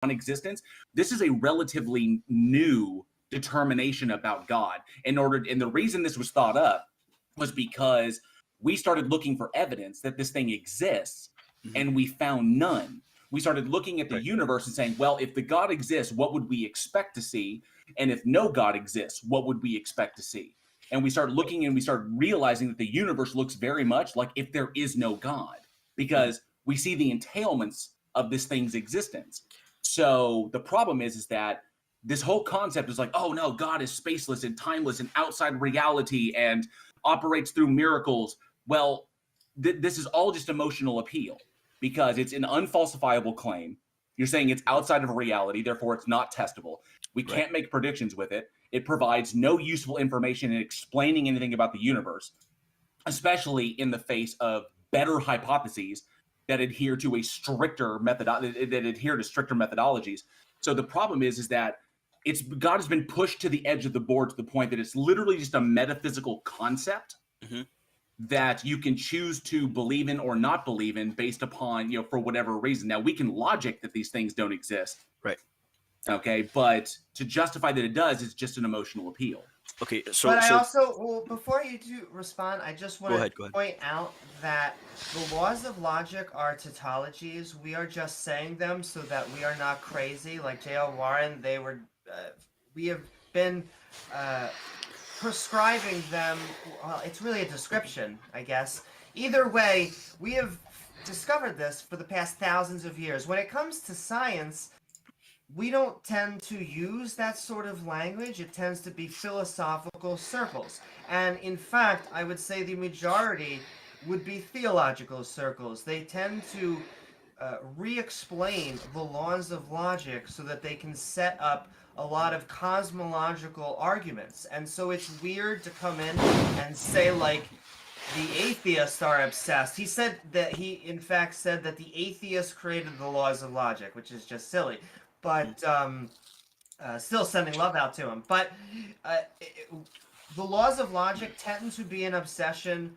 non-existence. This is a relatively new determination about God. And the reason this was thought up was because we started looking for evidence that this thing exists, and we found none. We started looking at the universe and saying, well, if the God exists, what would we expect to see? And if no God exists, what would we expect to see? And we started looking and we started realizing that the universe looks very much like if there is no God, because we see the entailments of this thing's existence. So the problem is that this whole concept is like, oh no, God is spaceless and timeless and outside reality and operates through miracles. Well, this is all just emotional appeal, because it's an unfalsifiable claim. You're saying it's outside of reality, therefore it's not testable. We can't make predictions with it. It provides no useful information in explaining anything about the universe, especially in the face of better hypotheses that adhere to stricter methodologies. So the problem is that God has been pushed to the edge of the board to the point that it's literally just a metaphysical concept that you can choose to believe in or not believe in based upon, for whatever reason. Now, we can logic that these things don't exist. Right. Okay, but to justify that it does is just an emotional appeal. Okay, I also, before you two respond, I just want to point out that the laws of logic are tautologies. We are just saying them so that we are not crazy. Like J.L. Warren, we have been prescribing them. Well, it's really a description, I guess. Either way, we have discovered this for the past thousands of years. When it comes to science, we don't tend to use that sort of language. It tends to be philosophical circles. And in fact, I would say the majority would be theological circles. They tend to re-explain the laws of logic so that they can set up a lot of cosmological arguments. And so it's weird to come in and say, like, the atheists are obsessed. He in fact said that the atheists created the laws of logic, which is just silly. But still sending love out to him. But the laws of logic tend to be an obsession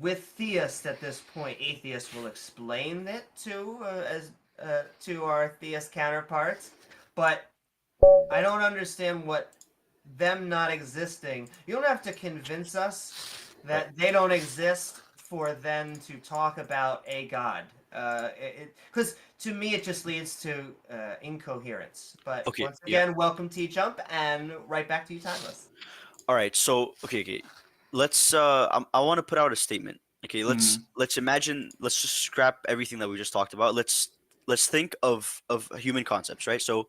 with theists at this point. Atheists will explain it to our theist counterparts, but I don't understand what them not existing. You don't have to convince us that they don't exist for them to talk about a god. Because to me it just leads to incoherence. But once again, welcome TJump, and right back to you, Timeless. All right, so okay. Let's I want to put out a statement. Okay, let's imagine. Let's just scrap everything that we just talked about. Let's think of human concepts, right? So,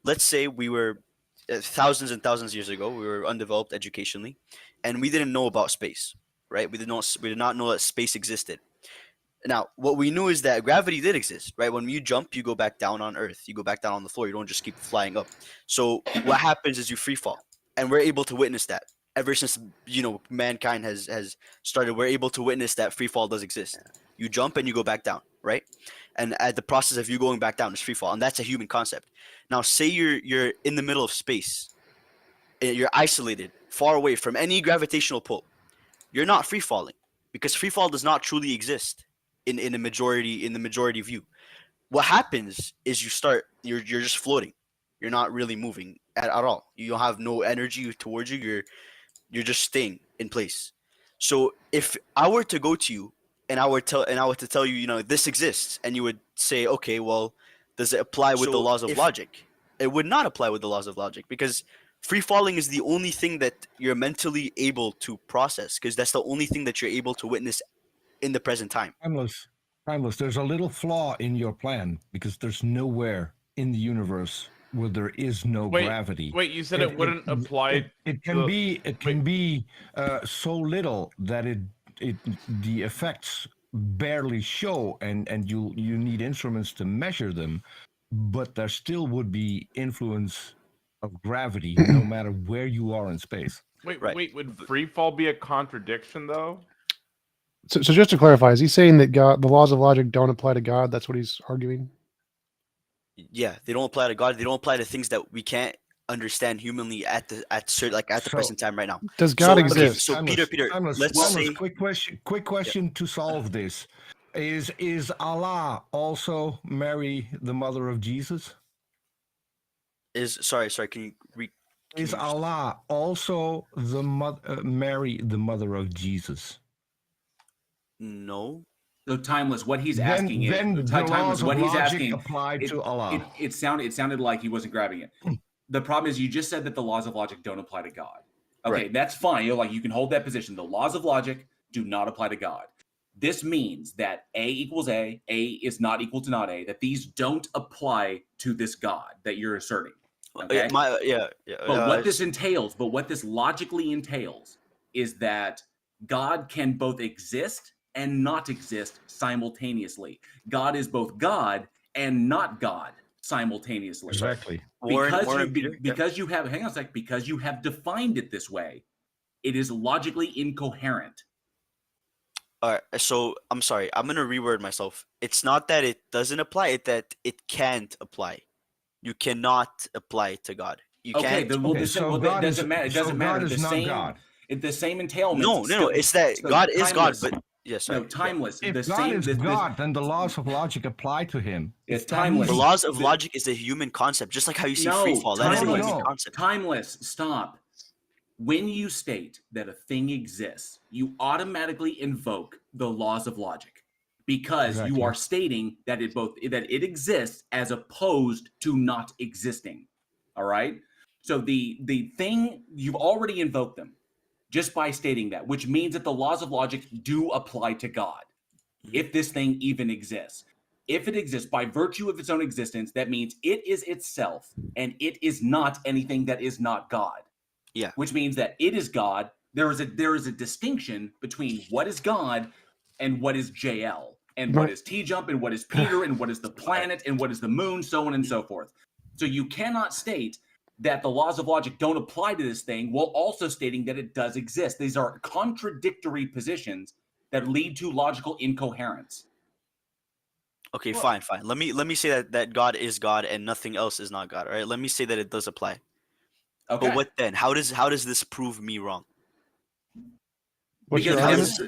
let's say we were thousands and thousands of years ago. We were undeveloped educationally, and we didn't know about space, right? We did not know that space existed. Now, what we knew is that gravity did exist, right? When you jump, you go back down on Earth. You go back down on the floor. You don't just keep flying up. So what happens is you free fall, and we're able to witness that. Ever since mankind has started, we're able to witness that free fall does exist. You jump and you go back down, right? And at the process of you going back down is free fall, and that's a human concept. Now, say you're in the middle of space, you're isolated, far away from any gravitational pull. You're not free falling, because free fall does not truly exist in the majority view. What happens is you're just floating. You're not really moving at all. You don't have no energy towards you. You're just staying in place. So if I were to go to you and I were to tell you, this exists, and you would say, okay, well, does it apply with the laws of logic? It would not apply with the laws of logic, because free falling is the only thing that you're mentally able to process, because that's the only thing that you're able to witness in the present time. Timeless. There's a little flaw in your plan, because there's nowhere in the universe where there is no gravity. Wait, you said it wouldn't apply. It can be so little that the effects barely show, and you need instruments to measure them, but there still would be influence of gravity no matter where you are in space. Wait, would free fall be a contradiction though? So just to clarify, is he saying that the laws of logic don't apply to God? That's what he's arguing? Yeah, they don't apply to God. They don't apply to things that we can't understand humanly at the present time right now. Does God exist? So Peter, let's say quick question to solve this. Is Allah also Mary, the mother of Jesus? sorry, can you Is Allah also the Mary, the mother of Jesus? No. So timeless. What he's asking Then is the timeless. laws of What he's logic asking apply to Allah. It sounded like he wasn't grabbing it. The problem is you just said that the laws of logic don't apply to God. Okay, Right. that's fine. You can hold that position. The laws of logic do not apply to God. This means that A equals A is not equal to not A, that these don't apply to this God that you're asserting. Okay. But what this logically entails is that God can both exist and not exist simultaneously. God is both God and not God simultaneously. Exactly. Because you have defined it this way, it is logically incoherent. All right, so I'm sorry. I'm gonna reword myself. It's not that it doesn't apply; it's that it can't apply. You cannot apply to God. You can't. That doesn't matter. It doesn't matter. God is not God. The same entailments. No. It's that God is God, but yes, no, timeless. If God is God, then the laws of logic apply to him. It's timeless. The laws of logic is a human concept, just like how you see free fall. That is a human concept. Timeless. Stop. When you state that a thing exists, you automatically invoke the laws of logic because you are stating that it exists as opposed to not existing. All right. So the thing, you've already invoked them just by stating that, which means that the laws of logic do apply to God. If this thing even exists. If it exists by virtue of its own existence, that means it is itself and it is not anything that is not God. Yeah. Which means that it is God. There is a distinction between what is God and what is JL, and what is TJump, and what is Peter, and what is the planet, and what is the moon, so on and so forth. So you cannot state that the laws of logic don't apply to this thing while also stating that it does exist. These are contradictory positions that lead to logical incoherence. Okay, fine. Let me say that God is God and nothing else is not God. All right. Let me say that it does apply. Okay. But what then? How does this prove me wrong? Because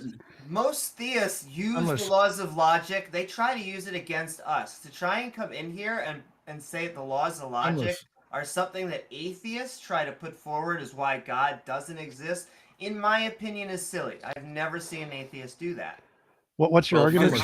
most theists use the laws of logic. They try to use it against us to try and come in here and say the laws of logic are something that atheists try to put forward as why God doesn't exist. In my opinion, is silly. I've never seen an atheist do that. What's your argument?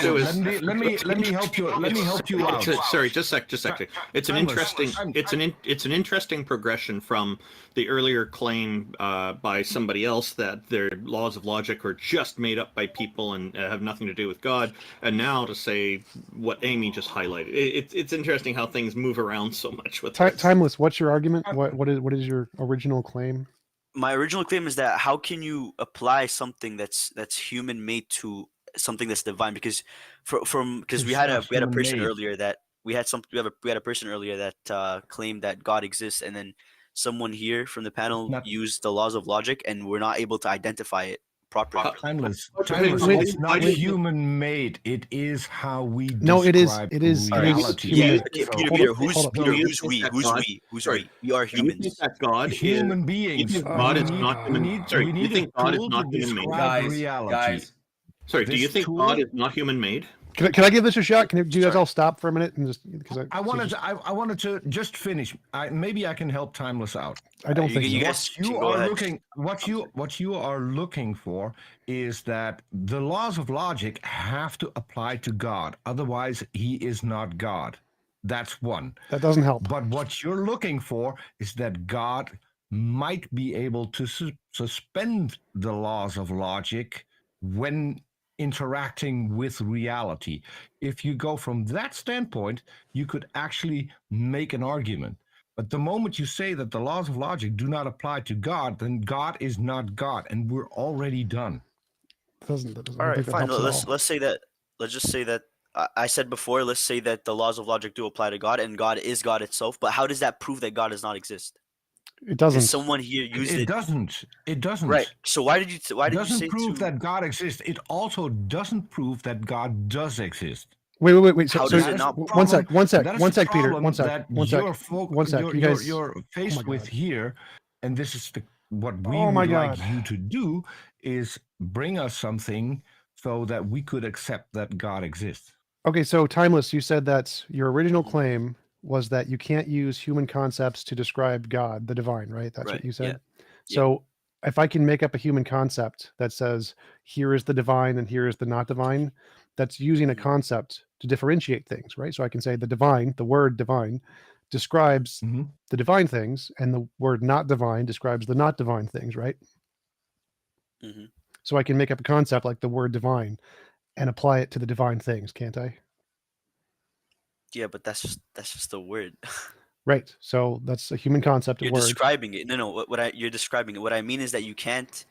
Let me help you. Let me help you out. Sorry, just a second. It's an interesting progression from the earlier claim by somebody else that their laws of logic are just made up by people and have nothing to do with God, and now to say what Amy just highlighted. It's interesting how things move around so much with this. Timeless. What's your argument? What is your original claim? My original claim is that how can you apply something that's human made to something that's divine? Because we had a person earlier that we had a person earlier that claimed that God exists, and then someone here from the panel used the laws of logic, and we're not able to identify it properly. Timeless. It's not human made. It is how we describe it is reality. Peter, who's we? We are humans. You think that God human beings. God is not human? Sorry, do you think God is not human made? Guys. Sorry, do you think God is not human made? Can I give this a shot? Do you guys all stop for a minute and just because I wanted to just finish. Maybe I can help Timeless out. I don't think what you are looking for is that the laws of logic have to apply to God. Otherwise, he is not God. That's one. That doesn't help. But what you're looking for is that God might be able to suspend the laws of logic when interacting with reality. If you go from that standpoint, you could actually make an argument. But the moment you say that the laws of logic do not apply to God, then God is not God, and we're already done. That doesn't all right, fine. Let's just say that I said before. Let's say that the laws of logic do apply to God, and God is God itself. But how does that prove that God does not exist? It doesn't. Someone here used it. It doesn't. Right. So why did you say? It doesn't prove that God exists. It also doesn't prove that God does exist. Wait. How does it not? One sec, Peter. One sec. You're faced with here, and this is what we would like you to do is bring us something so that we could accept that God exists. Okay, so Timeless, you said that your original claim was that you can't use human concepts to describe God, the divine, right? That's Right, what you said. yeah. So if I can make up a human concept that says, here is the divine and here is the not divine, that's using a concept to differentiate things, right? So I can say the divine, the word divine, describes the divine things, and the word not divine describes the not divine things, right? So I can make up a concept like the word divine and apply it to the divine things, can't I? Yeah, but that's just a word. Right. So that's a human concept. You're word. describing it. No. You're describing it. What I mean is that you can't.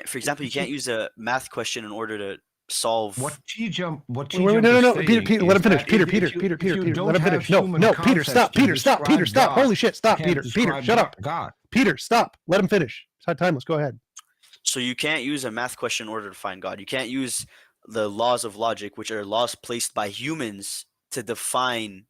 For example, you can't use a math question in order to solve. What TJump? What Wait, TJump? no, is Peter, saying let him is finish. that Peter, if you let him don't finish. have No, human Peter, stop. concepts to Peter, stop. describe Holy shit, stop, you can't Peter, shut describe up. God. Peter, stop. Let him finish. It's timeless. Go ahead. So you can't use a math question in order to find God. You can't use the laws of logic, which are laws placed by humans to define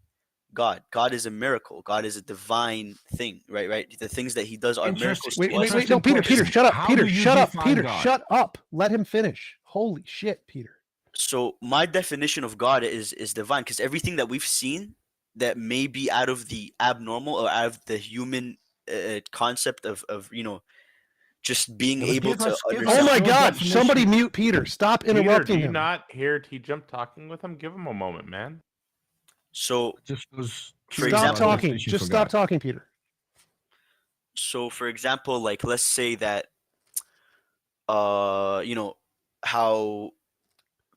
God. God is a miracle. God is a divine thing, right? The things that he does are miracles to us. Wait, no, Peter, shut up. How Peter, do you shut up. define Peter, God? shut up. Let him finish. Holy shit, Peter. So my definition of God is divine, because everything that we've seen that may be out of the abnormal or out of the human concept of just being able to understand. Oh my your God! definition. Somebody mute Peter. Stop Peter, interrupting do you him. not hear TJump talking with him? Give him a moment, man. So Just was For Stop example- talking. Just stop talking, Peter. for example, like let's say that how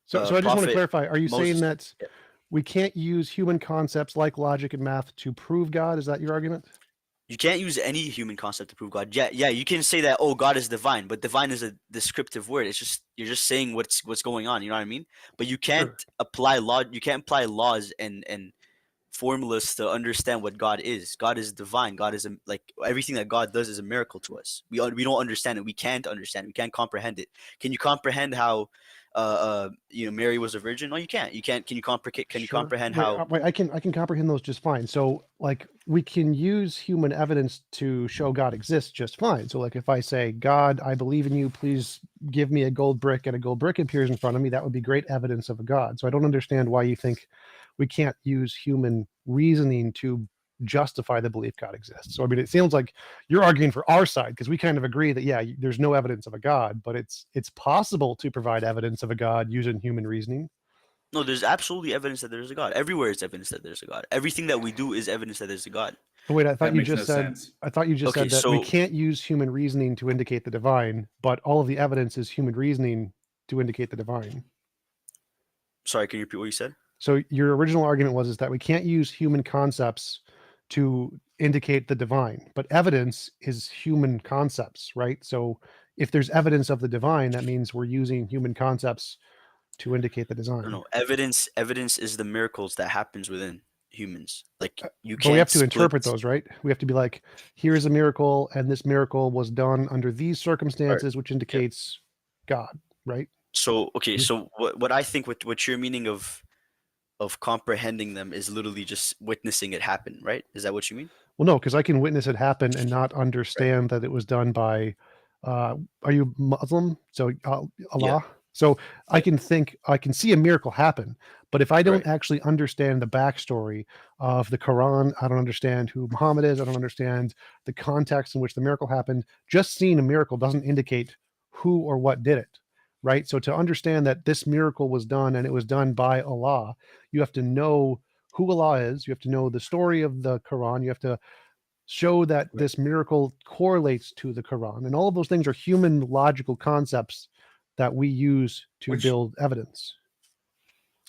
So I just want to Prophet clarify. Are you saying Moses- that we can't use human concepts like logic and math to prove God? Is that your argument? you can't use any human concept to prove God. Yeah, you can say that, oh, God is divine, but divine is a descriptive word. It's just you're just saying what's going on. You know what I mean? But you can't apply law. You can't apply laws and formulas to understand what God is. God is divine. God is like everything that God does is a miracle to us. We don't understand it. We can't understand it. We can't comprehend it. Can you comprehend how Mary was a virgin? No, you can't. Can you comprehend how? Wait, I can comprehend those just fine. So like we can use human evidence to show God exists just fine. So like if I say, God, I believe in you, please give me a gold brick, and a gold brick appears in front of me, that would be great evidence of a God. So I don't understand why you think we can't use human reasoning to justify the belief God exists. So I mean, it sounds like you're arguing for our side, because we kind of agree that there's no evidence of a God, but it's possible to provide evidence of a God using human reasoning. No, there's absolutely evidence that there's a God. Everywhere is evidence that there's a God. Everything that we do is evidence that there's a God. Oh, wait, I thought That you makes just no said. sense. I thought you just Okay, said that we so- can't use human reasoning to indicate the divine, but all of the evidence is human reasoning to indicate the divine. Sorry, can you repeat what you said? So your original argument was that we can't use human concepts to indicate the divine, but evidence is human concepts, right? So if there's evidence of the divine, that means we're using human concepts to indicate the design. No. Evidence is the miracles that happens within humans. Like you But can't. we have to split- interpret those, right? We have to be like, here's a miracle, and this miracle was done under these circumstances, which indicates God, right? So okay, so what I think what you're meaning of comprehending them is literally just witnessing it happen, right? Is that what you mean? Well, no, because I can witness it happen and not understand that it was done by. Are you Muslim? So Allah. Yeah. So I can see a miracle happen, but if I don't Right. actually understand the backstory of the Quran, I don't understand who Muhammad is. I don't understand the context in which the miracle happened. Just seeing a miracle doesn't indicate who or what did it, right? So to understand that this miracle was done and it was done by Allah, you have to know who Allah is. You have to know the story of the Quran. You have to show that this miracle correlates to the Quran. And all of those things are human logical concepts that we use to build evidence.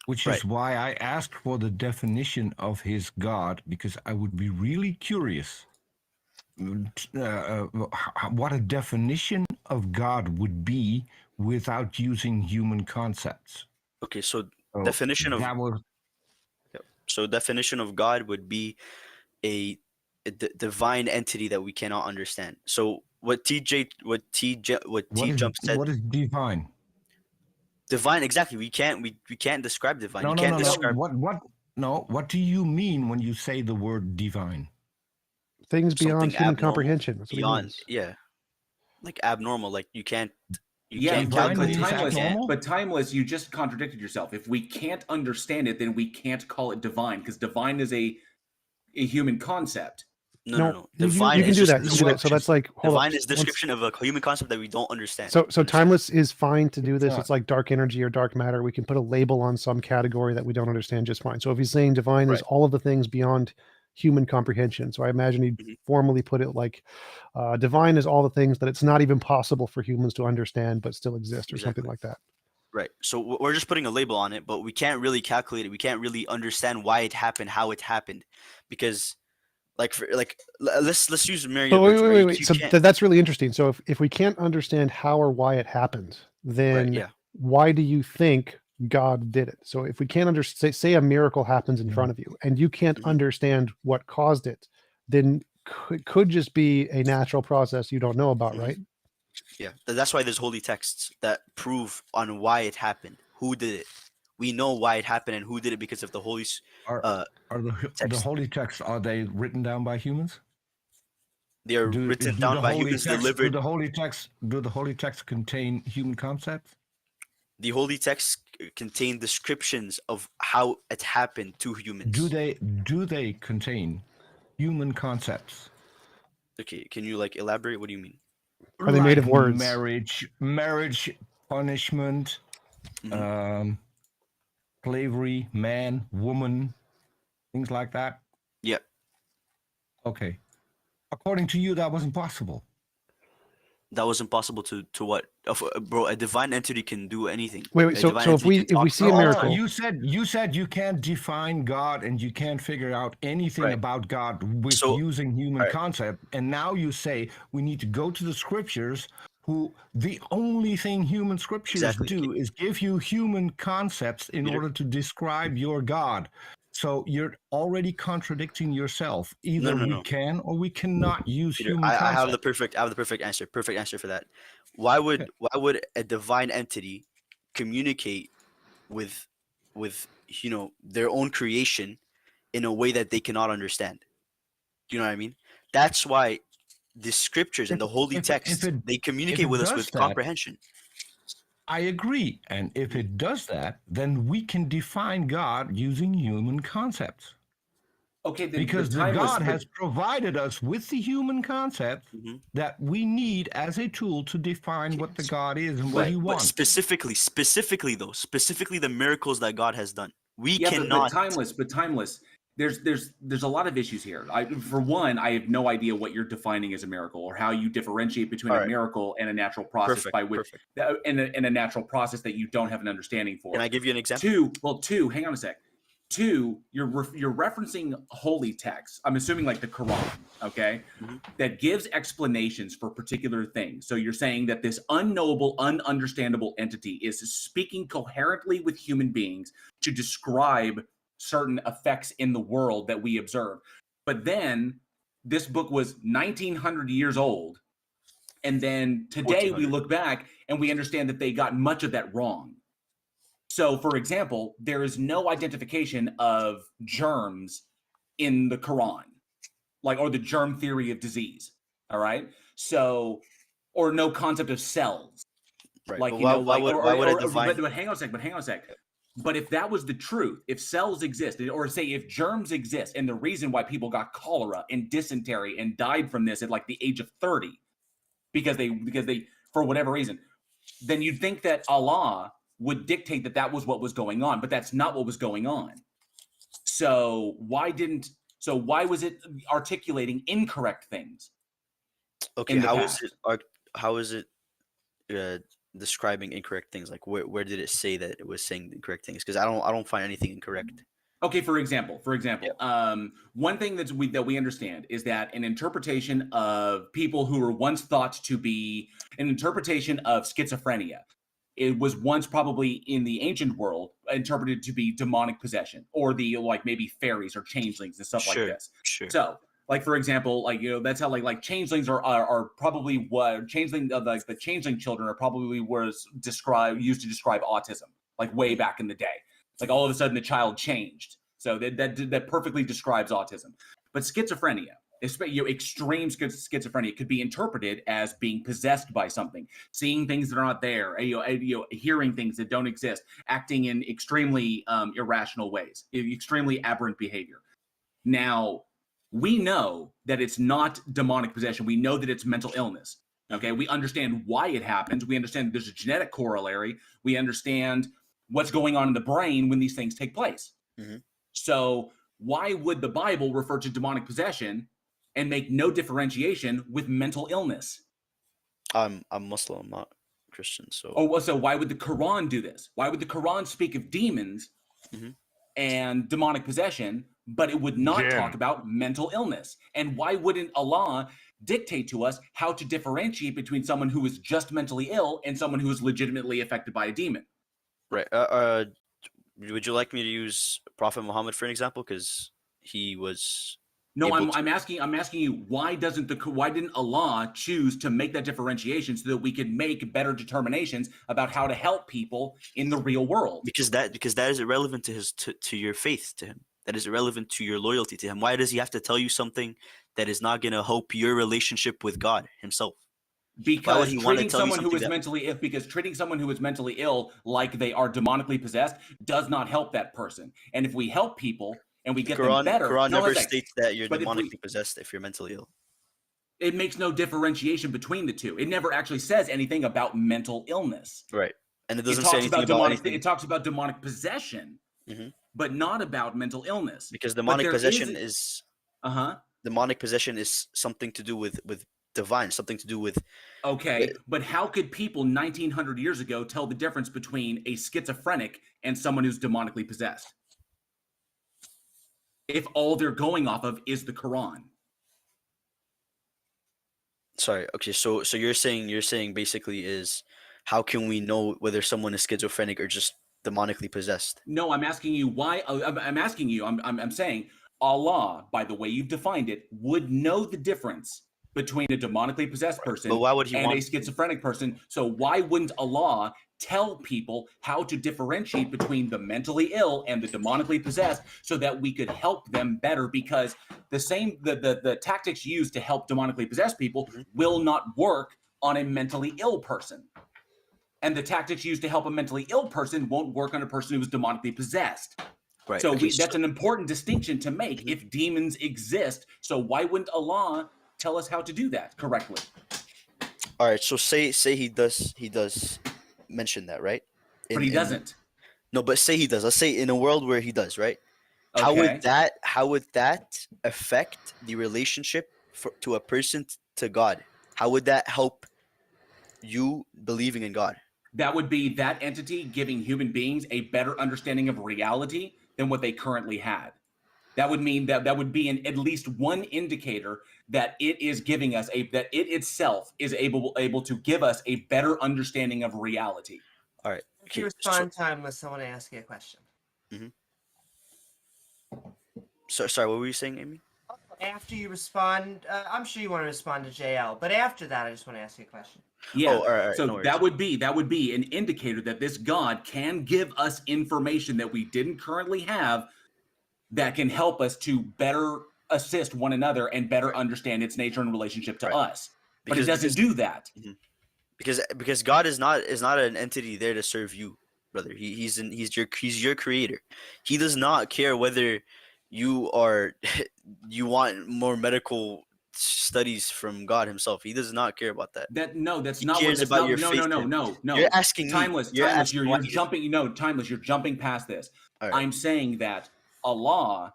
Which Right. is why I asked for the definition of his God, because I would be really curious what a definition of God would be without using human concepts. Okay, so So definition of that was definition of God would be a divine entity that we cannot understand. So what TJump said, what is divine? divine, exactly. We can't describe divine. You can't describe What do you mean when you say the word divine? Things beyond something human abnormal, comprehension. That's what he beyond, means. like abnormal. Like you can't Yeah, can't divine but means timeless. abnormal? But timeless, you just contradicted yourself. If we can't understand it, then we can't call it divine, because divine is a human concept. No. You Divine can is do just that. You can do that. So that's like hold divine on. is description of a human concept that we don't understand. So Understand? timeless is fine to do It's this. not. It's like dark energy or dark matter. We can put a label on some category that we don't understand just fine. So if he's saying divine is Right. all of the things beyond human comprehension, so I imagine he'd Mhm. formally put it like divine is all the things that it's not even possible for humans to understand but still exist, or something Exactly. like that. Right. So we're just putting a label on it, but we can't really calculate it. We can't really understand why it happened, how it happened, because let's use Mary. But wait. So that's really interesting. So if we can't understand how or why it happened, then yeah. why do you think God did it? So if we can't understand, say a miracle happens in front of you and you can't Mhm. understand what caused it, then could just be a natural process you don't know about, Mhm. right? Yeah, that's why there's holy texts that prove on why it happened, who did it. We know why it happened and who did it because of the holy. Are the text. holy texts, are they written down by humans? They are written down by humans, delivered. Do the holy texts contain human concepts? The holy texts contain descriptions of how it happened to humans. Do they contain human concepts? Okay, can you like elaborate? What do you mean? Are they made of words? Marriage, punishment, Mhm. slavery, man, woman, things like that. Yeah. Okay. According to you, that was impossible. That was impossible to what? Bro, a divine entity can do anything. Wait. A So divine if entity we can talk see a about miracle, time. You said you can't define God and you can't figure out anything Right. about God with So- using human Alright. concept, and now you say we need to go to the scriptures. Who the only thing human scriptures Exactly. do is give you human concepts in Peter? order to describe your God. So you're already contradicting yourself. Either we No. can or we cannot use Peter, human I concepts. have the perfect answer. Perfect answer for that. Why would a divine entity communicate with their own creation in a way that they cannot understand? Do you know what I mean? That's why the scriptures and the holy texts they communicate with us does with that, comprehension. I agree. And if it does that, then we can define God using human concepts. Okay, Because the God has provided us with the human concept Mhm. that we need as a tool to define what the God is and what he But wants. specifically the miracles that God has done. We but cannot. timeless. There's a lot of issues here. For one, I have no idea what you're defining as a miracle or how you differentiate between a Alright. miracle and a natural process Perfect. in a natural process that you don't have an understanding for. Can I give you an example? Two, hang on a sec. Two, you're referencing holy texts. I'm assuming like the Quran, okay, Mhm. that gives explanations for particular things. So you're saying that this unknowable, ununderstandable entity is speaking coherently with human beings to describe certain effects in the world that we observe. But then this book was 1900 years old. And then today we 1400. look back and we understand that they got much of that wrong. So, for example, there is no identification of germs in the Quran, or the germ theory of disease. All right. So, or no concept of cells. Right. Like, But you know, why would a divine? but hang on a sec. But if that was the truth, if cells existed, or say if germs exist, and the reason why people got cholera and dysentery and died from this at like the age of 30, because they for whatever reason, then you'd think that Allah would dictate that was what was going on, but that's not what was going on. So why was it articulating incorrect things? Okay, in the how is it describing incorrect things? Like where did it say that it was saying incorrect things? Because I don't find anything incorrect. Okay, for example, one thing that we understand is that an interpretation of people who were once thought to be an interpretation of schizophrenia, it was once probably in the ancient world interpreted to be demonic possession, or the maybe fairies or changelings and stuff like this. Sure. So, for example, that's how like changelings are probably what the changeling children are probably used to describe autism, like way back in the day. Like all of a sudden the child changed. So that perfectly describes autism. But schizophrenia extreme schizophrenia. It could be interpreted as being possessed by something, seeing things that are not there, hearing things that don't exist, acting in extremely irrational ways, extremely aberrant behavior. Now, we know that it's not demonic possession. We know that it's mental illness. Okay, we understand why it happens. We understand that there's a genetic corollary. We understand what's going on in the brain when these things take place. Mhm. So why would the Bible refer to demonic possession and make no differentiation with mental illness? I'm Muslim, I'm not Christian, so. Oh, well, so why would the Quran do this? Why would the Quran speak of demons Mhm. and demonic possession, but it would not Jinn. talk about mental illness? And why wouldn't Allah dictate to us how to differentiate between someone who is just mentally ill and someone who is legitimately affected by a demon? Right. Would you like me to use Prophet Muhammad for an example? Because he was. No, able to- I'm asking you, why didn't Allah choose to make that differentiation so that we could make better determinations about how to help people in the real world? Because that is irrelevant to your faith to him. That is irrelevant to your loyalty to him. Why does he have to tell you something that is not going to help your relationship with God himself? Because he wanna treating tell you someone who something is that- mentally ill, because treating someone who is mentally ill like they are demonically possessed does not help that person. And if we help people and we get them better, Quran no, never it's like- states that you're but if we- demonically possessed if you're mentally ill. it makes no differentiation between the two. It never actually says anything about mental illness. Right. And it It doesn't say talks anything about about demonic. anything It talks about demonic possession, Mhm. but not about mental illness. because demonic there possession is- is Uh-huh. demonic possession is something to do with divine, something to do with. Okay, but how could people 1900 years ago tell the difference between a schizophrenic and someone who's demonically possessed? If all they're going off of is the Quran. Sorry. Okay. So you're saying basically is how can we know whether someone is schizophrenic or just demonically possessed? No, I'm asking you why. I'm asking you. I'm saying Allah, by the way you've defined it, would know the difference between a demonically possessed person But why would he and a want? schizophrenic person. So why wouldn't Allah tell people how to differentiate between the mentally ill and the demonically possessed so that we could help them better? Because the tactics used to help demonically possessed people Mhm. will not work on a mentally ill person. And the tactics used to help a mentally ill person won't work on a person who is demonically possessed. Right. So okay, that's an important distinction to make Mhm. if demons exist. So why wouldn't Allah tell us how to do that correctly? all right. So say he does mention that, right? But he doesn't. No, but say he does. Let's say in a world where he does, right? Okay. How would that affect the relationship to a person to God? How would that help you believing in God? That would be that entity giving human beings a better understanding of reality than what they currently had. That would mean that would be at least one indicator that it is giving us that it itself is able to give us a better understanding of reality. All right. If you Okay. respond timeless, I want to ask you a question. So sorry. What were you saying, Amy? After you respond, I'm sure you want to respond to JL, but after that, I just want to ask you a question. Yeah. Oh, all right, So no worries. that would be an indicator that this God can give us information that we didn't currently have that can help us to better assist one another and better understand its nature and relationship to Right. us. But it Because- doesn't do that. Because God is not an entity there to serve you, brother. He's your creator. He does not care whether you you want more medical studies from God himself. He does not care about that. That's He not what cares that's about not, your no, faith no, no, in- no, no. You're asking me. Timeless, You're timeless. asking You're why he jumping. No, timeless. You're jumping past this. All right. I'm saying that Allah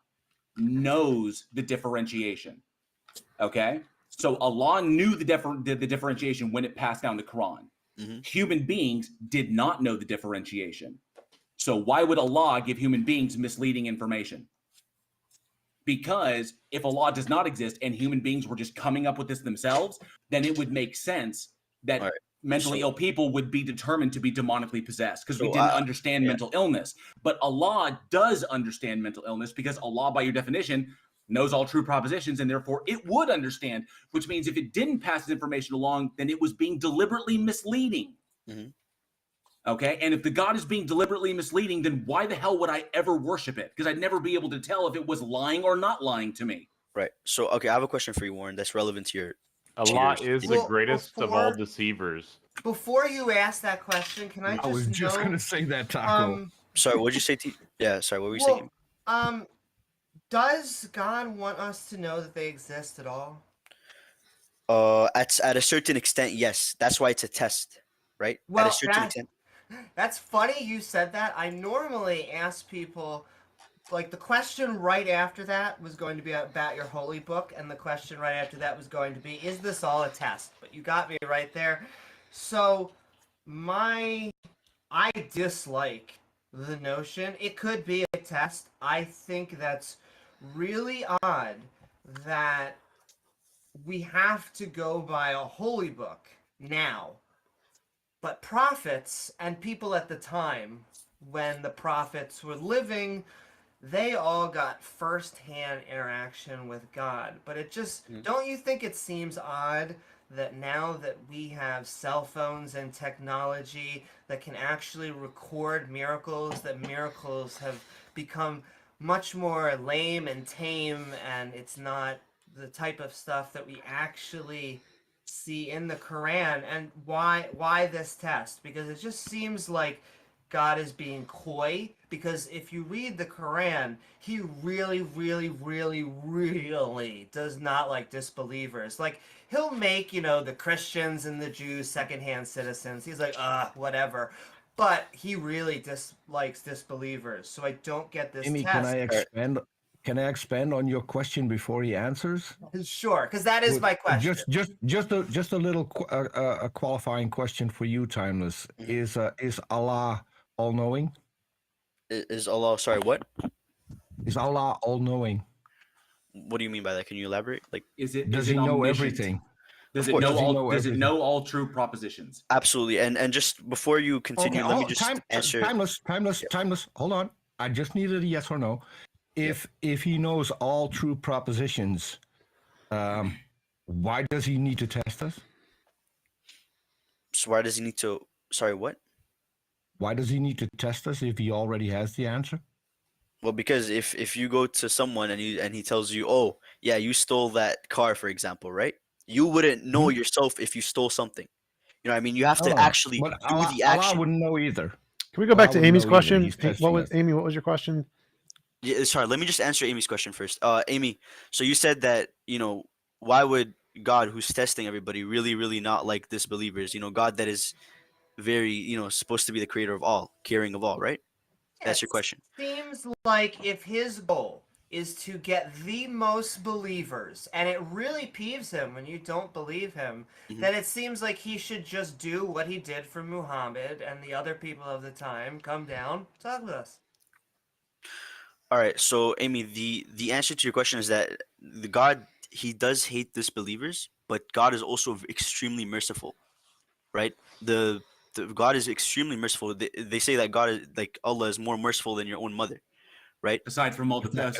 knows the differentiation. Okay, so Allah knew the differentiation when it passed down the Quran. Mhm. Human beings did not know the differentiation. So why would Allah give human beings misleading information? Because if Allah does not exist and human beings were just coming up with this themselves, then it would make sense that All right. mentally So- ill people would be determined to be demonically possessed because we So, didn't understand yeah. mental illness. But Allah does understand mental illness because Allah, by your definition, knows all true propositions and therefore it would understand, which means if it didn't pass this information along, then it was being deliberately misleading. Mhm. Okay, and if the God is being deliberately misleading, then why the hell would I ever worship it? Because I'd never be able to tell if it was lying or not lying to me. Right. So okay, I have a question for you, Warren. That's relevant to your. Allah Cheers. is the Well, greatest of all before- deceivers. Before you ask that question, can I I was just just know? gonna say that, Taco. Sorry, what'd you say? Yeah. Sorry, what were you Well, saying? does God want us to know that they exist at all? At a certain extent, yes. That's why it's a test, right? At Well, a certain extent. That's funny you said that. I normally ask people, like, the question right after that was going to be about your holy book, and the question right after that was going to be, is this all a test? But you got me right there. So, I dislike the notion. It could be a test. I think that's really odd that we have to go by a holy book now. But prophets and people at the time, when the prophets were living, they all got first-hand interaction with God. But it just, don't you think it seems odd that now that we have cell phones and technology that can actually record miracles, that miracles have become much more lame and tame, and it's not the type of stuff that we actually see in the Quran? And why this test? Because it just seems like God is being coy, because if you read the Quran, he really, really, really, really does not like disbelievers. Like, he'll make, the Christians and the Jews secondhand citizens. He's like, whatever. But he really dislikes disbelievers. So I don't get this Amy, test. can I expand on your question before he answers? Sure, because that is my question. Just a little a qualifying question for you, Timeless. Is Allah all knowing? Is Allah? Sorry, what? Is Allah all knowing? What do you mean by that? Can you elaborate? Like, Does he know everything? Does Of it course. know Does it know all true propositions? absolutely. And just before you continue, let me just answer. Timeless. Hold on. I just needed a yes or no. If he knows all true propositions, why does he need to test us? So why does he need to? Sorry, what? Why does he need to test us if he already has the answer? Well, because if you go to someone and he tells you, oh yeah, you stole that car, for example, right? You wouldn't know yourself if you stole something. You know what I mean? You have to actually But do Allah, the action. Allah wouldn't know either. Can we go back to wouldn't Amy's know either. question? He's testing us. Amy, what was your question? Yeah, sorry, let me just answer Amy's question first. Amy, so you said that, why would God, who's testing everybody, really, really not like disbelievers? God that is very, supposed to be the creator of all, caring of all, right? That's your question. Seems like if his goal is to get the most believers, and it really peeves him when you don't believe him, then it seems like he should just do what he did for Muhammad and the other people of the time. Come down, talk with us. All right, so Amy, the answer to your question is that the God, he does hate disbelievers, but God is also extremely merciful, right? The God is extremely merciful. They say that God is like Allah is more merciful than your own mother, right? Aside from all the Hindus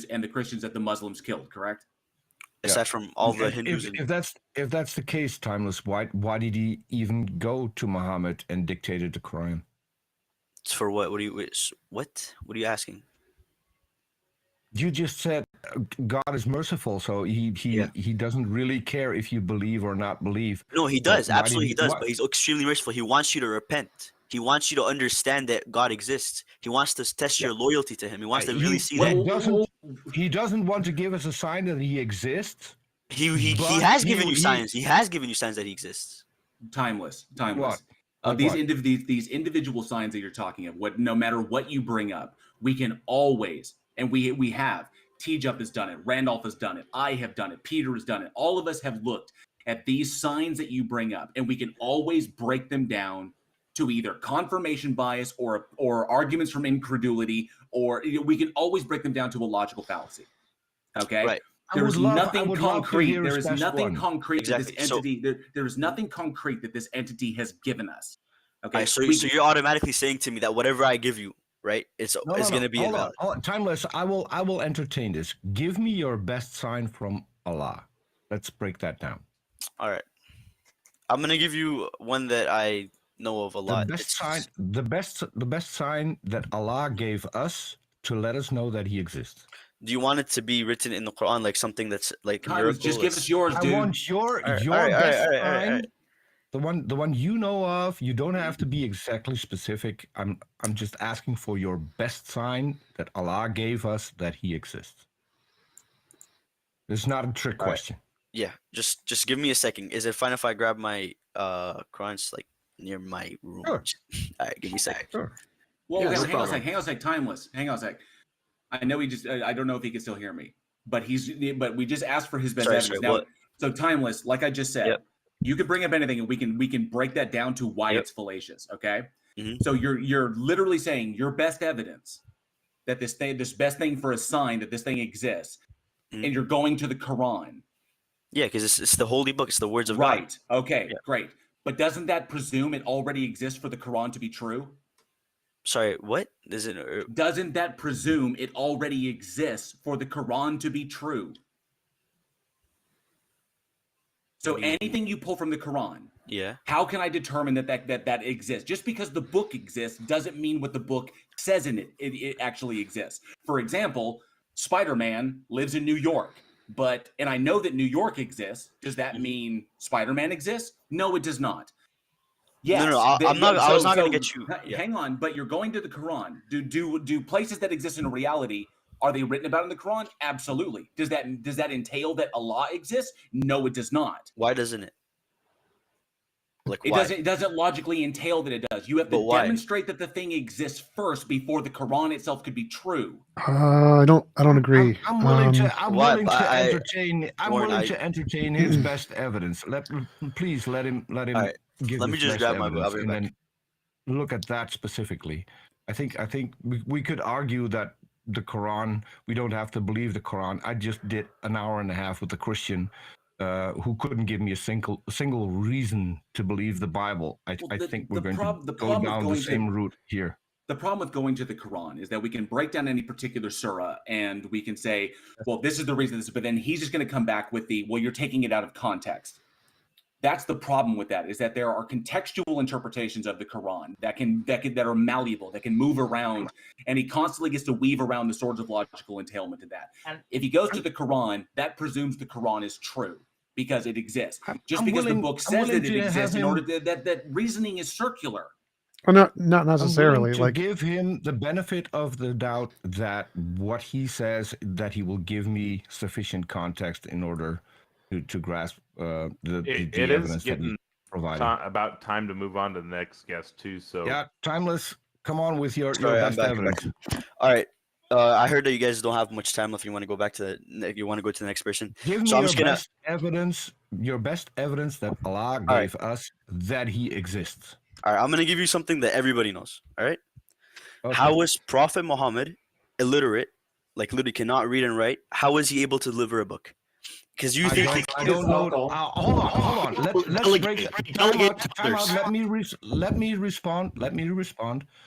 and the Christians that the Muslims killed, correct? Aside from all the Hindus. If that's the case, Timeless, why did he even go to Muhammad and dictated the Quran? For what? What are you asking? You just said God is merciful, so he doesn't really care if you believe or not believe. No, he does. Why did Absolutely, he does. why- But he's extremely merciful. He wants you to repent. He wants you to understand that God exists. He wants to test your loyalty to him. He wants to really see that. He doesn't want to give us a sign that he exists. He but has given you signs. He has given you signs that he exists. Timeless. What? These What? individual signs that you're talking of, no matter what you bring up, we can always, and we have. TJump has done it. Randolph has done it. I have done it. Peter has done it. All of us have looked at these signs that you bring up, and we can always break them down to either confirmation bias or arguments from incredulity, or we can always break them down to a logical fallacy. Okay. Right. There is nothing concrete. There is best nothing one. concrete that this Exactly. entity. There is nothing concrete that this entity has given us. Okay. Right, so you're automatically saying to me that whatever I give you, right, it's going to be Hold invalid. on. Timeless, I will entertain this. Give me your best sign from Allah. Let's break that down. All right. I'm going to give you one that I know of a lot. The best sign that Allah gave us to let us know that he exists. Do you want it to be written in the Quran, like something that's like a Timeless, miracle? just give us yours, I dude. want your All right, your all right, all best right, all right, all right, all sign, right. the one you know of. You don't have to be exactly specific. I'm just asking for your best sign that Allah gave us that he exists. It's not a trick All right. question. Yeah, just give me a second. Is it fine if I grab my Quran's like near my room? Sure. All right, give me a second. Sure. Well, Yeah, hang no on a problem. sec. Hang on a sec. Timeless. Hang on a sec. I know he just. I don't know if he can still hear me, but we just asked for his best Sorry, evidence. sorry, Now, what? so timeless. Like I just said, Yep. you could bring up anything, and we can break that down to why Yep. it's fallacious. Okay. Mhm. So you're literally saying your best evidence that this best thing for a sign that this thing exists, Mhm. and you're going to the Quran. Yeah, because it's the holy book. It's the words of God. Right. Okay. Yeah. Great. But doesn't that presume it already exists for the Quran to be true? Sorry, what? Is it? Doesn't that presume it already exists for the Quran to be true? So What do you- anything you pull from the Quran, Yeah. how can I determine that exists? Just because the book exists doesn't mean what the book says in it actually exists. For example, Spider-Man lives in New York, and I know that New York exists. Does that mean Spider-Man exists? No, it does not. Yes, No, I'm not. I was not gonna get you. Yeah. Hang on, but you're going to the Quran. Do places that exist in reality, are they written about in the Quran? Absolutely. Does that entail that Allah exists? No, it does not. Why doesn't it? Like It why? doesn't logically entail that it does. You have But to why? demonstrate that the thing exists first before the Quran itself could be true. I don't agree. I'm willing to. I'm Why? willing to I- entertain. I'm Warren, willing I- to entertain his best evidence. Please let him. All right, give let me his just best grab my book. I'll evidence be and back. then look at that specifically. I think we could argue that the Quran. We don't have to believe the Quran. I just did an hour and a half with a Christian who couldn't give me a single reason to believe the Bible. I think we're going to go down the same route here. The problem with going to the Quran is that we can break down any particular surah and we can say, well, this is the reason this, but then he's just going to come back with well, you're taking it out of context. That's the problem with that, is that there are contextual interpretations of the Quran that are malleable, that can move around, and he constantly gets to weave around the swords of logical entailment to that. And if he goes to the Quran, that presumes the Quran is true because it exists. Just because the book says that it exists, in order that reasoning is circular. Well, not necessarily. To Like, give him the benefit of the doubt that what he says, that he will give me sufficient context in order to grasp the It is evidence that he getting provided. about time to move on to the next guest too. So Yeah, Timeless, come on with your Sorry, I'm best back, evidence. All right. I heard that you guys don't have much time left. You want to go back to you want to go to the next person. Give me So I'm your just gonna- best evidence. Your best evidence that Allah All gave us that He exists. All right, I'm gonna give you something that everybody knows. All right. Okay. How was Prophet Muhammad illiterate, like literally cannot read and write? How was he able to deliver a book? Because you think I don't know. Hold on. Let's break. Time out. Let me respond.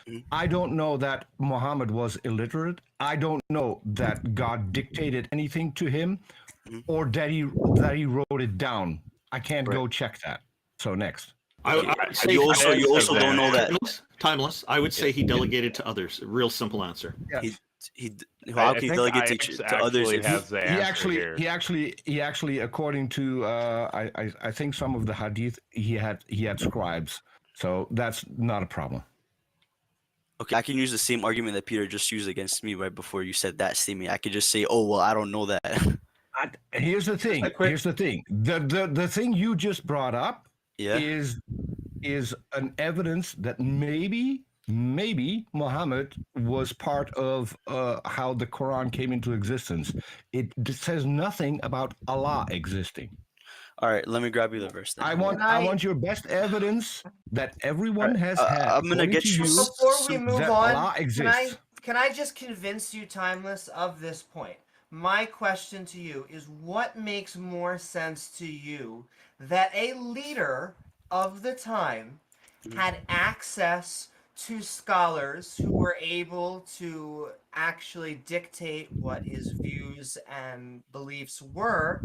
Mhm. I don't know that Muhammad was illiterate. I don't know that God dictated anything to him, Mhm. or that he wrote it down. I can't go check that. So next. I would say you also don't know that timeless. I would say he delegated to others. Real simple answer. how can he delegate to others? If has the answer here. He actually, according to I think some of the hadith, he had scribes, so that's not a problem. Okay, I can use the same argument that Peter just used against me right before you said that statement. I could just say, "Oh well, I don't know that." Here's the thing. The thing you just brought up Yeah. is an evidence that maybe Muhammad was part of how the Quran came into existence. It says nothing about Allah existing. All right, let me grab you the verse. Then. I want your best evidence that everyone has had. I'm gonna according get to you Before we move that on, Allah exists. can I just convince you, Timeless, of this point? My question to you is, what makes more sense to you, that a leader of the time had access to scholars who were able to actually dictate what his views and beliefs were,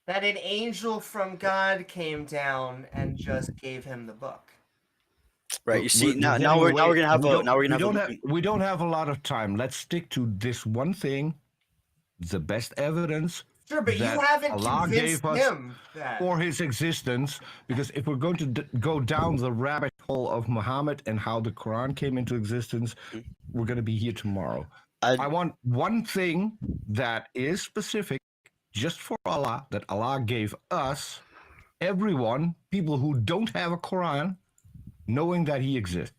that an angel from God came down and just gave him the book? Right. You see, We're now getting we're away- gonna have we a don't- now we're we gonna don't have a have we don't have a lot of time. Let's stick to this one thing. The best evidence Sure, but you that haven't Allah convinced gave us him that. for his existence, because if we're going to go down the rabbit hole of Muhammad and how the Quran came into existence, we're going to be here tomorrow. I want one thing that is specific just for Allah, that Allah gave us, everyone, people who don't have a Quran, knowing that he exists.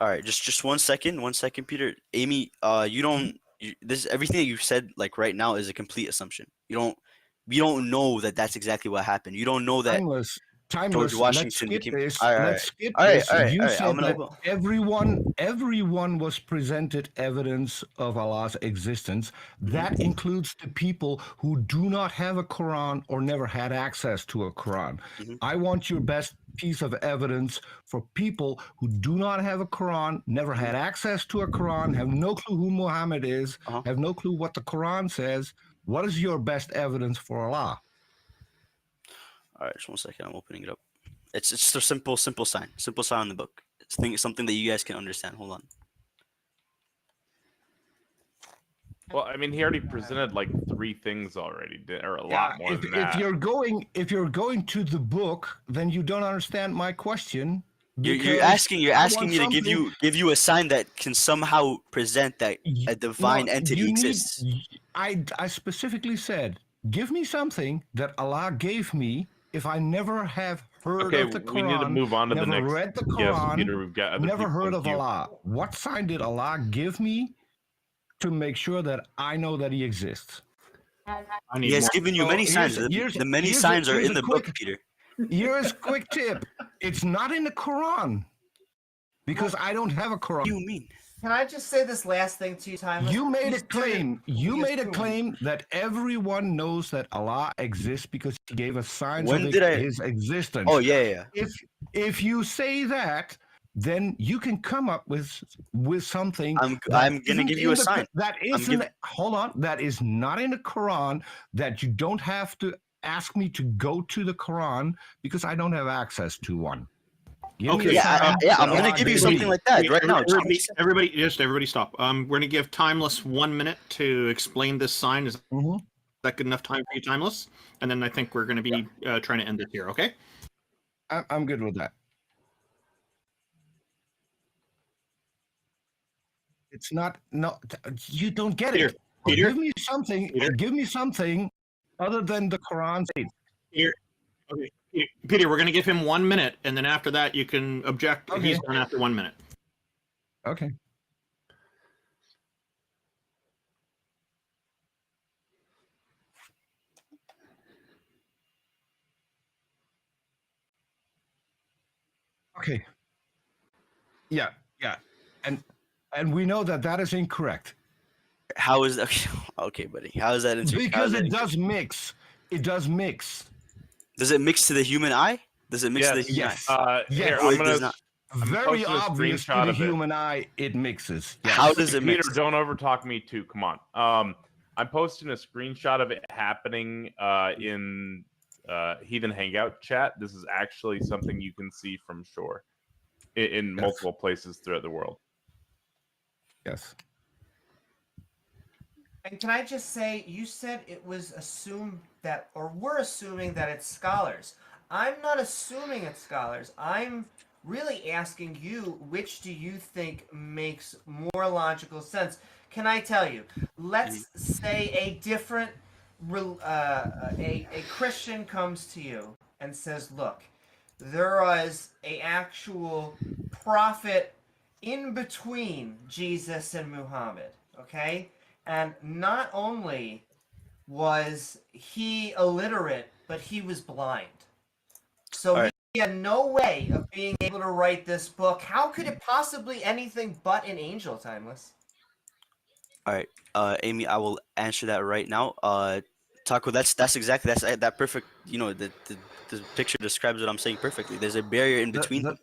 All right, just 1 second, Peter. Amy, you don't. This everything that you said like right now is a complete assumption. We don't know that that's exactly what happened. You don't know that Timeless. George Washington Let's skip became. this. All right, Let's skip all right, this. all right, You all right. said I'm that gonna. everyone was presented evidence of Allah's existence. That includes the people who do not have a Quran or never had access to a Quran. I want your best piece of evidence for people who do not have a Quran, never had access to a Quran, have no clue who Muhammad is, have no clue what the Quran says. What is your best evidence for Allah? All right, just 1 second. I'm opening it up. It's just a simple sign on the book. It's something that you guys can understand. Hold on. Well, I mean, he already presented like 3 things already, or a lot more than that. If you're going to the book, then you don't understand my question. You're asking me to give you a sign that can somehow present that a divine entity exists. I specifically said, give me something that Allah gave me if I never have heard of the Quran. We need to move on to the next. Read the Quran, Yes, Peter, we've got other never people heard in of queue. Allah. What sign did Allah give me to make sure that I know that he exists? He has given you many signs. The many signs are in the book, Peter. Here's a quick tip. It's not in the Quran. Because I don't have a Quran. What do you mean? Can I just say this last thing to you, Timeless? You made a claim. You made a claim that everyone knows that Allah exists because he gave us signs of his existence. Oh, yeah. If you say that, then you can come up with something. I'm gonna give you a sign. That isn't. Hold on. That is not in the Quran. That you don't have to ask me to go to the Quran because I don't have access to one. Okay. I'm gonna give you something like that right now. Everybody stop. We're gonna give Timeless 1 minute to explain this sign. Is that good enough time for you, Timeless? And then I think we're gonna be trying to end it here. Okay. I'm good with that. It's not. No, you don't get it. Peter, give me something. Give me something other than the Quran. Okay. Peter, we're going to give him 1 minute, and then after that, you can object. Okay. He's done after 1 minute. Okay. Okay. Yeah. And we know that is incorrect. How is that? Okay, buddy. How is that incorrect? Because it does mix. It does mix. Does it mix to the human eye? Does it mix to the human eye? Here, Very obvious to the human eye, it mixes. Yes. How does it mix? Peter, don't overtalk me too. Come on. I'm posting a screenshot of it happening in Heathen Hangout chat. This is actually something you can see from shore in multiple places throughout the world. Yes. And can I just say, you said it was assumed that, or we're assuming that it's scholars. I'm not assuming it's scholars. I'm really asking you, which do you think makes more logical sense? Can I tell you? Let's say a different, a Christian comes to you and says, look, there was an actual prophet in between Jesus and Muhammad, okay? And not only was he illiterate, but he was blind. So he had no way of being able to write this book. How could it possibly anything but an angel, Timeless? All right, Amy, I will answer that right now. Taco, that's exactly that perfect. You know, the picture describes what I'm saying perfectly. There's a barrier in between them.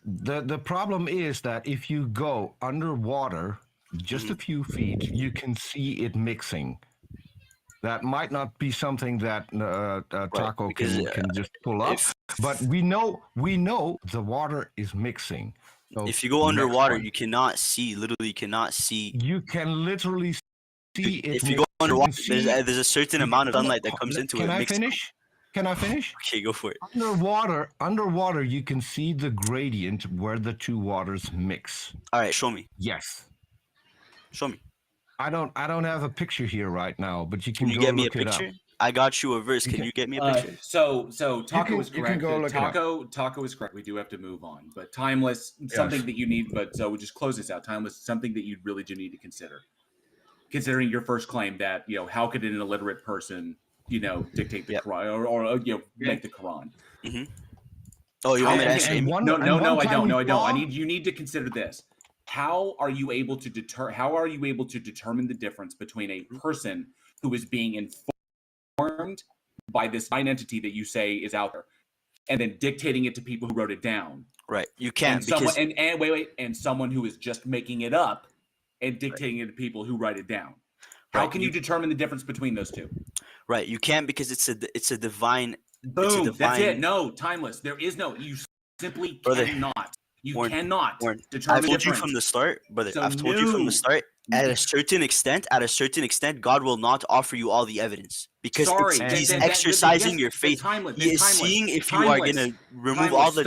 The problem is that if you go underwater just a few feet, you can see it mixing. That might not be something that Taco because, can just pull up, but we know the water is mixing. So if you go next underwater, one. you cannot see. Literally, cannot see. You can literally see it. If you go underwater, see, there's a certain amount of sunlight that comes into it. Can I finish? Can I finish? Okay, go for it. Underwater, you can see the gradient where the two waters mix. All right, show me. Yes. Show me. I don't have a picture here right now, but you can Can you go get me a look it up. picture? I got you a verse. Can you get me a picture? So Taco is you can correct. go look it up. Taco is correct. We do have to move on, but timeless something that you need. But so we'll just close this out. Timeless something that you really do need to consider. Considering your first claim that how could an illiterate person dictate the Quran or make the Quran? Mm-hmm. Oh, you want me to answer? No, I don't. You need to consider this. How are you able to determine the difference between a person who is being informed by this entity that you say is out there, and then dictating it to people who wrote it down? Right, you can't and someone who is just making it up and dictating it to people who write it down. How can you determine the difference between those two? Right, you can't because it's a divine. Boom. That's it. No, timeless. There is no. You simply cannot. You cannot determine. I've told you from the start, brother. I've told you from the start. At a certain extent, God will not offer you all the evidence because He's exercising your faith. He is seeing if you are going to remove all the.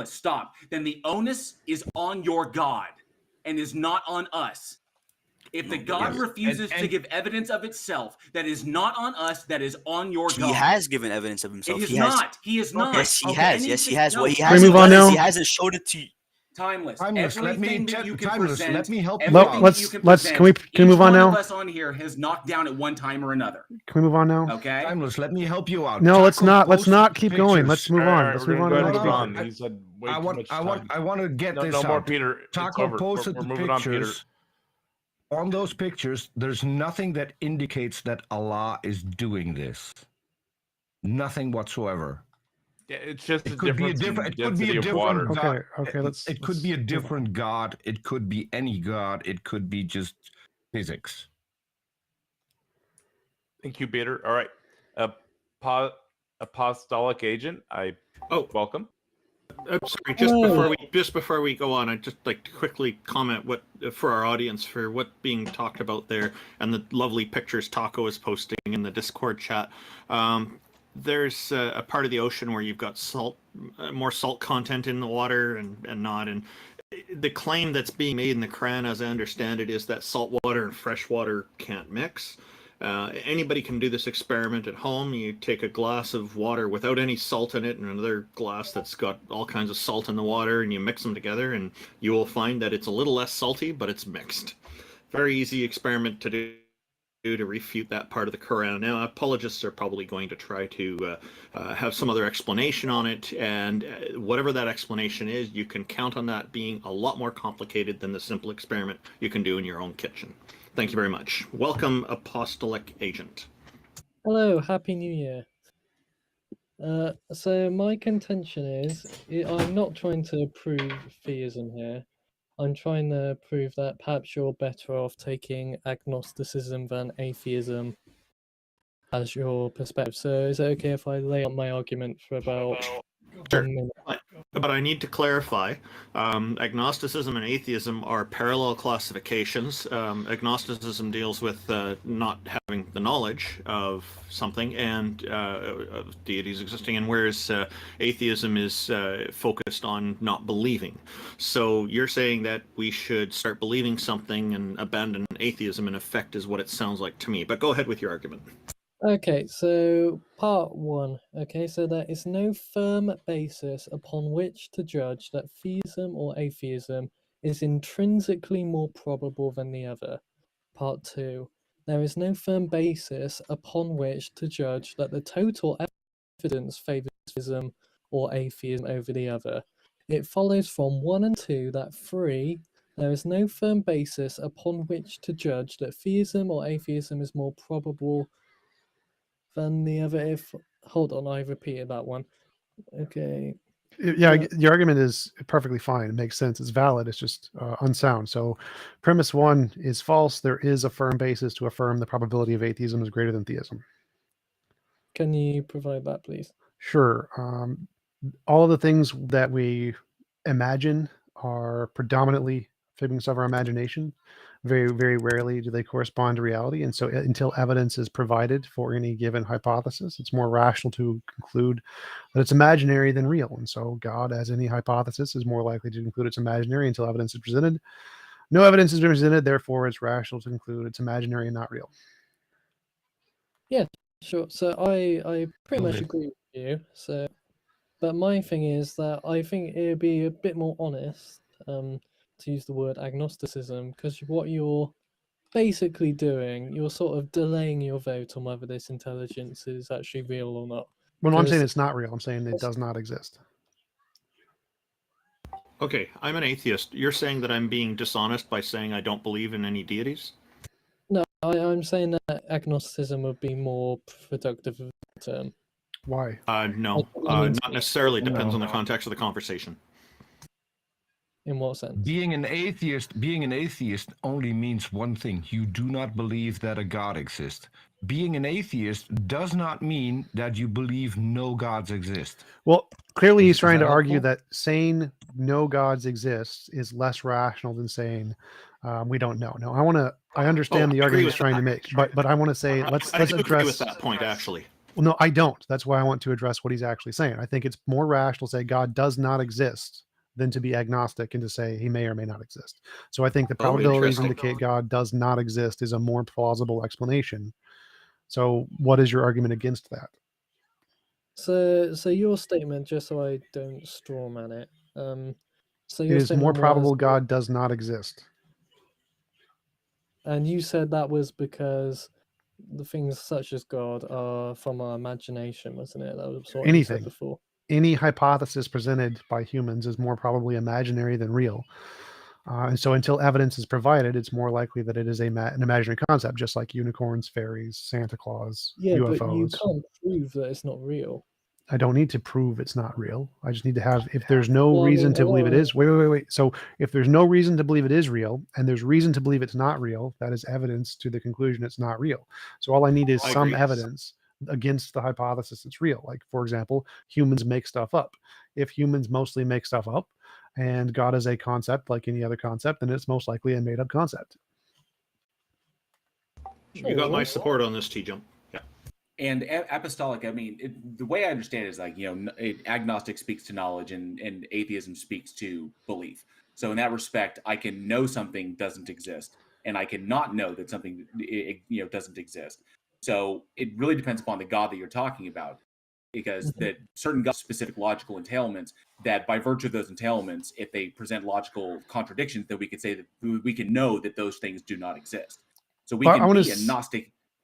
Stop. Then the onus is on your God, and is not on us. If the God refuses to give evidence of itself, that is not on us, that is on your God. He has given evidence of himself. He is not. Yes, he has. Yes, he has. No. What he hasn't done is he hasn't showed it to you. Timeless. Let me help you out. Let's can we move on now? One of us on here has knocked down at one time or another. Can we move on now? Okay. Timeless. Let me help you out. No, Taco, let's not keep going. Let's move on. Let's move on to the next speaker. He said way I too much time. want to get this out. No more, Peter. Taco posted We're the moving on, Peter. pictures. On those pictures, there's nothing that indicates that Allah is doing this. Nothing whatsoever. Yeah, it's just It could be a different. It could be a different God. Okay. It could be a different God. It could be any God. It could be just physics. Thank you, Peter. All right. Apostolic agent, welcome. Sorry, just before we go on, I'd just like to quickly comment for our audience for what's being talked about there and the lovely pictures Taco is posting in the Discord chat. There's a part of the ocean where you've got more salt content in the water and not. And the claim that's being made in the Quran, as I understand it, is that salt water and fresh water can't mix. Anybody can do this experiment at home. You take a glass of water without any salt in it and another glass that's got all kinds of salt in the water, and you mix them together, and you will find that it's a little less salty, but it's mixed. Very easy experiment to do to refute that part of the Quran. Now, apologists are probably going to try to have some other explanation on it, and whatever that explanation is, you can count on that being a lot more complicated than the simple experiment you can do in your own kitchen. Thank you very much. Welcome, Apostolic Agent. Hello, Happy New Year. So my contention is, I'm not trying to prove theism here. I'm trying to prove that perhaps you're better off taking agnosticism than atheism as your perspective. So is it okay if I lay out my argument for about 1 minute? But I need to clarify, agnosticism and atheism are parallel classifications. Agnosticism deals with not having the knowledge of something and of deities existing, and whereas atheism is focused on not believing. So you're saying that we should start believing something and abandon atheism, in effect, is what it sounds like to me. But go ahead with your argument. Okay, so part 1. Okay, so there is no firm basis upon which to judge that theism or atheism is intrinsically more probable than the other. Part 2. There is no firm basis upon which to judge that the total evidence favors theism or atheism over the other. It follows from 1 and 2 that 3. There is no firm basis upon which to judge that theism or atheism is more probable than the other. Hold on, I repeated that one. Okay. Yeah, the argument is perfectly fine. It makes sense. It's valid. It's just unsound. So, premise one is false. There is a firm basis to affirm the probability of atheism is greater than theism. Can you provide that, please? Sure. All of the things that we imagine are predominantly figments of our imagination. Very, very rarely do they correspond to reality. And so, until evidence is provided for any given hypothesis, it's more rational to conclude that it's imaginary than real. And so, God, as any hypothesis, is more likely to conclude it's imaginary until evidence is presented. No evidence has been presented, therefore, it's rational to conclude it's imaginary and not real. Yeah, sure. So I pretty much Okay. agree with you. So, but my thing is that I think it'd be a bit more honest, to use the word agnosticism, because what you're basically doing, you're sort of delaying your vote on whether this intelligence is actually real or not. Well, no, I'm saying Because it's not real. I'm saying it does not exist. Okay, I'm an atheist. You're saying that I'm being dishonest by saying I don't believe in any deities? no, I'm saying that agnosticism would be more productive of a term. Why? No, I mean, not necessarily. It depends No. on the context of the conversation. in what sense? Being an atheist only means one thing. You do not believe that a God exists. Being an atheist does not mean that you believe no gods exist. Well, clearly he's Is trying that to argue helpful? that saying no gods exist is less rational than saying we don't know. No, I understand Oh, the I agree argument he's with trying to make, but I want to say let's I do agree address. with that point, actually. Well, no, I don't. That's why I want to address what he's actually saying. I think it's more rational to say God does not exist than to be agnostic and to say he may or may not exist. So I think the Oh, probabilities interesting. indicate God does not exist is a more plausible explanation. So what is your argument against that? So your statement, just so I don't straw man it, so It your is more statement was, probable God does not exist. and you said that was because the things such as God are from our imagination, wasn't it? That was what you said Anything. before. Any hypothesis presented by humans is more probably imaginary than real. And so until evidence is provided, it's more likely that it is an imaginary concept, just like unicorns, fairies, Santa Claus, Yeah, but you UFOs. can't prove that it's not real. I don't need to prove it's not real. I just need to have, if there's no Well, I reason mean, to a believe lot it of is, wait. So if there's no reason to believe it is real and there's reason to believe it's not real, that is evidence to the conclusion it's not real. So all I need is I some agree. evidence against the hypothesis it's real. Like, for example, humans make stuff up. If humans mostly make stuff up and God is a concept like any other concept, then it's most likely a made up concept. You got my Sure. support on this, TJump. Yeah. And apostolic, I mean, the way I understand it is like, agnostic speaks to knowledge and atheism speaks to belief. So in that respect, I can know something doesn't exist, and I cannot know that something doesn't exist. So it really depends upon the God that you're talking about, because that certain gods have specific logical entailments that, by virtue of those entailments, if they present logical contradictions, then we can say that we can know that those things do not exist. So we But I can wanna be s-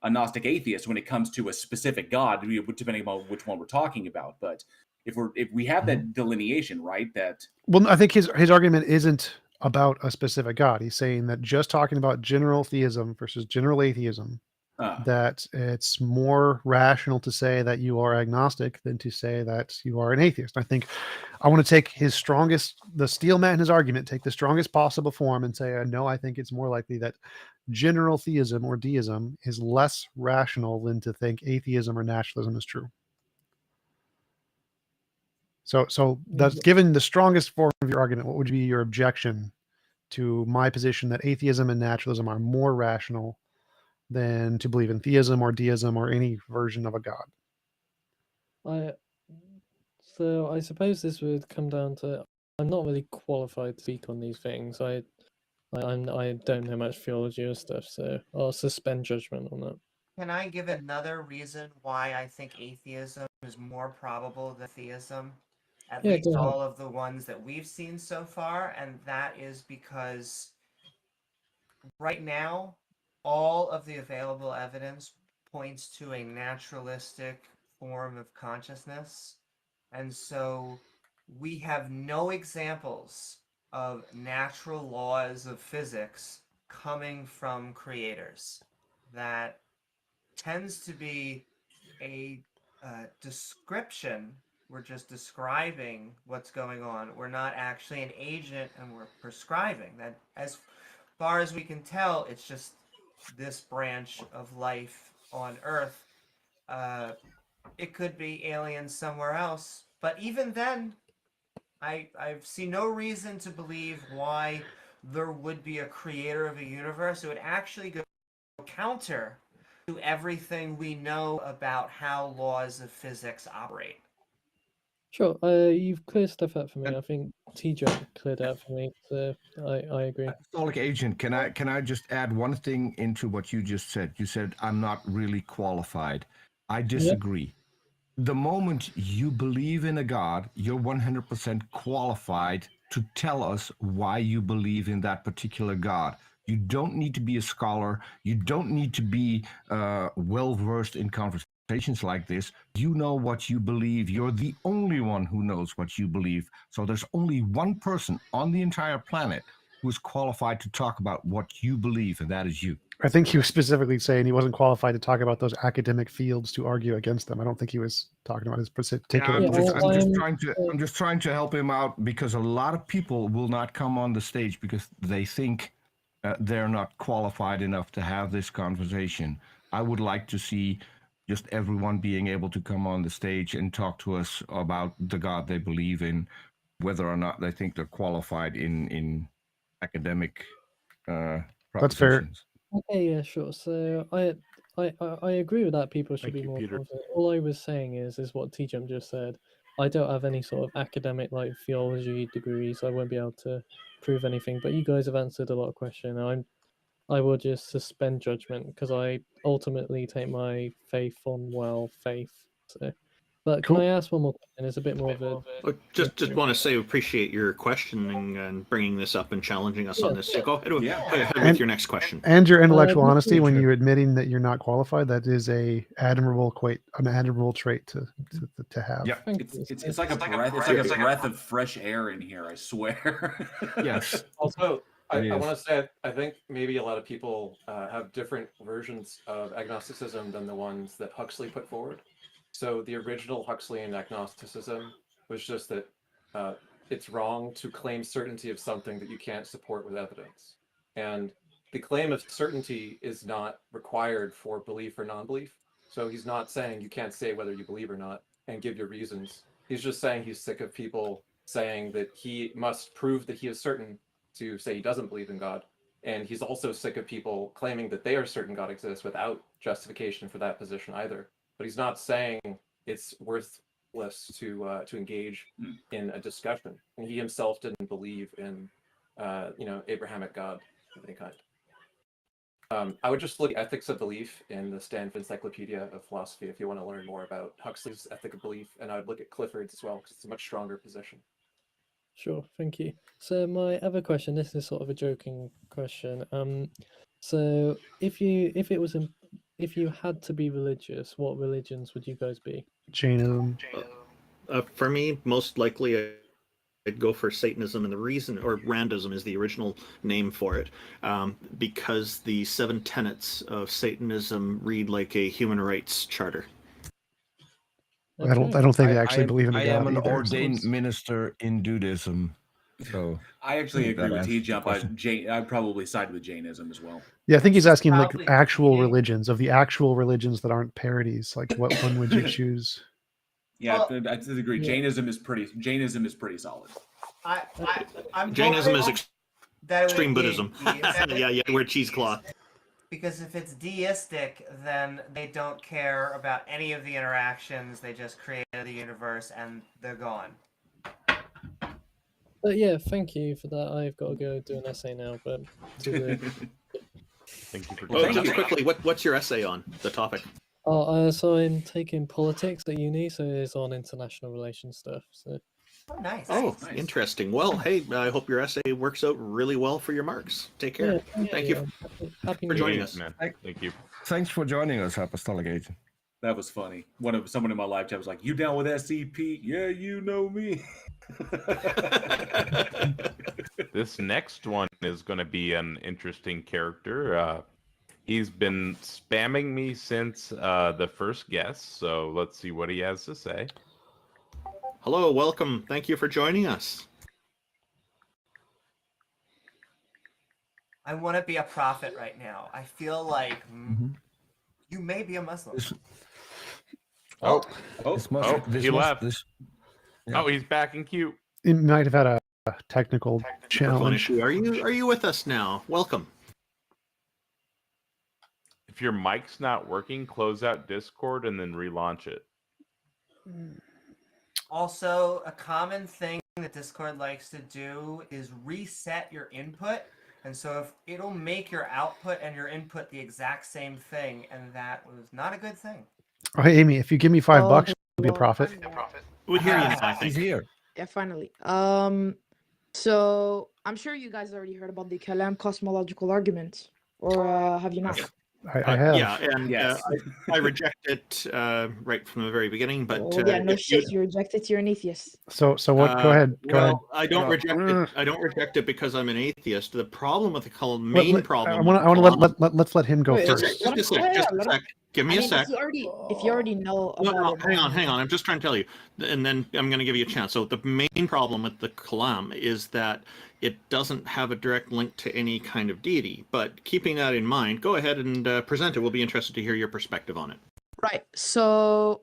a Gnostic atheist when it comes to a specific God, depending on which one we're talking about. But if we have that delineation, right, that Well, I think his argument isn't about a specific God. He's saying that just talking about general theism versus general atheism, that it's more rational to say that you are agnostic than to say that you are an atheist. I think I want to take the steel man in his argument, take the strongest possible form and say, no, I think it's more likely that general theism or deism is less rational than to think atheism or naturalism is true. So that's given the strongest form of your argument. What would be your objection to my position that atheism and naturalism are more rational than to believe in theism or deism or any version of a god? So I suppose this would come down to, I'm not really qualified to speak on these things. I don't know much theology or stuff, so I'll suspend judgment on that. Can I give another reason why I think atheism is more probable than theism? At Yeah, least go ahead. all of the ones that we've seen so far, and that is because right now, all of the available evidence points to a naturalistic form of consciousness. And so we have no examples of natural laws of physics coming from creators. That tends to be a description We're just describing what's going on. We're not actually an agent, and we're prescribing. That, as far as we can tell, it's just this branch of life on Earth. It could be aliens somewhere else, but even then, I see no reason to believe why there would be a creator of a universe. It would actually go counter to everything we know about how laws of physics operate. Sure. You've cleared stuff up for me. I think TJump cleared it up for me, so I agree. Apostolic agent, can I just add one thing into what you just said? You said I'm not really qualified. I disagree. The moment you believe in a God, you're 100% qualified to tell us why you believe in that particular God. You don't need to be a scholar. You don't need to be well versed in conversations like this. You know what you believe. You're the only one who knows what you believe. So there's only one person on the entire planet who is qualified to talk about what you believe, and that is you. I think he was specifically saying he wasn't qualified to talk about those academic fields to argue against them. I don't think he was talking about his particular. Yeah, Yeah, I'm just trying to help him out, because a lot of people will not come on the stage because they think they're not qualified enough to have this conversation. I would like to see just everyone being able to come on the stage and talk to us about the God they believe in, whether or not they think they're qualified in academic That's fair. propositions. Okay, yeah, sure. So I agree with that. People should Thank be you, more Peter. confident. All I was saying is what TJump just said. I don't have any sort of academic like theology degrees. I won't be able to prove anything. But you guys have answered a lot of questions. I will just suspend judgment because I ultimately take my faith on faith. So, but can Cool. I ask one more question? It's a bit more of a Well, just want to say appreciate your questioning and bringing this up and challenging us on this. So go ahead, go ahead with your next question. And your intellectual this honesty is when true. you're admitting that you're not qualified. That is an admirable trait to have. Yeah. Thank It's you. it's like a breath. It's like a breath of fresh air in here. I swear. Yes. Also, I It is. want to say I think maybe a lot of people have different versions of agnosticism than the ones that Huxley put forward. So the original Huxleyan agnosticism was just that it's wrong to claim certainty of something that you can't support with evidence. And the claim of certainty is not required for belief or non-belief. So he's not saying you can't say whether you believe or not and give your reasons. He's just saying he's sick of people saying that he must prove that he is certain to say he doesn't believe in God. And he's also sick of people claiming that they are certain God exists without justification for that position either. But he's not saying it's worthless to engage in a discussion. And he himself didn't believe in Abrahamic God of any kind. I would just look at Ethics of Belief in the Stanford Encyclopedia of Philosophy if you want to learn more about Huxley's ethic of belief, and I would look at Clifford's as well because it's a much stronger position. Sure, thank you. So my other question, this is sort of a joking question. So if you had to be religious, what religions would you guys be? Jainism. For me, most likely I'd go for Satanism, and the reason, or Randism is the original name for it, because the 7 tenets of Satanism read like a human rights charter. I don't think they actually believe in a I God am an either. ordained minister in Judaism, so I actually agree with answers the TJump. question. I'd probably side with Jainism as well. Yeah, I think he's asking like Probably actual cheating. religions, of the actual religions that aren't parodies. Like, what one would you choose? Yeah, Well, I agree. yeah. Jainism is pretty solid. I'm Jainism is hoping that it would extreme be Buddhism. deistic, Yeah, wear cheesecloth. because if it's deistic, then they don't care about any of the interactions. They just created the universe and they're gone. But yeah, thank you for that. I've got to go do an essay now, but to the Thank you for Oh, Thank just you. quickly, what's your essay on the topic? so I'm taking politics at uni, so it's on international relations stuff. So Oh, nice. Oh, Nice. interesting. Well, hey, I hope your essay works out really well for your marks. Take care. yeah, Thank you Happy for New joining Year. us. man. Thank you. thanks for joining us, Apostolic Agent. That was funny. Someone in my live chat was like, "You down with SCP?" Yeah, you know me. This next one is going to be an interesting character. He's been spamming me since the first guest, so let's see what he has to say. Hello, welcome. Thank you for joining us. I want to be a prophet right now. I feel like Mhm. you may be a Muslim. This, Oh, this must, oh, this he must, left. This, yeah. Oh, he's back in queue. He might have had a technical Microphone challenge. issue. Are you with us now? Welcome. If your mic's not working, close out Discord and then relaunch it. Also, a common thing that Discord likes to do is reset your input. And so if it'll make your output and your input the exact same thing, and that was not a good thing. Oh, hey, Amy, if you give me $5, I'll be a well, prophet. We'll hear you now, I He's think. here. Yeah, finally. So I'm sure you guys already heard about the Kalam cosmological argument, or have you not? I have. Yeah, and Yes. I reject it right from the very beginning. But Oh, yeah, no if shit. You reject it. You're an atheist. So what? Go ahead. Go ahead. Well, I don't No. reject it. I don't reject it because I'm an atheist. The problem with the main problem. I want to let's let him go Wait, first. Just a sec. Yeah, Just a let him- sec. Give me I a mean, sec. if you already know about No, it, hang on. I'm just trying to tell you, and then I'm going to give you a chance. So the main problem with the Kalam is that it doesn't have a direct link to any kind of deity. But keeping that in mind, go ahead and present it. We'll be interested to hear your perspective on it. Right. So,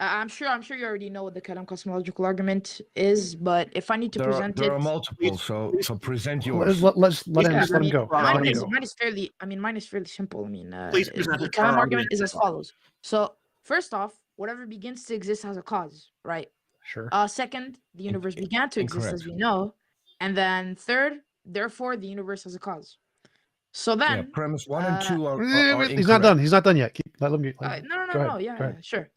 I'm sure you already know what the Kalam cosmological argument is, but if I need to present There it, are multiple, so present yours. Let's let him Yeah, just let him go. Right, Let mine him is go. mine is fairly simple. I mean, Please present the it for our Kalam argument audience. is as follows. So, first off, whatever begins to exist has a cause, right? Sure. Second, the universe began to exist as Incorrect. we know, and then third, therefore, the universe has a cause. So Yeah, then, premise 1 and 2 are He's not incorrect. done. He's not done yet. Let him. no, yeah, sure.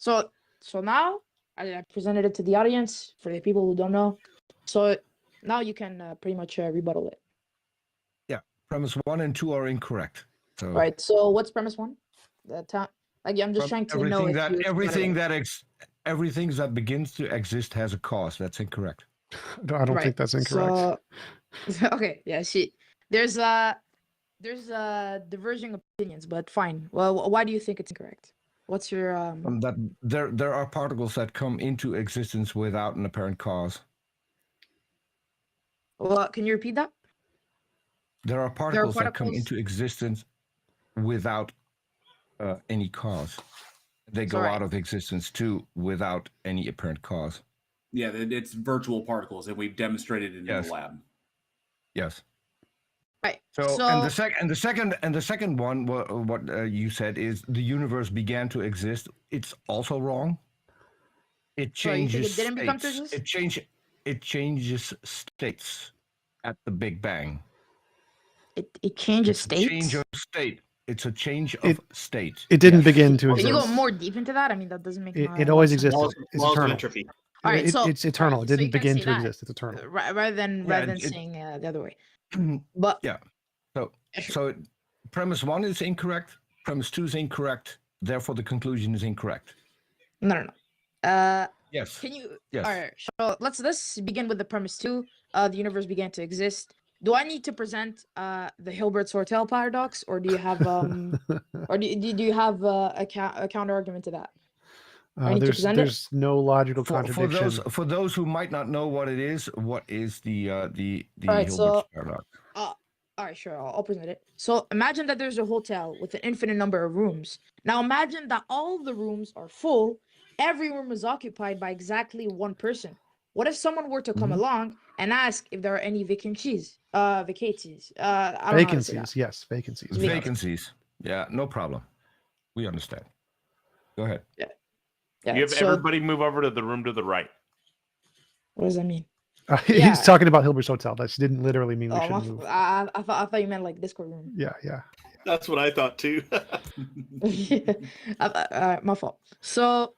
So now I presented it to the audience for the people who don't know. So now you can pretty much rebuttal it. Premise 1 and 2 are incorrect. So Right. So what's premise one? I'm just trying to know if you everything that begins to exist has a cause. That's incorrect. I don't think that's incorrect. So, okay, yeah. See, there's diverging opinions, but fine. Well, why do you think it's incorrect? What's your That there are particles that come into existence without an apparent cause. Well, can you repeat that? There are particles that come particles- into existence without any cause. They go Sorry. out of existence too without any apparent cause. Yeah, it's virtual particles, and we've demonstrated it in Yes. the lab. Yes. Right. So, and the second one, what you said is the universe began to exist. It's also wrong. It So you think changes it didn't become to states. exist? It changes states at the Big Bang. It changes It's a states. change of state. It's a change of state. It didn't Yes. begin to Can you go exist. more deep into that? I mean, that doesn't make It always sense. existed. It's Laws of eternal. entropy. All right, It's eternal. It so you didn't can begin say to that, exist. It's eternal. rather than it- saying the other way. But Yeah. So yeah, sure. so premise 1 is incorrect. Premise 2 is incorrect. Therefore, the conclusion is incorrect. no. Yes. Can you? Yes. All right. So let's begin with the premise two. The universe began to exist. Do I need to present the Hilbert-Sortel paradox, or do you have or do you have a counter argument to that? I need to present it? There's no logical For contradiction. those who might not know what it is, what is the Alright, Hilbert's paradox? All right, sure. I'll present it. So imagine that there's a hotel with an infinite number of rooms. Now imagine that all the rooms are full. Every room is occupied by exactly one person. What if someone were to come along and ask if there are any vacancies? Vacancies. I don't know how to say that. Vacancies, yes, vacancies. we got it. Vacancies. Yeah, no problem. We understand. Go ahead. Yeah, You have so everybody move over to the room to the right. what does that mean? He's talking about Hilbert's Hotel. That didn't literally mean we Oh, shouldn't move. I thought you meant like Discord room. Yeah. That's what I thought too. My fault. So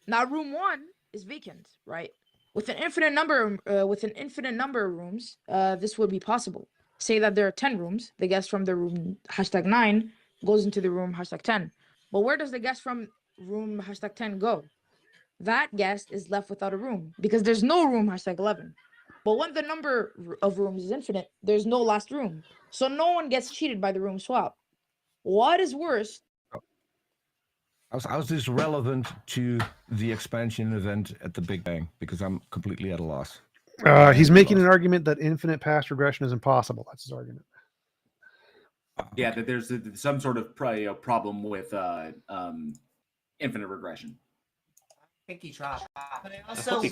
now room one is vacant, right? With an infinite number of rooms, this would be possible. Say that there are 10 rooms. The guest from the room #9 goes into the room #10. But where does the guest from room #10 go? That guest is left without a room because there's no room #11. But when the number of rooms is infinite, there's no last room. So no one gets cheated by the room swap. What is worse? How's this relevant to the expansion event at the Big Bang? Because I'm completely at a loss. He's making an argument that infinite past regression is impossible. That's his argument. Yeah, that there's some sort of problem with infinite regression. I think he dropped. But I also,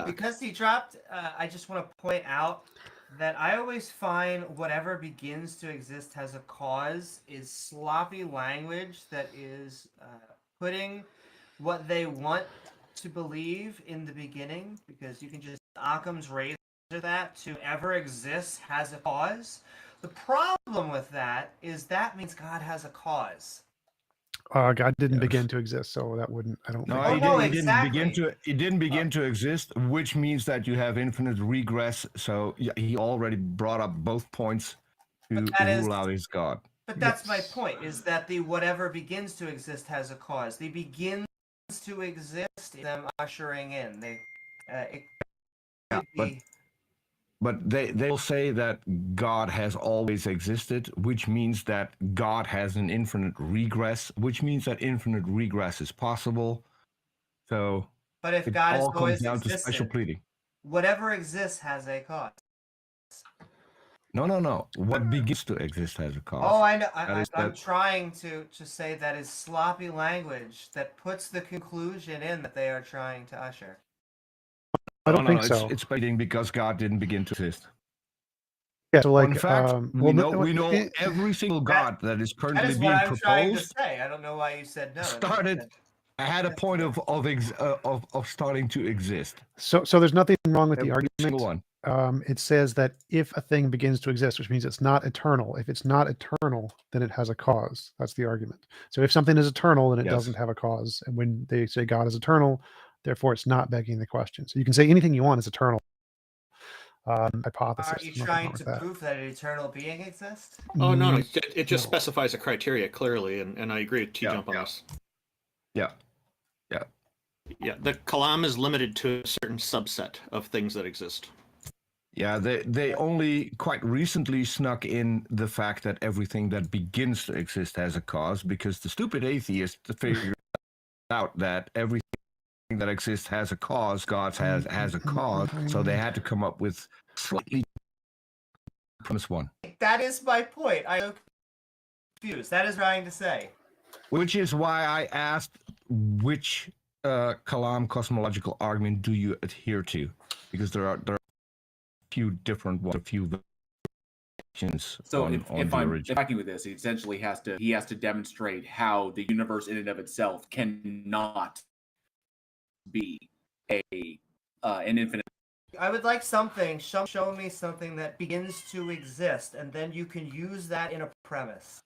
because he dropped, I just want to point out that I always find whatever begins to exist has a cause is sloppy language that is putting what they want to believe in the beginning, because you can just Occam's razor that to ever exist has a cause. The problem with that is that means God has a cause. God didn't begin to exist, so that wouldn't. I don't. No, think he didn't begin to exist, which means that you have infinite regress. So he already brought up both points to rule out his God. But that's my point: is that the whatever begins to exist has a cause. The begins to exist is them ushering in. But they'll say that God has always existed, which means that God has an infinite regress, which means that infinite regress is possible. So, but if God has always down existed, to special pleading. Whatever exists has a cause. No. What begins to exist has a cause. Oh, I know. I'm trying to say that is sloppy language that puts the conclusion in that they are trying to usher. I don't think so. It's pleading because God didn't begin to exist. Yeah, so like, in fact, we know every single God that is currently that is being what I'm proposed. Trying to say. I don't know why you said no. Had a point of starting to exist. So there's nothing wrong with the Every single argument. one. It says that if a thing begins to exist, which means it's not eternal. If it's not eternal, then it has a cause. That's the argument. So if something is eternal, then it doesn't have a cause. And when they say God is eternal, therefore it's not begging the question. So you can say anything you want is eternal. Hypothesis. Are you trying to prove that an eternal being exists? Oh no, it just specifies a criteria clearly, and I agree with TJump on this. Yeah, the kalam is limited to a certain subset of things that exist. Yeah, they only quite recently snuck in the fact that everything that begins to exist has a cause, because the stupid atheist figured out that everything that exists has a cause. God has a cause, so they had to come up with slightly premise one. That is my point. I'm confused. That is trying to say. Which is why I asked which Kalam cosmological argument do you adhere to? Because there are a few different ones, a few variations. So if I'm tracking with this, he essentially has to demonstrate how the universe in and of itself cannot be an infinite. I would like something. Show me something that begins to exist, and then you can use that in a premise.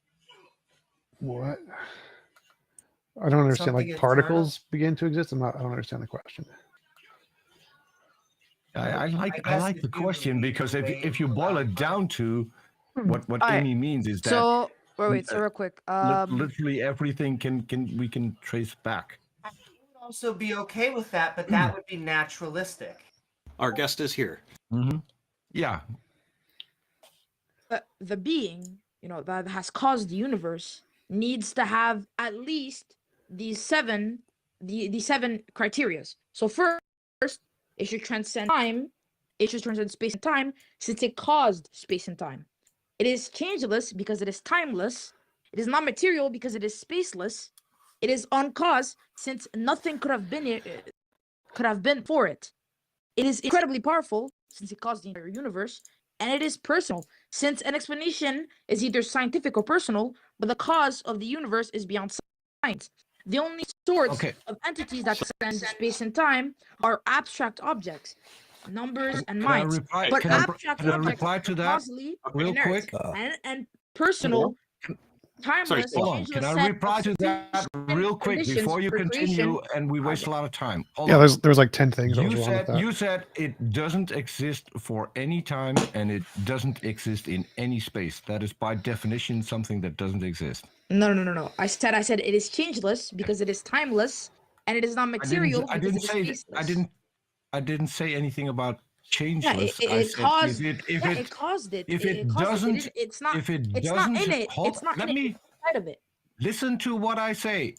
What? I don't understand. Something like particles begin to exist. I don't understand the question. I like the question because if you boil it down to what Amy means is that so real quick. Literally everything we can trace back. I would also be okay with that, but that would be naturalistic. Our guest is here. Mm-hmm. Yeah. But the being, that has caused the universe needs to have at least these seven criterias. So first, it should transcend time. It should transcend space and time, since it caused space and time. It is changeless because it is timeless. It is not material because it is spaceless. It is uncause, since nothing could have been for it. It is incredibly powerful, since it caused the entire universe. And it is personal, since an explanation is either scientific or personal, but the cause of the universe is beyond science. The only sorts of entities that transcend space and time are abstract objects, numbers and minds. But abstract can I objects reply to that real quick? And personal, timeless. Hold on. Can I reply to that real quick before you continue and we waste a lot of time? There's like 10 things. You said it doesn't exist for any time and it doesn't exist in any space. That is by definition something that doesn't exist. No. I said it is changeless because it is timeless, and it is not material because it is spaceless. I didn't say anything about changeless. It caused it. If it doesn't, it's not in it. It's not in it. Inside of it. Listen to what I say,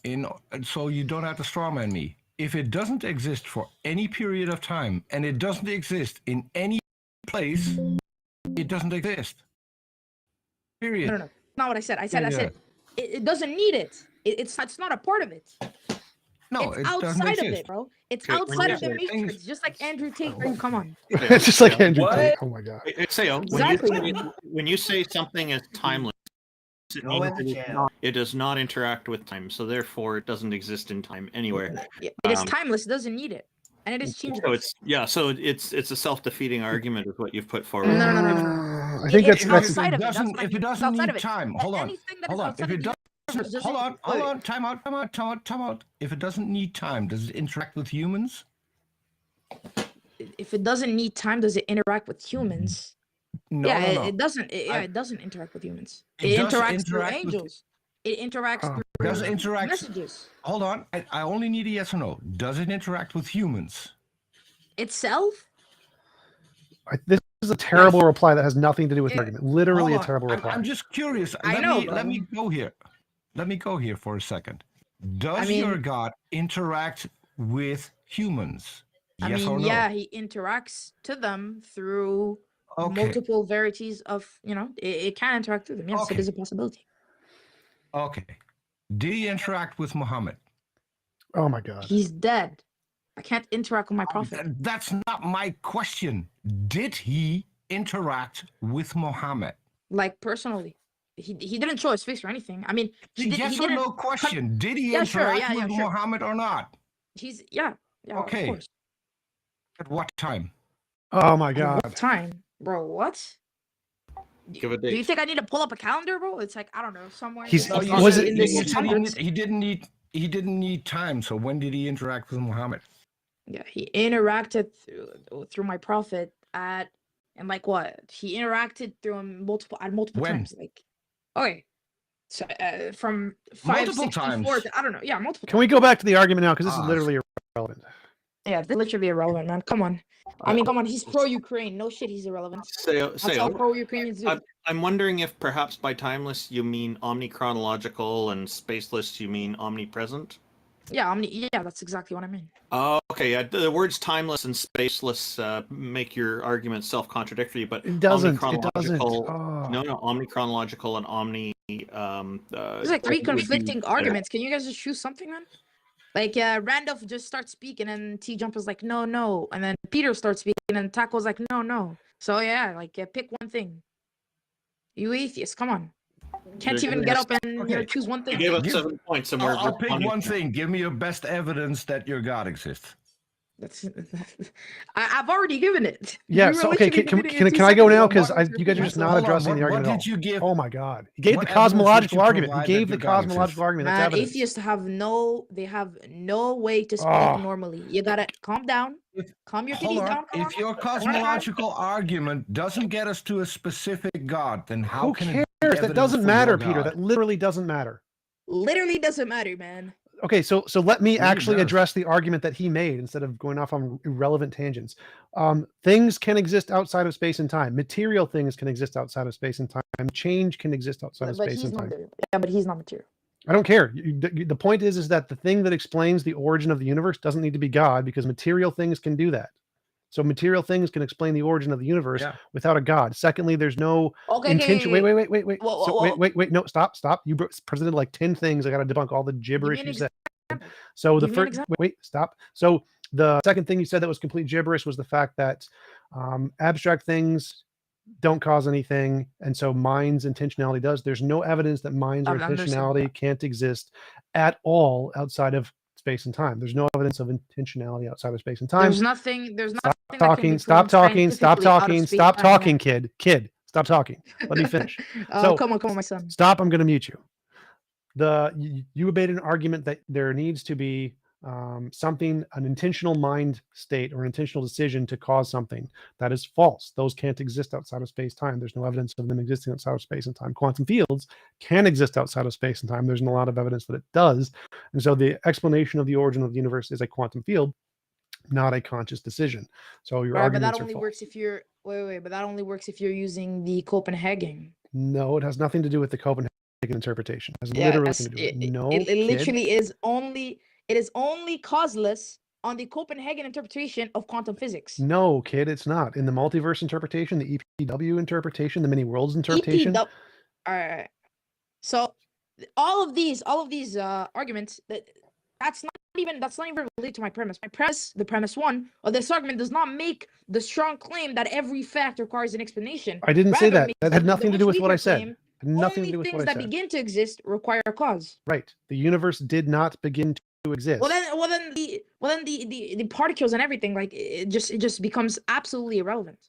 so you don't have to strawman me. If it doesn't exist for any period of time, and it doesn't exist in any place, it doesn't exist. Period. No. Not what I said. I said it doesn't need it. It's not a part of it. No, It's it doesn't outside of exist. it, bro. It's Okay, outside of the things- matrix, just like Andrew Tate. Come on. It's just like Andrew What? Tate. Oh my god. Sao, Exactly. when you say something is timeless, it Go means into jail. it does not interact with time, so therefore it doesn't exist in time anywhere. Yeah, it is Um, timeless. It doesn't need it, and it is So changeless. it's a self-defeating argument with what you've put forward. No. I think It's that's outside of it. That's doesn't- what I if it mean. It's doesn't outside need of it. time, hold on, Anything that hold is on. outside If of it the universe doesn't, hold wait. on, time out. If it doesn't need time, does it interact with humans? If it doesn't need time, does it interact with humans? No, yeah, no. it doesn't. I- It doesn't interact with humans. It It does interacts through interact with- angels. It interacts Oh, through Does it interact? messages. Hold on, I only need a yes or no. Does it interact with humans? Itself? This is a terrible reply that has nothing to do with the Yeah. argument. Literally Hold a terrible on, reply. I'm just curious. I know, Let me but- go here. Let me go here for a second. Does mean- your God interact with humans? I Yes mean, or no? yeah, he interacts to them through Okay. multiple varieties of, it can interact with them. Yes, Okay. it is a possibility. Okay. Did he interact with Muhammad? Oh my god. He's dead. I can't interact with my prophet. That's not my question. Did he interact with Muhammad? Like personally, he didn't show his face or anything. I mean, he Yes didn't. or no question. Did he Yeah, sure, interact yeah, with sure. Muhammad or not? He's yeah. Okay. Of course. At what time? Oh my At god. what time, bro? What? Give a Do you date. think I need to pull up a calendar, bro? It's like I don't know, somewhere. He's- in was it- in you this said hundreds. he didn't need time. So when did he interact with Muhammad? Yeah, he interacted through my prophet and like what? He interacted through him multiple When? times. Like, okay, so from 564 times. to I don't know. Yeah, multiple. Can we go back to the argument now? Because this is Ah. literally irrelevant. Yeah, this literally irrelevant, man. Come on. I mean, come on. He's pro-Ukraine. No shit, he's irrelevant. That's how Sao, pro-Ukrainians do. I'm wondering if perhaps by timeless you mean omnichronological and spaceless you mean omnipresent. Yeah, yeah, that's exactly what I mean. Oh, okay. The words timeless and spaceless make your argument self-contradictory, but It doesn't. It doesn't. omnichronological- Oh. No, omnichronological and omni. There's like three would be conflicting better. arguments. Can you guys just choose something, man? Like Randolph just starts speaking, and TJump is like, no, and then Peter starts speaking, and Taco's like, no. So yeah, like pick one thing. You atheist, come on. Can't They're even gonna get up and Okay. choose one You thing. gave us Give- 7 points, and we're I'll pick responding one to- thing. Give me your best evidence that your God exists. That's I've already given it. Yeah. You So were okay. literally Can giving it in 2 can I go seconds now? ago. Because What was you guys are your just point? not Hold on, addressing the what argument at all. did you give? Oh my god. He gave What the evidence did cosmological you argument. He provide gave that the your God cosmological exists? argument. That's Man, evidence. atheists have no way to speak Ah. normally. You gotta calm down. Calm your Hold titties on. down. Come If on. your cosmological argument doesn't get us to a specific God, then how Who can cares? it be That evidence doesn't for matter, your Peter. God? That literally doesn't matter. Literally doesn't matter, man. Okay, so let me Really actually does. address the argument that he made instead of going off on irrelevant tangents. Things can exist outside of space and time. Material things can exist outside of space and time. Change can exist outside of But space he's and not time. material. Yeah, but he's not material. I don't care. The point is that the thing that explains the origin of the universe doesn't need to be God, because material things can do that. So material things can explain the origin of the universe Yeah. without a God. Secondly, there's no Okay. intention. okay, Wait. Whoa, So whoa, wait. No, stop. You presented like 10 things. I got to debunk all the gibberish an you said. example. So the Give me an first, example. wait, stop. So the second thing you said that was complete gibberish was the fact that abstract things don't cause anything, and so mind's intentionality does. There's no evidence that mind's or I understand intentionality can't exist at all outside of space and time. There's no evidence of intentionality outside of space and time. There's nothing. There's nothing. that can be Talking. proven Stop talking. Stop scientifically out of talking. space Stop and time. talking, kid. Kid. Stop talking. Let me finish. Oh, So- come on, my son. Stop. I'm going to mute you. You made an argument that there needs to be something, an intentional mind state or an intentional decision to cause something. That is false. Those can't exist outside of space time. There's no evidence of them existing outside of space and time. Quantum fields can exist outside of space and time. There's a lot of evidence that it does. And so the explanation of the origin of the universe is a quantum field, not a conscious decision. So your Right, but that arguments are only false. works if you're wait. But that only works if you're using the Copenhagen. No, it has nothing to do with the Copenhagen. interpretation. It has literally Yes, nothing to do with it. it, No, it kid. literally is only it is only causeless on the Copenhagen interpretation of quantum physics. No, kid, it's not. In the multiverse interpretation, the EPW interpretation, the many worlds interpretation. EPW. Alright. So all of these arguments that's not even related to my premise. My premise, the premise one of this argument, does not make the strong claim that every fact requires an explanation. I didn't say Rather, that. makes That had the nothing to much do with what weaker I said. claim, Nothing to only do with things what I that said. begin to exist require a cause. Right. The universe did not begin to exist. Well then the particles and everything, like it just becomes absolutely irrelevant.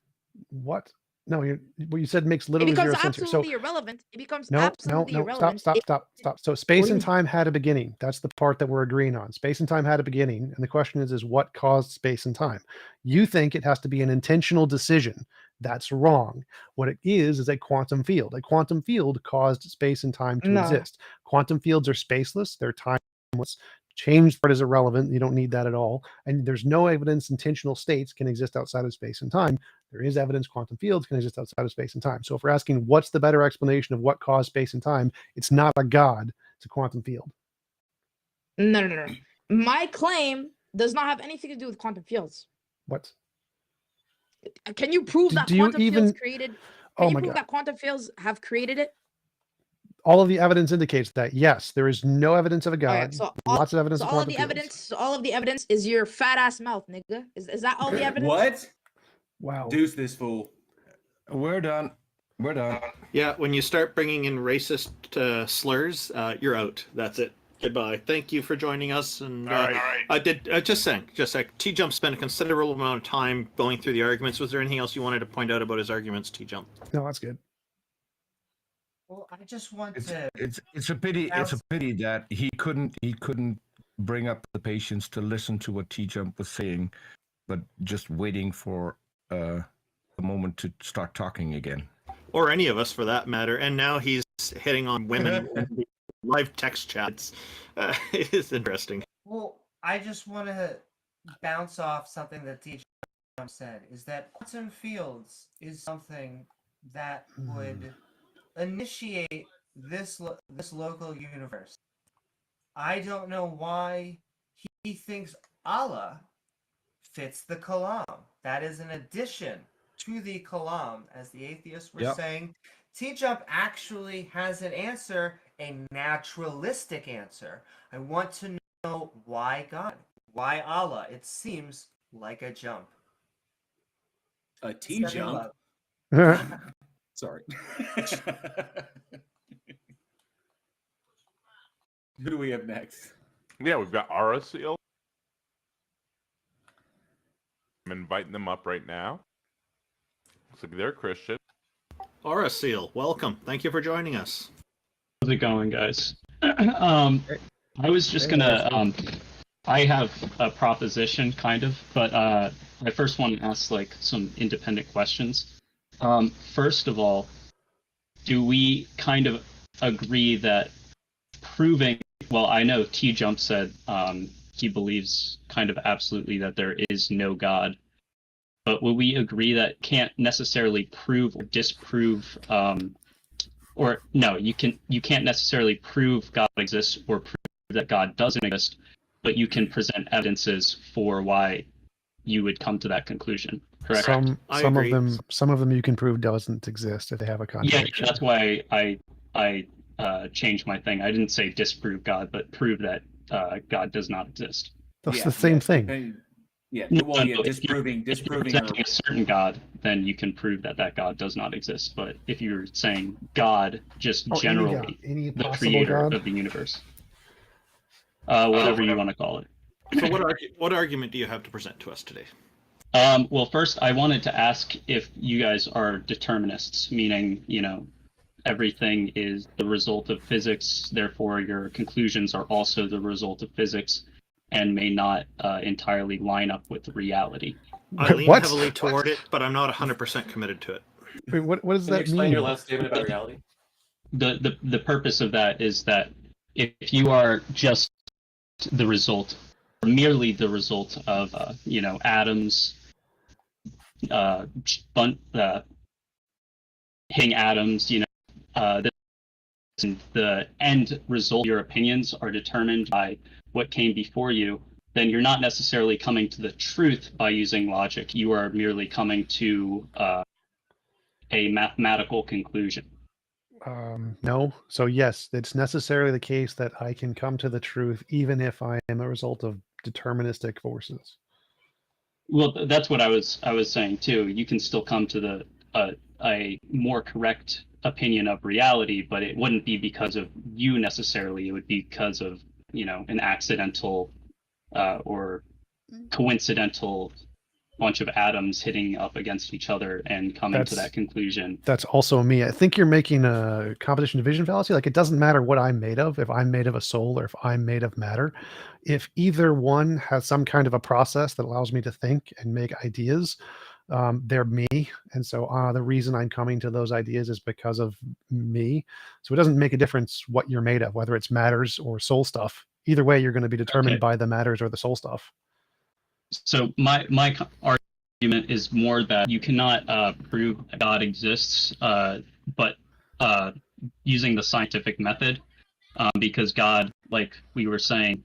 What? No, what you said makes It literally becomes zero sense here. So absolutely irrelevant. It becomes no, absolutely irrelevant. stop. So space do and you- time had a beginning. That's the part that we're agreeing on. Space and time had a beginning, and the question is what caused space and time? You think it has to be an intentional decision. That's wrong. What it is a quantum field. A quantum field caused space and time to No. exist. Quantum fields are spaceless. They're timeless. Change part is irrelevant. You don't need that at all. And there's no evidence intentional states can exist outside of space and time. There is evidence quantum fields can exist outside of space and time. So if we're asking what's the better explanation of what caused space and time, it's not a god, it's a quantum field. No. My claim does not have anything to do with quantum fields. What? Can you prove that Do you quantum even- fields created? Oh Can you my prove God. that quantum fields have created it? All of the evidence indicates that yes, there is no evidence of a god. Alright, so Lots of evidence So of all of quantum the fields. evidence, so all of the evidence is your fat ass mouth, nigga. Is that all the evidence? What? Wow. Deuce this fool. We're done. We're done. Yeah, when you start bringing in racist slurs, you're out. That's it. Goodbye. Thank you for joining us. And I did just saying, TJump spent a considerable amount of time going through the arguments. Was there anything else you wanted to point out about his arguments, TJump? No, that's good. Well, I just want It's to. it's a pity. It's a pity that he couldn't bring up the patience to listen to what TJump was saying, but just waiting for the moment to start talking again. Or any of us, for that matter. And now he's hitting on women in live text chats. It is interesting. Well, I just want to bounce off something that DJ said. Is that quantum fields is something that would initiate this local universe. I don't know why he thinks Allah fits the Kalam. That is an addition to the Kalam, as the atheists were saying. TJump actually has an answer, a naturalistic answer. I want to know why God, why Allah. It seems like a jump. A TJump. Sorry. Who do we have next? Yeah, we've got Arasil. I'm inviting them up right now. Looks like they're Christian. Arasil, welcome. Thank you for joining us. How's it going, guys? I was just gonna I have a proposition kind of, but I first want to ask like some independent questions. First of all, do we kind of agree that proving, well, I know TJump said he believes kind of absolutely that there is no God, but will we agree that can't necessarily prove or disprove or no, you can't necessarily prove God exists or prove that God doesn't exist, but you can present evidences for why you would come to that conclusion, correct? Some I of agree. them you can prove doesn't exist if they have a Yeah, contradiction. that's why I changed my thing. I didn't say disprove God, but prove that God does not exist. That's the same thing. Yeah, No, well, no, yeah, if disproving If you're or presenting a certain God, then you can prove that that God does not exist. But if you're saying God, just Or generally, any the possible creator God. of the universe, whatever you want to call it. So what argument do you have to present to us today? Well, first, I wanted to ask if you guys are determinists, meaning, everything is the result of physics, therefore your conclusions are also the result of physics and may not entirely line up with reality. I lean What? heavily toward it, but I'm not 100% committed to it. Wait, what does Can you that explain mean? your last statement about reality? The purpose of that is that if you are just the result, or merely the result of, atoms, hitting atoms, and the end result of your opinions are determined by what came before you, then you're not necessarily coming to the truth by using logic. You are merely coming to a mathematical conclusion. No. So yes, it's necessarily the case that I can come to the truth even if I am a result of deterministic forces. Well, that's what I was saying too. You can still come to the a more correct opinion of reality, but it wouldn't be because of you necessarily. It would be because of, you know, an accidental or coincidental bunch of atoms hitting up against each other and coming to that conclusion. That's also me. I think you're making a competition division fallacy. Like, it doesn't matter what I'm made of, if I'm made of a soul or if I'm made of matter. If either one has some kind of a process that allows me to think and make ideas, they're me. And so the reason I'm coming to those ideas is because of me. So it doesn't make a difference what you're made of, whether it's matters or soul stuff. Either way, you're going to be determined by the matters or the soul stuff. So my argument is more that you cannot prove God exists, but using the scientific method, because God, like we were saying,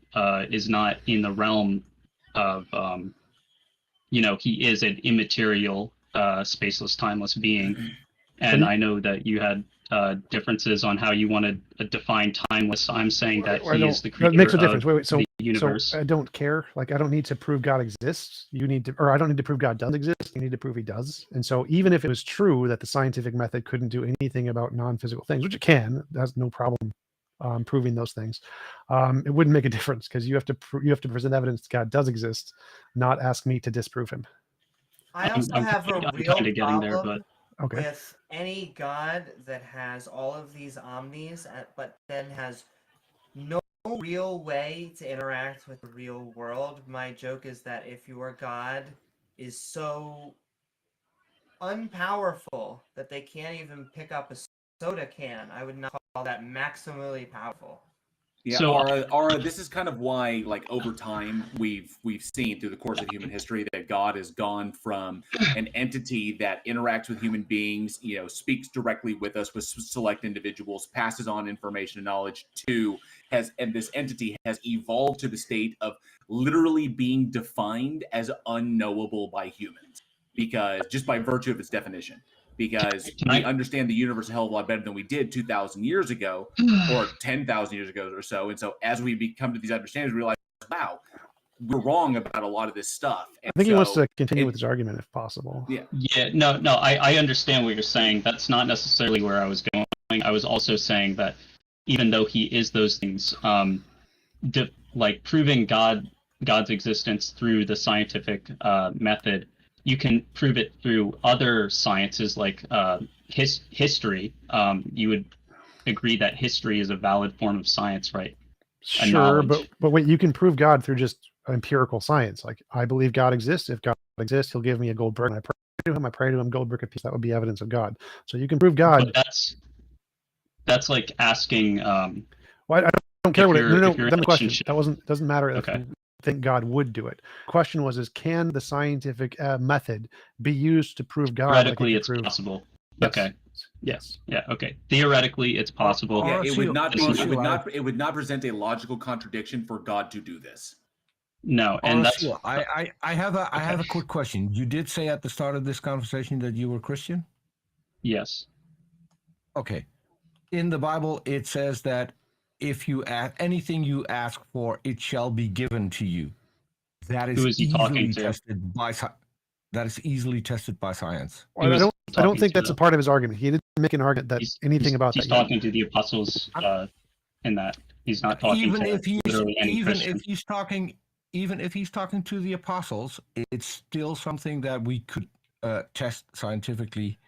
is not in the realm of, you know, he is an immaterial, spaceless, timeless being. And I know that you had differences on how you want to define timeless. I'm saying that he is the creator that makes a difference. Wait, so the universe. So I don't care. Like, I don't need to prove God exists. You need to, or I don't need to prove God doesn't exist. You need to prove he does. And so even if it was true that the scientific method couldn't do anything about non-physical things, which it can, it has no problem proving those things, it wouldn't make a difference, because you have to present evidence that God does exist, not ask me to disprove him. I also have a real problem Okay. with any god that has all of these omnis, but then has no real way to interact with the real world. My joke is that if your god is so unpowerful that they can't even pick up a soda can, I would not call that maximally powerful. Yeah, So- Ara, this is kind of why, like, over time, we've seen through the course of human history that God has gone from an entity that interacts with human beings, you know, speaks directly with us, with select individuals, passes on information and knowledge, and this entity has evolved to the state of literally being defined as unknowable by humans, because just by virtue of its definition. Because we understand the universe a hell of a lot better than we did 2,000 years ago or 10,000 years ago or so. And so as we come to these understandings, we realize, wow, we're wrong about a lot of this stuff. And I think he wants to continue with his argument if possible. Yeah, no, I understand what you're saying. That's not necessarily where I was going. I was also saying that even though he is those things, like proving God's existence through the scientific method, you can prove it through other sciences like history. You would agree that history is a valid form of science, right? Sure, but wait, you can prove God through just empirical science. Like, I believe God exists. If God exists, he'll give me a gold brick. And I pray to him, gold brick a piece. That would be evidence of God. So you can prove God. But that's like asking. Well, I don't care what it. No. Then the question doesn't matter if okay. you think God would do it. Question was, can the scientific method be used to prove God? Theoretically, it's possible. Yes. Okay. Yes. Yeah. Okay. Theoretically, it's possible. Yeah, it would not present a logical contradiction for God to do this. No, and that's. I have a quick question. You did say at the start of this conversation that you were Christian? Yes. Okay. In the Bible, it says that if you ask anything you ask for, it shall be given to you. That is, Who is he talking to? That is easily tested by science. Well, I don't think that's a part of his argument. He didn't make an argument that he's talking to the apostles in that. He's not talking even if he's talking to the apostles, it's still something that we could test scientifically.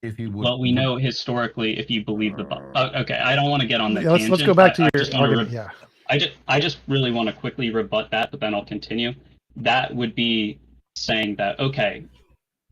If you would. Well, we know historically, if you believe the Bible. Okay, I don't want to get on that tangent. Let's go back to your argument. I just really want to quickly rebut that, but then I'll continue. That would be saying that, okay,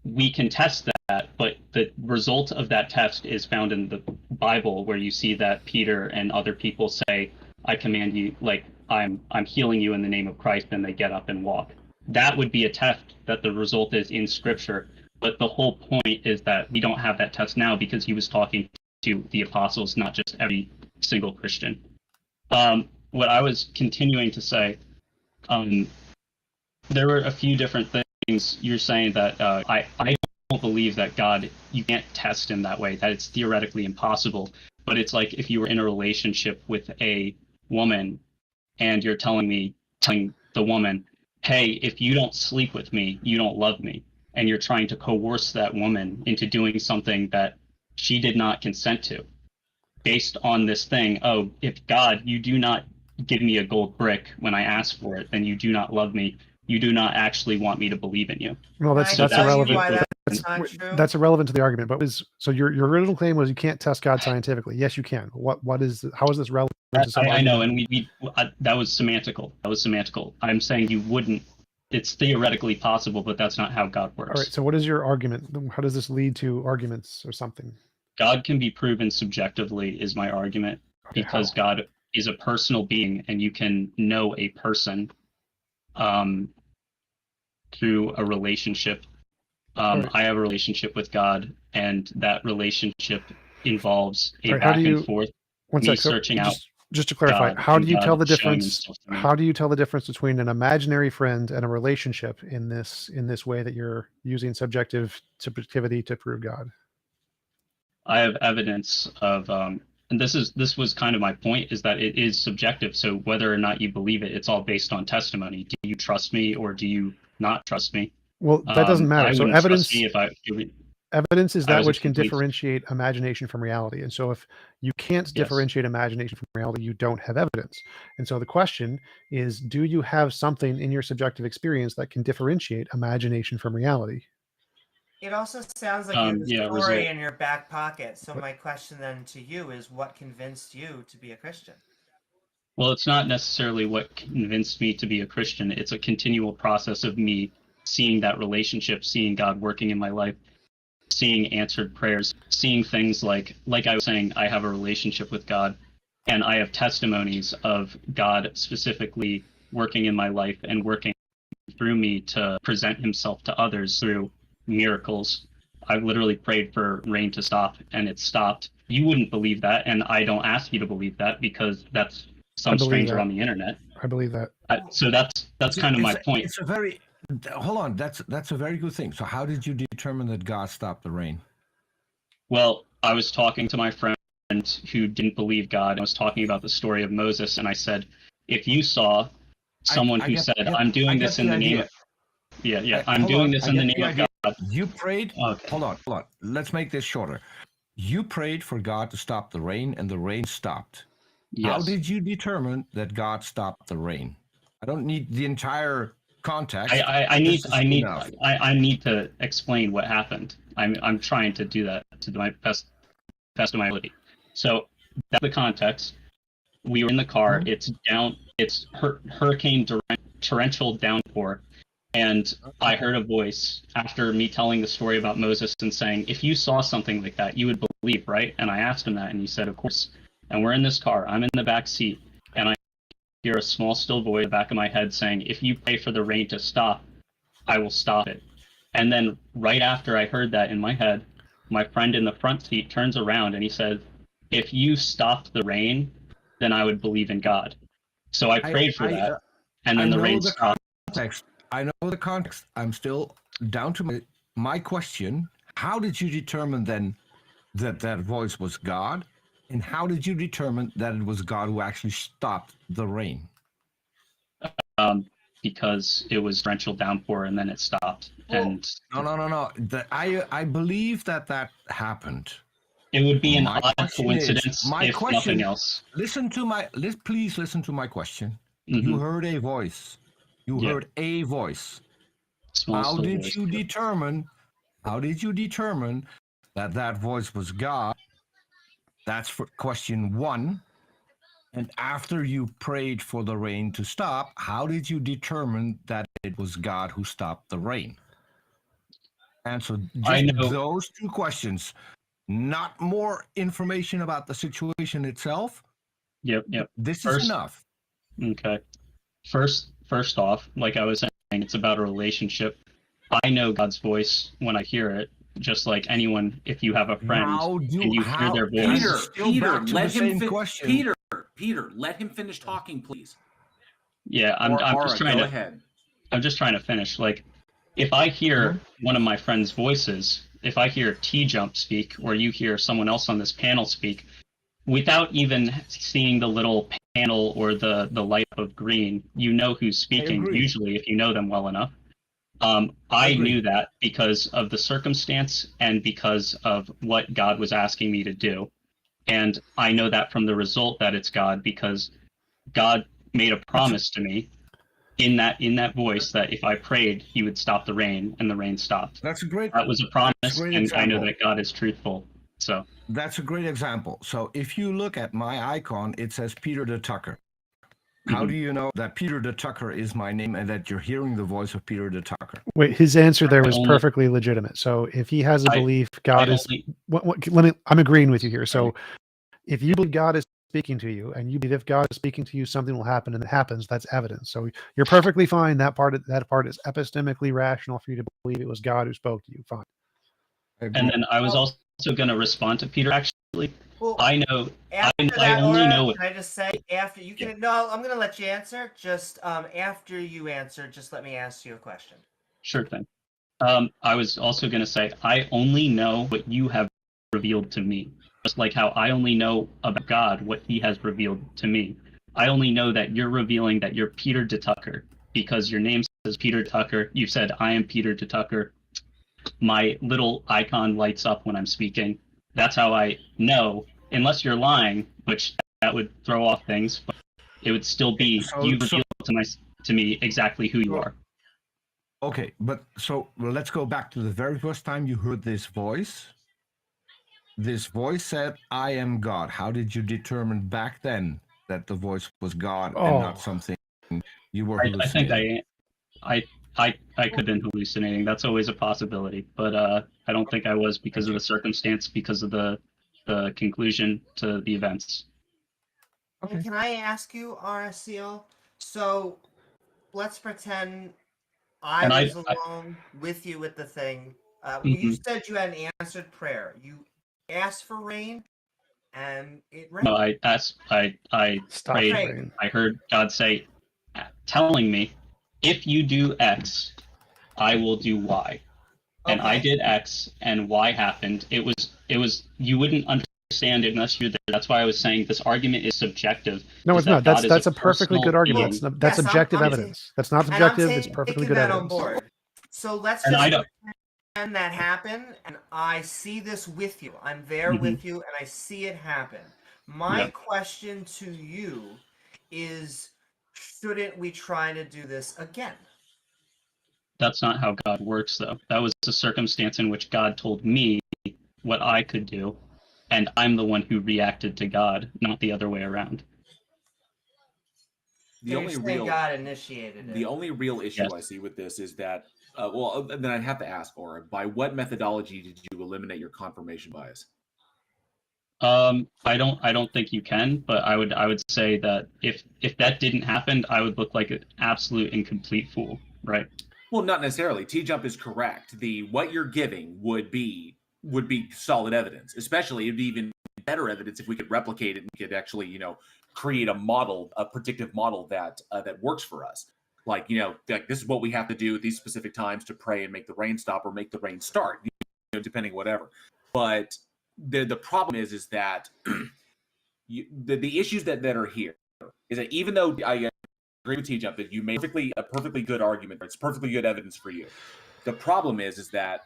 we can test that, but the result of that test is found in the Bible, where you see that Peter and other people say, I command you, like, I'm healing you in the name of Christ, and they get up and walk. That would be a test that the result is in Scripture. But the whole point is that we don't have that test now because he was talking to the apostles, not just every single Christian. What I was continuing to say, there were a few different things. You're saying that I don't believe that God, you can't test in that way, that it's theoretically impossible. But it's like if you were in a relationship with a woman and you're telling the woman, hey, if you don't sleep with me, you don't love me. And you're trying to coerce that woman into doing something that she did not consent to, based on this thing, oh, if God, you do not give me a gold brick when I ask for it, then you do not love me. You do not actually want me to believe in you. Well, Can I that's tell you irrelevant. why that's not true? That's irrelevant to the argument. But so your original claim was you can't test God scientifically. Yes, you can. How is this relevant to some I know, argument? and that was semantical. I'm saying you wouldn't. It's theoretically possible, but that's not how God works. All right. So what is your argument? How does this lead to arguments or something? God can be proven subjectively, is my argument, Okay, because how? God is a personal being, and you can know a person through a relationship. Right. I have a relationship with God, and that relationship involves a Right, how back do you- and forth, One me sec. So searching out just to clarify, God how do and you tell God the showing difference? himself to me. How do you tell the difference between an imaginary friend and a relationship in this way that you're using subjectivity to prove God? I have evidence of, and this was kind of my point, is that it is subjective. So whether or not you believe it, it's all based on testimony. Do you trust me or do you not trust me? Well, that doesn't matter. I So wouldn't trust me if evidence is I that was a which can complete- differentiate imagination from reality. And so if you can't Yes. differentiate imagination from reality, you don't have evidence. And so the question is, do you have something in your subjective experience that can differentiate imagination from reality? It also sounds like you have a yeah, story result. in your back pocket. So my question then to you is, what convinced you to be a Christian? Well, it's not necessarily what convinced me to be a Christian. It's a continual process of me seeing that relationship, seeing God working in my life, seeing answered prayers, seeing things like I was saying, I have a relationship with God, and I have testimonies of God specifically working in my life and working through me to present himself to others through miracles. I've literally prayed for rain to stop, and it stopped. You wouldn't believe that, and I don't ask you to believe that because that's some believe stranger that. on the internet. I believe that. So that's kind of my point. It's a very hold on. That's a very good thing. So how did you determine that God stopped the rain? Well, I was talking to my friend who didn't believe God. I was talking about the story of Moses, and I said, if you saw someone who said, I'm doing this in the name of... Yeah, I'm doing this in the name of God. You prayed... Okay. Hold on. Let's make this shorter. You prayed for God to stop the rain, and the rain stopped. Yes. How did you determine that God stopped the rain? I don't need the entire context. I need to explain what happened. I'm trying to do that to my best of my ability. So that's the context. We were in the car. Mm-hmm. It's hurricane torrential downpour, and I heard a voice after me telling the story about Moses and saying, if you saw something like that, you would believe, right? And I asked him that, and he said, of course. And we're in this car. I'm in the back seat, and I hear a small, still voice in the back of my head saying, if you pray for the rain to stop, I will stop it. And then right after I heard that in my head, my friend in the front seat turns around and he said, if you stopped the rain, then I would believe in God. So I prayed for that, and then the rain stopped. I know the context. I'm still down to my question. How did you determine then that voice was God? And how did you determine that it was God who actually stopped the rain? Because it was torrential downpour and then it stopped. And No. I believe that happened. It would be an odd coincidence if nothing else. Please listen to my question. Mm-hmm. You heard a voice. You heard a voice. How did you determine that voice was God? That's for question one. And after you prayed for the rain to stop, how did you determine that it was God who stopped the rain? Answer just those two questions. Not more information about the situation itself. Yep. This is enough. Okay. First off, like I was saying, it's about a relationship. I know God's voice when I hear it, just like anyone. If you have a friend How do and you hear their voice, Peter, Still Peter, back to let the him same question. Peter, let him finish talking, please. yeah, I'm Aura, just trying go to. ahead. I'm just trying to finish. Like, if I hear one of my friends' voices, if I hear TJump speak, or you hear someone else on this panel speak, without even seeing the little panel or the light of green, you know who's speaking, agree. usually, if you know them well enough. I I agree. knew that because of the circumstance and because of what God was asking me to do. And I know that from the result that it's God, because God made a promise to me in that voice that if I prayed, he would stop the rain, and the rain stopped. That's a great. That was a promise, great and I know example. that God is truthful. So That's a great example. So if you look at my icon, it says Peter the Tucker. How Mhm. do you know that Peter the Tucker is my name and that you're hearing the voice of Peter the Tucker? Wait, his answer there was only- perfectly legitimate. So if he has a I- belief, God I is. only- I'm agreeing with you here. So if you believe God is speaking to you, and you believe if God is speaking to you, something will happen, and it happens, that's evidence. So you're perfectly fine. That part is epistemically rational for you to believe it was God who spoke to you. Fine. and then I was also going to respond to Peter. Actually, Well, I know. after I that, only Aura, know it. can I just say after you can? No, I'm gonna let you answer. Just after you answer, just let me ask you a question. Sure thing. I was also going to say, I only know what you have revealed to me. Just like how I only know about God what he has revealed to me. I only know that you're revealing that you're Peter de Tucker because your name says Peter Tucker. You said, I am Peter de Tucker. My little icon lights up when I'm speaking. That's how I know, unless you're lying, which that would throw off things, but it would still be you revealed to me exactly who you are. Okay, but so let's go back to the very first time you heard this voice. This voice said, I am God. How did you determine back then that the voice was God and not something you were I think hallucinating? I could have been hallucinating. That's always a possibility, but I don't think I was because of the circumstance, because of the conclusion to the events. And can I ask you, RSCL? So let's pretend I was alone with you with the thing. You said you had an answered prayer. You asked for rain, and it rained. No, I prayed. Rain. I heard God say, telling me, if you do X, I will do Y. And I did X, and Y happened. It was you wouldn't understand it unless you're there. That's why I was saying this argument is subjective. No, it's not. That's a perfectly good argument. being. That's objective evidence. That's not subjective. It's perfectly good that evidence. on board. So let's And I just don't- pretend that happened, and I see this with you. I'm there with you, and I see it happen. My question to you is, shouldn't we try to do this again? That's not how God works, though. That was a circumstance in which God told me what I could do, and I'm the one who reacted to God, not the other way around. The only real God initiated it. The only real issue I see with this is that, then I'd have to ask, Aura, by what methodology did you eliminate your confirmation bias? I don't think you can, but I would say that if that didn't happen, I would look like an absolute and complete fool, right? Well, not necessarily. TJump is correct. What you're giving would be solid evidence. Especially, it'd be even better evidence if we could replicate it and we could actually, create a model, a predictive model that works for us. Like, like this is what we have to do at these specific times to pray and make the rain stop or make the rain start, depending whatever. But the problem is that the issues that are here is that even though I agree with TJump that you made a perfectly good argument, it's perfectly good evidence for you. The problem is that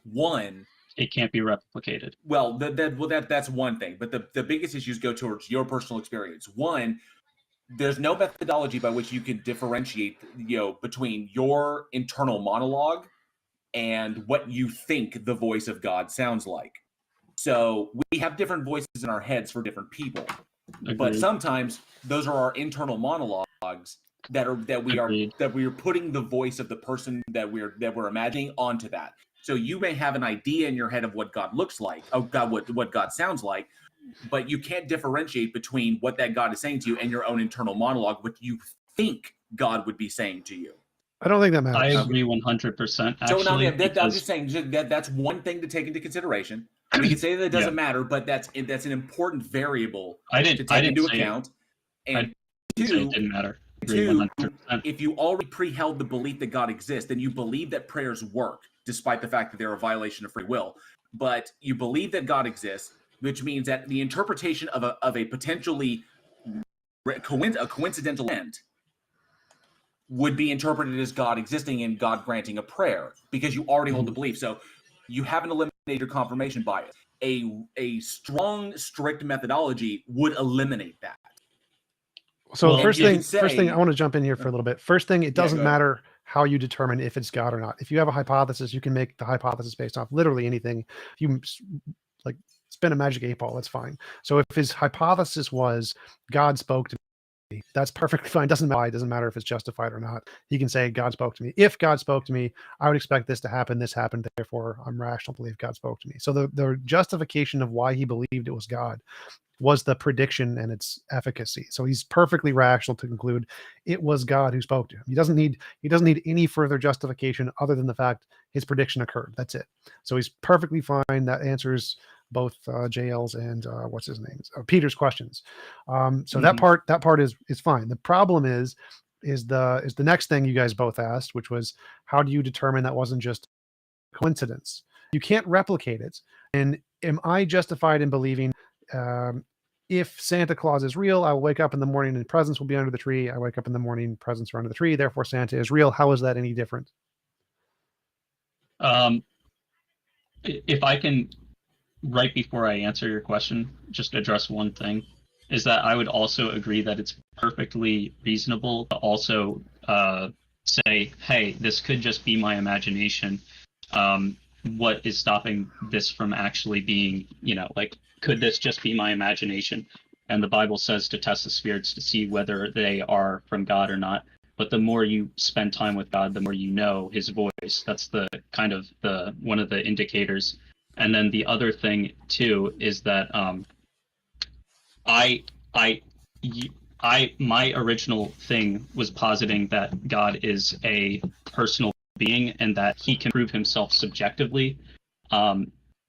one, it can't be replicated. Well, that's one thing, but the biggest issues go towards your personal experience. One, there's no methodology by which you can differentiate, between your internal monologue and what you think the voice of God sounds like. So we have different voices in our heads for different people. Agreed. But sometimes those are our internal monologues that we are putting the voice of the person that we're imagining onto that. So you may have an idea in your head of what God looks like, what God sounds like, but you can't differentiate between what that God is saying to you and your own internal monologue, what you think God would be saying to you. I don't think that I matters. agree 100%. So no, Actually, I'm because just saying that's one thing to take into consideration. We can say that it doesn't matter, but that's an important variable I to didn't take into say account. And it two, didn't matter. I agree 100%. if you already pre-held the belief that God exists, then you believe that prayers work, despite the fact that they're a violation of free will. But you believe that God exists, which means that the interpretation of a potentially a coincidental event would be interpreted as God existing and God granting a prayer, because you already hold the belief. So you haven't eliminated your confirmation bias. A strong, strict methodology would eliminate that. So Well, first you thing, could first thing, say- I want to jump in here for a little bit. First thing, it doesn't go ahead. matter how you determine if it's God or not. If you have a hypothesis, you can make the hypothesis based off literally anything. If you like spin a magic 8 ball, that's fine. So if his hypothesis was God spoke to me, that's perfectly fine. Doesn't matter. It doesn't matter if it's justified or not. He can say God spoke to me. If God spoke to me, I would expect this to happen. This happened. Therefore, I'm rational to believe God spoke to me. So the justification of why he believed it was God was the prediction and its efficacy. So he's perfectly rational to conclude it was God who spoke to him. He doesn't need any further justification other than the fact his prediction occurred. That's it. So he's perfectly fine. That answers both JL's and what's his name, Peter's questions. So that part is fine. The problem is the next thing you guys both asked, which was how do you determine that wasn't just coincidence? You can't replicate it. And am I justified in believing if Santa Claus is real, I will wake up in the morning and presents will be under the tree. I wake up in the morning, presents are under the tree. Therefore, Santa is real. How is that any different? If I can, right before I answer your question, just address one thing, is that I would also agree that it's perfectly reasonable to also say, hey, this could just be my imagination. What is stopping this from actually being, like, could this just be my imagination? And the Bible says to test the spirits to see whether they are from God or not. But the more you spend time with God, the more you know his voice. That's the kind of one of the indicators. And then the other thing too is that my original thing was positing that God is a personal being and that he can prove himself subjectively,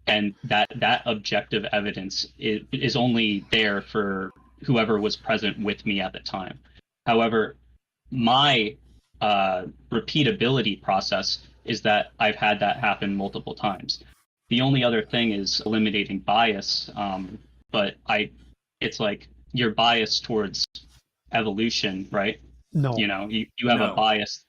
and that objective evidence is only there for whoever was present with me at the time. However, my repeatability process is that I've had that happen multiple times. The only other thing is eliminating bias, but it's like you're biased towards evolution, right? No. You have a bias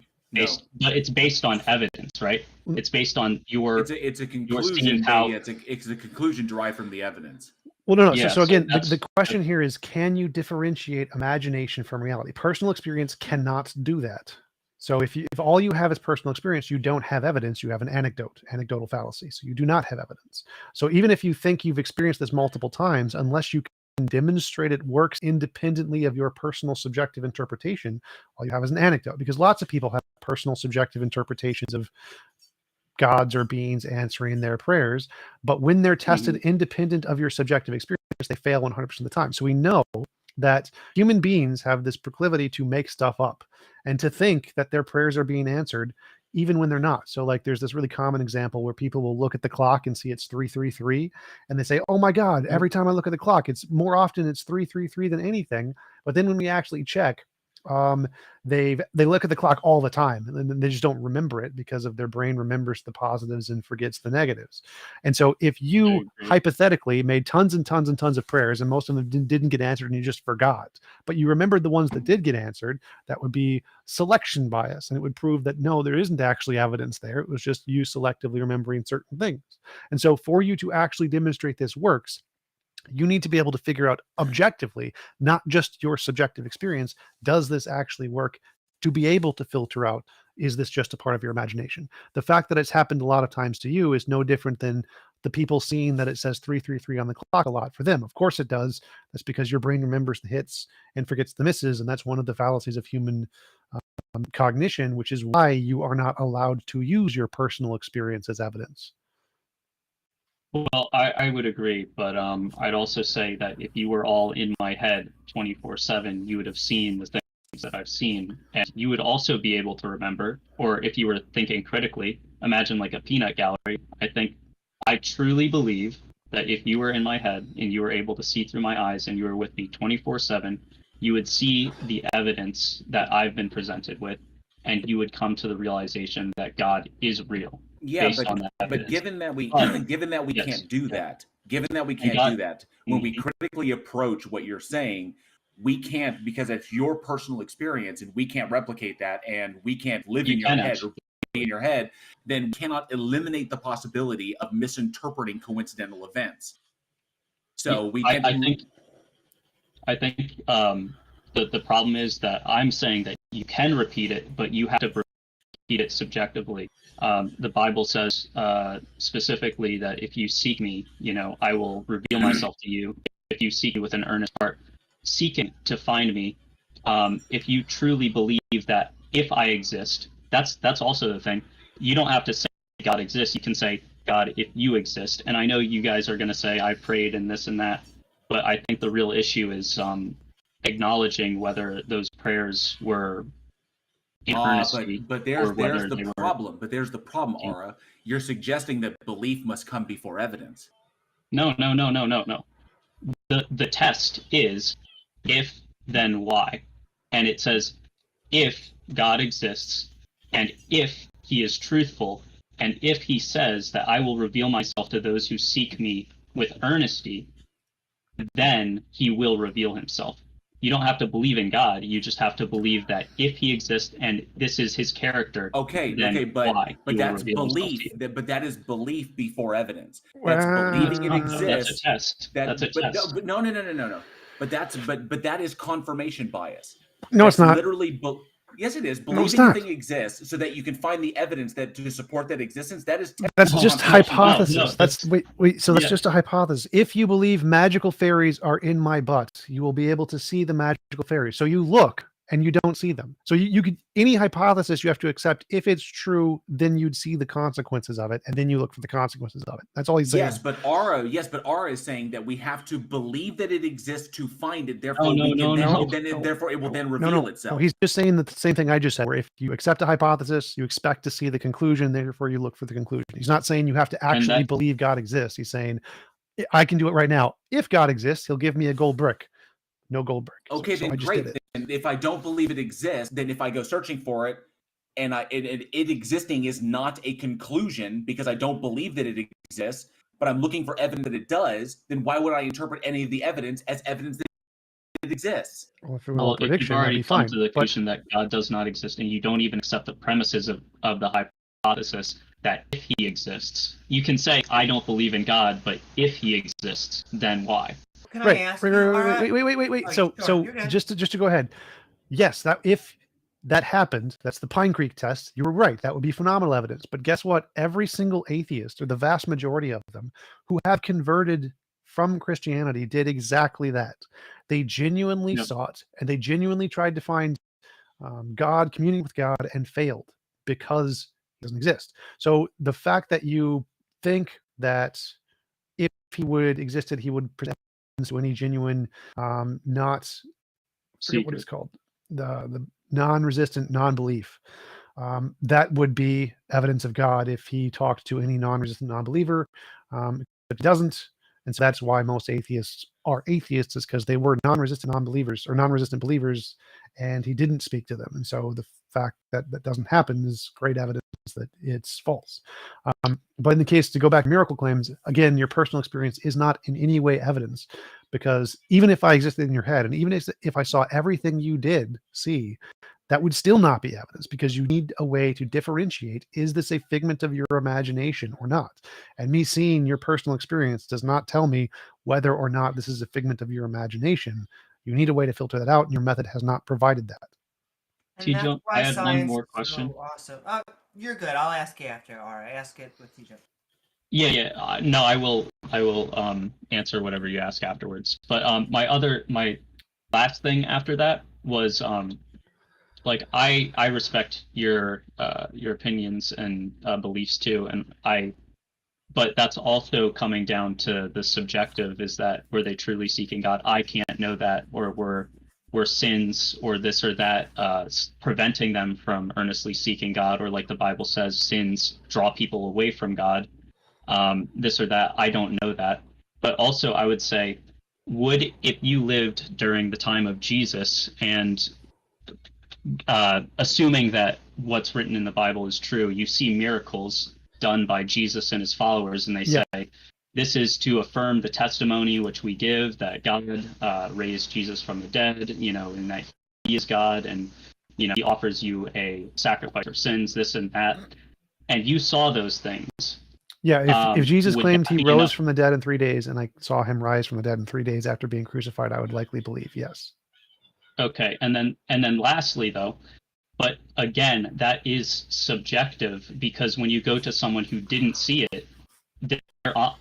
but it's based on evidence, right? It's based on it's a conclusion. It's a conclusion derived from the evidence. Well, no. Yeah, so again, the question here is, can you differentiate imagination from reality? Personal experience cannot do that. So if all you have is personal experience, you don't have evidence. You have an anecdotal fallacy. So you do not have evidence. So even if you think you've experienced this multiple times, unless you can demonstrate it works independently of your personal subjective interpretation, all you have is an anecdote, because lots of people have personal subjective interpretations of gods or beings answering their prayers, but when they're tested independent of your subjective experience, they fail 100% of the time. So we know that human beings have this proclivity to make stuff up and to think that their prayers are being answered even when they're not. So like there's this really common example where people will look at the clock and see it's 3:33 and they say, oh my God, every time I look at the clock, it's more often it's 3:33 than anything. But then when we actually check, they look at the clock all the time and they just don't remember it because of their brain remembers the positives and forgets the negatives. And so if you hypothetically made tons and tons and tons of prayers and most of them didn't get answered and you just forgot, but you remembered the ones that did get answered, that would be selection bias. And it would prove that no, there isn't actually evidence there. It was just you selectively remembering certain things. And so for you to actually demonstrate this works, you need to be able to figure out objectively, not just your subjective experience, does this actually work, to be able to filter out, is this just a part of your imagination? The fact that it's happened a lot of times to you is no different than the people seeing that it says 3:33 on the clock a lot for them. Of course it does. That's because your brain remembers the hits and forgets the misses. And that's one of the fallacies of human cognition, which is why you are not allowed to use your personal experience as evidence. Well, I would agree, but I'd also say that if you were all in my head 24/7, you would have seen the things that I've seen, and you would also be able to remember, or if you were thinking critically, imagine like a peanut gallery. I truly believe that if you were in my head and you were able to see through my eyes and you were with me 24/7, you would see the evidence that I've been presented with, and you would come to the realization that God is real. Yeah, based on that but evidence. given that we Yes. can't do that, when we critically approach what you're saying, we can't, because it's your personal experience and we can't replicate that, and we can't live in your head or be in your head, then we cannot eliminate the possibility of misinterpreting coincidental events. So we can. I think the problem is that I'm saying that you can repeat it, but you have to repeat it subjectively. The Bible says specifically that if you seek me, I will reveal myself to you. If you seek me with an earnest heart, seeking to find me. If you truly believe that if I exist, that's also the thing. You don't have to say God exists. You can say, God, if you exist. And I know you guys are going to say I prayed and this and that, but I think the real issue is acknowledging whether those prayers were in earnestly. But there's the problem. But there's the problem, Aura. You're suggesting that belief must come before evidence. No. The test is if, then why. And it says if God exists, and if he is truthful, and if he says that I will reveal myself to those who seek me with earnesty, then he will reveal himself. You don't have to believe in God. You just have to believe that if he exists and this is his character. But that's belief. But that is belief before evidence. That's believing it exists. That's a test. No. But that is confirmation bias. No, it's not. Literally, yes, it is. No, it's Believing not. something exists so that you can find the evidence that to support that existence. That's just hypothesis. No, that's wait. So that's just a hypothesis. If you believe magical fairies are in my butt, you will be able to see the magical fairies. So you look and you don't see them. So you could, any hypothesis you have to accept. If it's true, then you'd see the consequences of it, and then you look for the consequences of it. That's all he's saying. Yes, but Aura is saying that we have to believe that it exists to find it. Therefore, therefore it will then reveal itself. No, he's just saying the same thing I just said. Where if you accept a hypothesis, you expect to see the conclusion. Therefore, you look for the conclusion. He's not saying you have to actually believe God exists. He's saying I can do it right now. If God exists, he'll give me a gold brick. No gold brick. Okay, then great. And if I don't believe it exists, then if I go searching for it, and it existing is not a conclusion because I don't believe that it exists, but I'm looking for evidence that it does, then why would I interpret any of the evidence as evidence that it exists? Well, if you've already come to the conclusion that God does not exist, and you don't even accept the premises of the hypothesis that if he exists, you can say, I don't believe in God, but if he exists, then why? Can I ask wait. Oh, so just to go ahead. Yes, that if that happened, that's the Pine Creek test. You were right. That would be phenomenal evidence. But guess what? Every single atheist, or the vast majority of them, who have converted from Christianity did exactly that. They genuinely sought, and they genuinely tried to find God, communing with God, and failed because he doesn't exist. So the fact that you think that if he would existed, he would present to any genuine, not what it's called, the non-resistant non-belief. That would be evidence of God if he talked to any non-resistant non-believer, but he doesn't. And so that's why most atheists are atheists, is because they were non-resistant non-believers or non-resistant believers, and he didn't speak to them. And so the fact that that doesn't happen is great evidence that it's false. But in the case, to go back to miracle claims, again, your personal experience is not in any way evidence, because even if I existed in your head, and even if I saw everything you did see, that would still not be evidence, because you need a way to differentiate, is this a figment of your imagination or not? And me seeing your personal experience does not tell me whether or not this is a figment of your imagination. You need a way to filter that out, and your method has not provided that. TJump, I had one more question. Awesome. You're good. I'll ask you after. All right, ask it with TJump. Yeah. No, I will answer whatever you ask afterwards. But my last thing after that was like I respect your opinions and beliefs too, but that's also coming down to the subjective, is that were they truly seeking God? I can't know that, or were were sins or this or that, preventing them from earnestly seeking God, or like the Bible says, sins draw people away from God, this or that. I don't know that. But also I would say, if you lived during the time of Jesus and assuming that what's written in the Bible is true, you see miracles done by Jesus and his followers, and they say, this is to affirm the testimony which we give that God raised Jesus from the dead, and that he is God, and he offers you a sacrifice for sins, this and that. And you saw those things. Yeah, if Jesus claimed he rose enough? from the dead in 3 days, and I saw him rise from the dead in 3 days after being crucified, I would likely believe yes. Okay, and then lastly though, but again, that is subjective, because when you go to someone who didn't see it,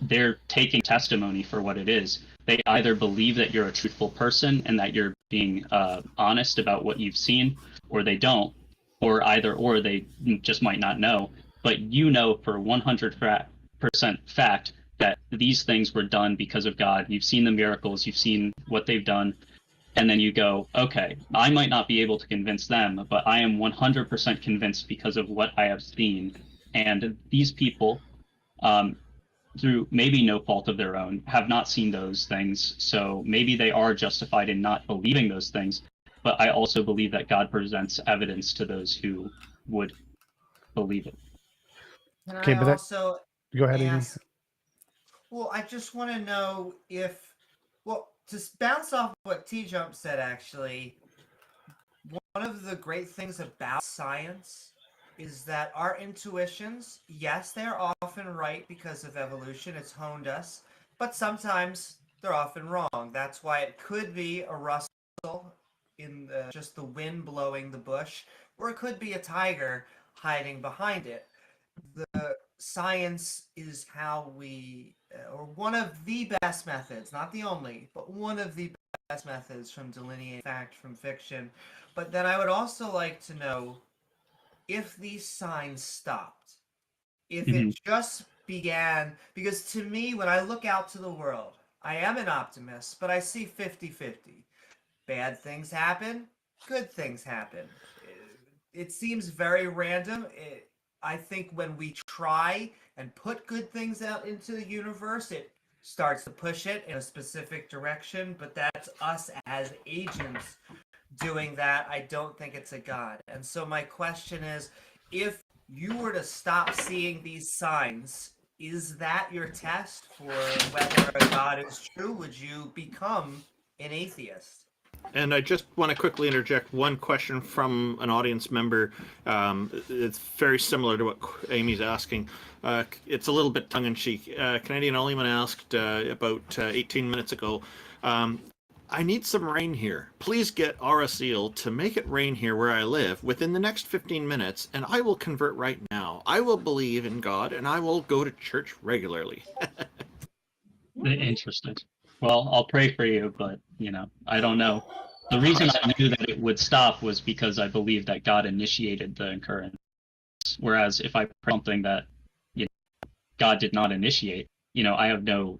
they're taking testimony for what it is. They either believe that you're a truthful person and that you're being honest about what you've seen, or they don't, or they just might not know. But for 100% fact that these things were done because of God. You've seen the miracles, you've seen what they've done, and then you go, okay, I might not be able to convince them, but I am 100% convinced because of what I have seen. And these people, through maybe no fault of their own, have not seen those things. So maybe they are justified in not believing those things. But I also believe that God presents evidence to those who would believe it. Can Okay, I but also Go ahead, Amy. ask? Well, I just want to know to bounce off what TJump said, actually, one of the great things about science is that our intuitions, yes, they're often right because of evolution, it's honed us, but sometimes they're often wrong. That's why it could be a rustle in just the wind blowing the bush, or it could be a tiger hiding behind it. The science is how we, or one of the best methods, not the only, but one of the best methods from delineating fact from fiction. But then I would also like to know if these signs stopped, if it just began, because to me, when I look out to the world, I am an optimist, but I see 50-50. Bad things happen, good things happen. It seems very random. I think when we try and put good things out into the universe, it starts to push it in a specific direction, but that's us as agents doing that. I don't think it's a God. And so my question is, if you were to stop seeing these signs, is that your test for whether a God is true? Would you become an atheist? And I just want to quickly interject one question from an audience member. It's very similar to what Amy's asking. It's a little bit tongue-in-cheek. Canadian Oleman asked about 18 minutes ago, I need some rain here. Please get RSEL to make it rain here where I live within the next 15 minutes, and I will convert right now. I will believe in God, and I will go to church regularly. Interesting. Well, I'll pray for you, but, I don't know. The reason I knew that it would stop was because I believe that God initiated the occurrence. Whereas if I pray something that, God did not initiate, I have no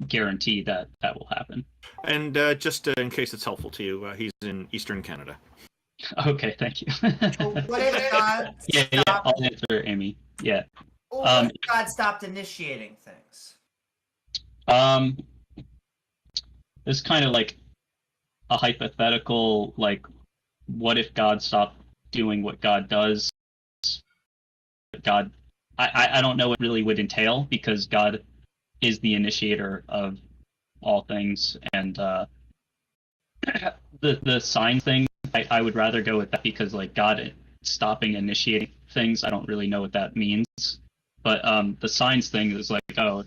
guarantee that that will happen. And just in case it's helpful to you, he's in Eastern Canada. Okay, thank you. What if God yeah, I'll answer Amy. Yeah. What if God stopped initiating things? It's kind of like a hypothetical, like, what if God stopped doing what God does? I don't know what really would entail, because God is the initiator of all things, and the sign thing, I would rather go with that, because like God stopping initiating things, I don't really know what that means. But the signs thing is like, oh,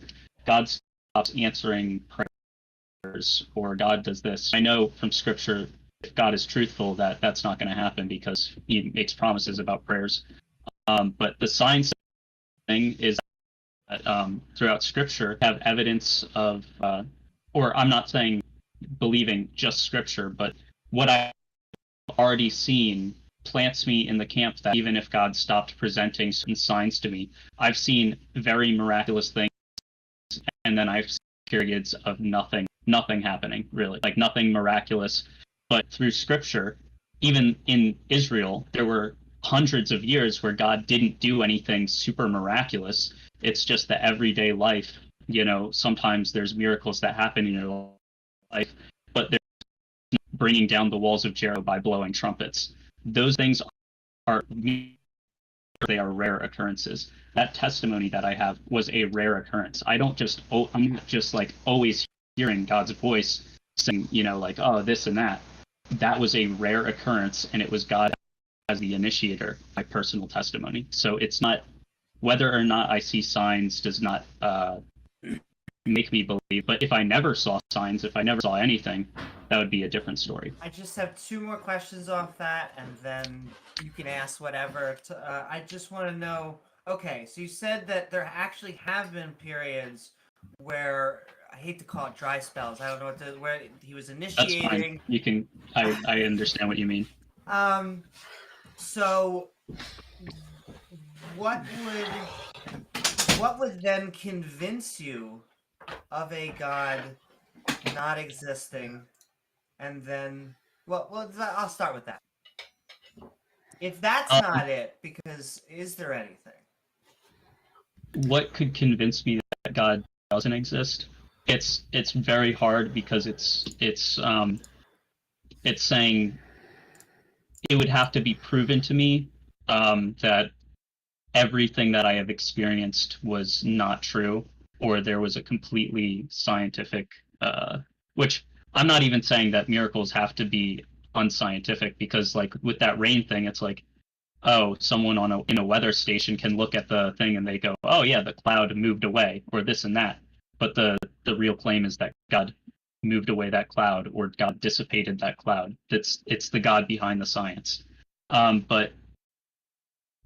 God stops answering prayers, or God does this. I know from scripture, if God is truthful, that's not going to happen, because he makes promises about prayers. But the signs thing is that throughout scripture have evidence of, or I'm not saying believing just scripture, but what I've already seen plants me in the camp that even if God stopped presenting certain signs to me, I've seen very miraculous things, and then I've seen periods of nothing nothing happening really, like nothing miraculous. But through scripture, even in Israel, there were hundreds of years where God didn't do anything super miraculous. It's just the everyday life. Sometimes there's miracles that happen in your life, but they're bringing down the walls of Jericho by blowing trumpets. Those things they are rare occurrences. That testimony that I have was a rare occurrence. I'm not just like always hearing God's voice saying, like, oh, this and that. That was a rare occurrence, and it was God as the initiator, my personal testimony. So it's not, whether or not I see signs does not make me believe. But if I never saw signs, if I never saw anything, that would be a different story. I just have 2 more questions off that, and then you can ask whatever. I just want to know, okay, so you said that there actually have been periods where, I hate to call it dry spells, I don't know where he was initiating. That's fine. You can, I understand what you mean. So what would then convince you of a God not existing? And then, well, I'll start with that. If that's not it, because is there anything? What could convince me that God doesn't exist? It's very hard, because it's saying it would have to be proven to me that everything that I have experienced was not true, or there was a completely scientific, which I'm not even saying that miracles have to be unscientific, because like with that rain thing, it's like, oh, someone in a weather station can look at the thing and they go, oh yeah, the cloud moved away, or this and that. But the real claim is that God moved away that cloud, or God dissipated that cloud. It's the God behind the science. But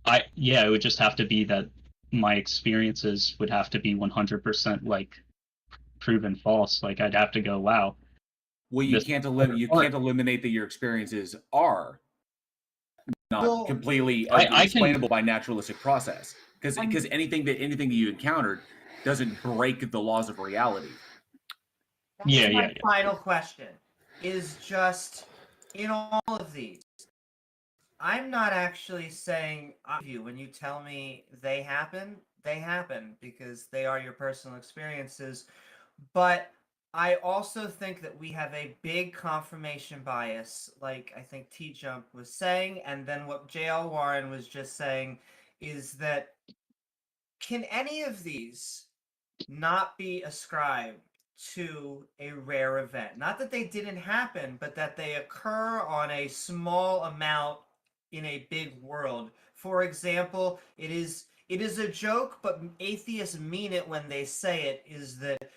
it would just have to be that my experiences would have to be 100% like proven false. Like I'd have to go, wow. Well, you can't eliminate that your experiences are not completely explainable by naturalistic process, because anything that you encountered doesn't break the laws of reality. My final question is just, in all of these, I'm not actually saying when you tell me they happen because they are your personal experiences, but I also think that we have a big confirmation bias, like I think TJump was saying, and then what JL Warren was just saying is that, can any of these not be ascribed to a rare event? Not that they didn't happen, but that they occur on a small amount in a big world. For example, it is a joke, but atheists mean it when they say it, is that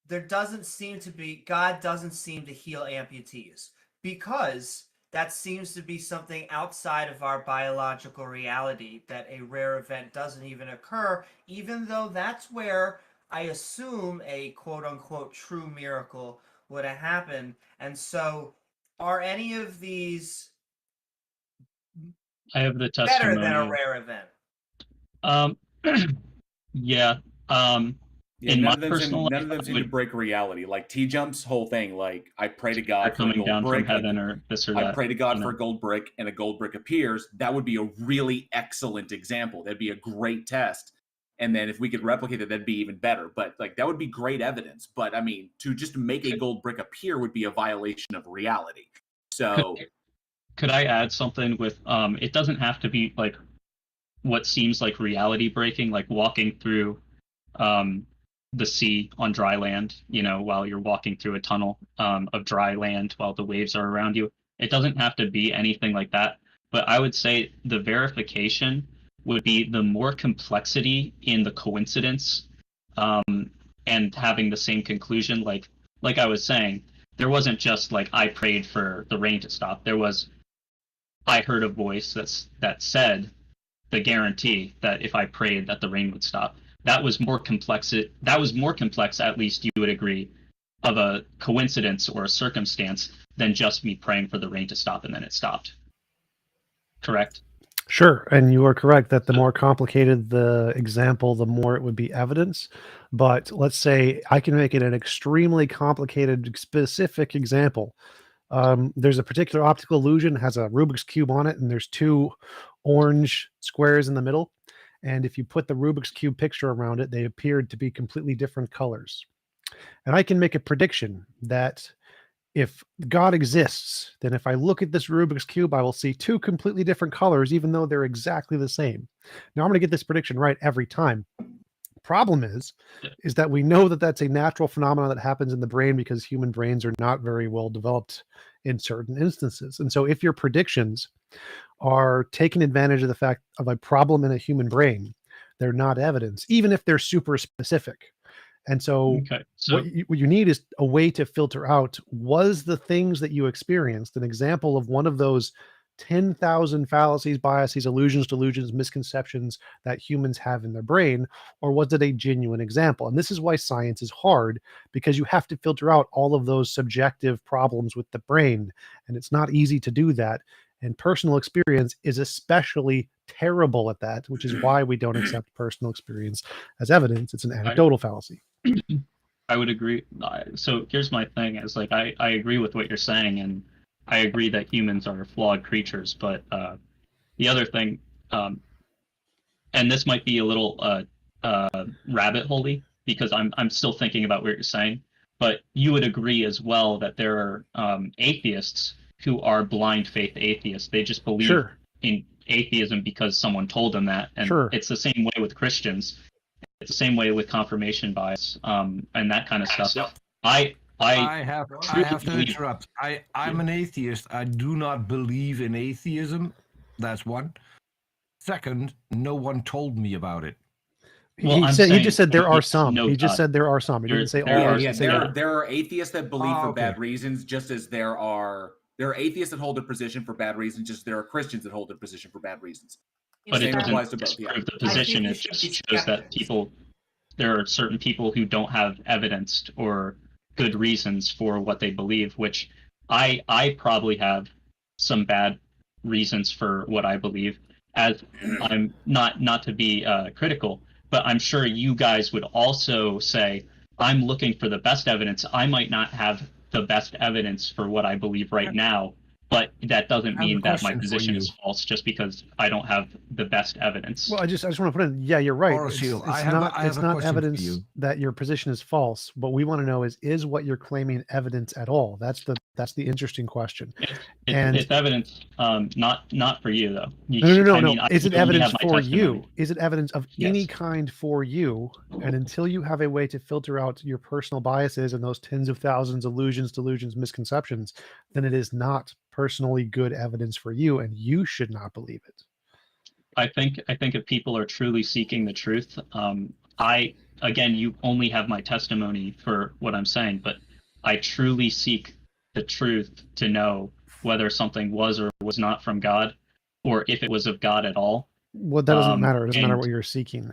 God doesn't seem to heal amputees, because that seems to be something outside of our biological reality, that a rare event doesn't even occur, even though that's where I assume a quote-unquote true miracle would have happened. And so, are any of these I have the testimony better than a rare event? Yeah. None of them seem to break reality. Like T-Jump's whole thing, like I pray to God for a gold down brick, from heaven, or this or that. I pray to God for a gold brick, and a gold brick appears. That would be a really excellent example. That'd be a great test. And then if we could replicate it, that'd be even better. But like that would be great evidence. But I mean, to just make a gold brick appear would be a violation of reality. So could I add something with it doesn't have to be like what seems like reality breaking, like walking through the sea on dry land, while you're walking through a tunnel of dry land while the waves are around you. It doesn't have to be anything like that. But I would say the verification would be the more complexity in the coincidence and having the same conclusion. Like I was saying, there wasn't just like I prayed for the rain to stop. There was, I heard a voice that said the guarantee that if I prayed that the rain would stop. That was more complex, at least you would agree, of a coincidence or a circumstance than just me praying for the rain to stop and then it stopped. Correct? Sure, and you are correct that the more complicated the example, the more it would be evidence. But let's say I can make it an extremely complicated, specific example. There's a particular optical illusion, has a Rubik's Cube on it, and there's two orange squares in the middle. And if you put the Rubik's Cube picture around it, they appeared to be completely different colors. And I can make a prediction that if God exists, then if I look at this Rubik's Cube, I will see two completely different colors, even though they're exactly the same. Now, I'm going to get this prediction right every time. Problem is that we know that that's a natural phenomenon that happens in the brain because human brains are not very well developed in certain instances. And so if your predictions are taking advantage of the fact of a problem in a human brain, they're not evidence, even if they're super specific. And so, what you need is a way to filter out, was the things that you experienced an example of one of those 10,000 fallacies, biases, illusions, delusions, misconceptions that humans have in their brain, or was it a genuine example? And this is why science is hard, because you have to filter out all of those subjective problems with the brain, and it's not easy to do that. And personal experience is especially terrible at that, which is why we don't accept personal experience as evidence. It's an anecdotal fallacy. I would agree. So here's my thing: is like I agree with what you're saying, and I agree that humans are flawed creatures. But the other thing, and this might be a little rabbit holey, because I'm still thinking about what you're saying. But you would agree as well that there are atheists who are blind faith atheists. They just believe in atheism because someone told them that, and it's the same way with Christians. It's the same way with confirmation bias, and that kind of stuff. I have to interrupt. I'm an atheist. I do not believe in atheism. That's one. Second, no one told me about it. Well, he just said there are some. He just said there are some. He didn't say all. There are atheists that believe for bad reasons, just as there are atheists that hold their position for bad reasons, just as there are Christians that hold their position for bad reasons. But it doesn't disprove the position. It just shows that there are certain people who don't have evidenced or good reasons for what they believe, which I probably have some bad reasons for what I believe, as I'm not to be critical, but I'm sure you guys would also say, I'm looking for the best evidence. I might not have the best evidence for what I believe right now, but that doesn't mean that my position is false just because I don't have the best evidence. Well, I just want to put in, yeah, you're right. It's not evidence that your position is false. What we want to know is what you're claiming evidence at all? That's the interesting question. It's evidence, not for you though. No. Is it evidence for you? Is it evidence of any kind for you? And until you have a way to filter out your personal biases and those tens of thousands of illusions, delusions, misconceptions, then it is not personally good evidence for you, and you should not believe it. I think if people are truly seeking the truth, again, you only have my testimony for what I'm saying, but I truly seek the truth to know whether something was or was not from God, or if it was of God at all. Well, that doesn't matter. It doesn't matter what you're seeking.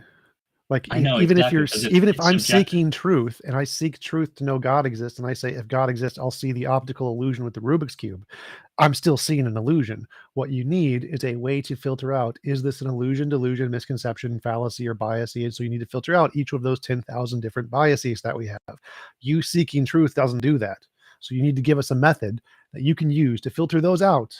Like, I know, even exactly, if I'm seeking truth, and I seek truth to know God exists, and I say, if God exists, I'll see the optical illusion with the Rubik's Cube, I'm still seeing an illusion. What you need is a way to filter out, is this an illusion, delusion, misconception, fallacy, or bias? And so you need to filter out each of those 10,000 different biases that we have. You seeking truth doesn't do that. So you need to give us a method that you can use to filter those out,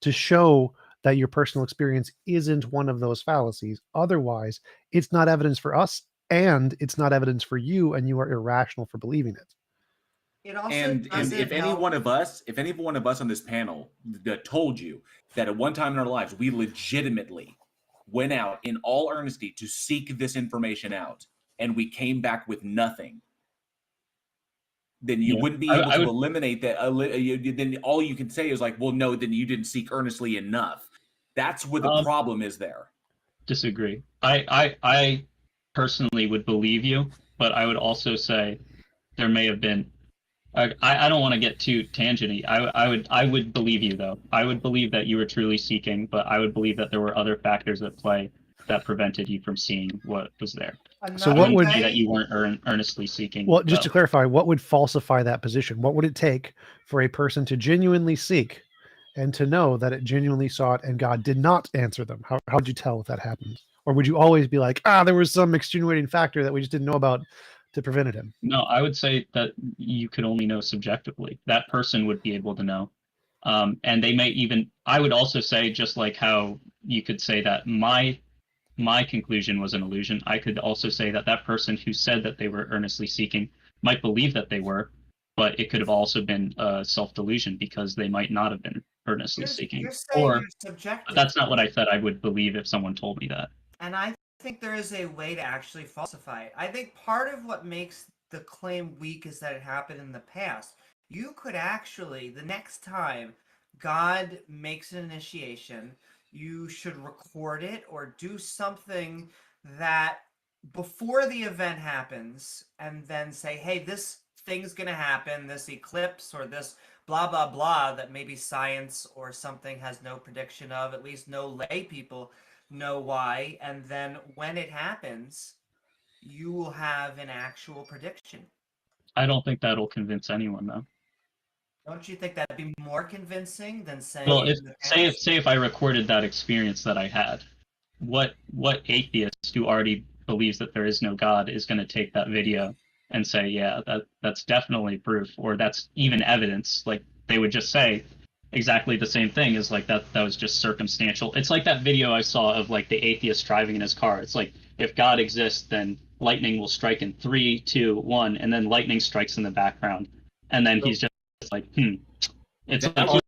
to show that your personal experience isn't one of those fallacies. Otherwise, it's not evidence for us, and it's not evidence for you, and you are irrational for believing it. And if any one of us on this panel that told you that at one time in our lives we legitimately went out in all earnesty to seek this information out, and we came back with nothing, then you wouldn't be able to eliminate that. Then all you can say is like, well, no, then you didn't seek earnestly enough. That's where the problem is there. Disagree. I personally would believe you, but I would also say there may have been. I don't want to get too tangenty. I would believe you though. I would believe that you were truly seeking, but I would believe that there were other factors at play that prevented you from seeing what was there. So what would that you weren't earnestly seeking? Well, just to clarify, what would falsify that position? What would it take for a person to genuinely seek and to know that it genuinely saw it and God did not answer them? How would you tell if that happened? Or would you always be like, there was some extenuating factor that we just didn't know about to prevent him? No, I would say that you could only know subjectively. That person would be able to know. And they may even, I would also say, just like how you could say that my conclusion was an illusion, I could also say that that person who said that they were earnestly seeking might believe that they were, but it could have also been a self-delusion because they might not have been earnestly seeking. You're saying Or you're subjective. that's not what I said I would believe if someone told me that. And I think there is a way to actually falsify it. I think part of what makes the claim weak is that it happened in the past. You could actually, the next time God makes an initiation, you should record it or do something that before the event happens, and then say, hey, this thing's going to happen, this eclipse or this blah, blah, blah, that maybe science or something has no prediction of, at least no lay people know why. And then when it happens, you will have an actual prediction. I don't think that'll convince anyone, though. Don't you think that'd be more convincing than saying? Well, say if I recorded that experience that I had, what atheist who already believes that there is no God is going to take that video and say, yeah, that's definitely proof, or that's even evidence? Like, they would just say exactly the same thing as like that was just circumstantial. It's like that video I saw of like the atheist driving in his car. It's like, if God exists, then lightning will strike in 3, 2, 1, and then lightning strikes in the background, and then he's just like, it's like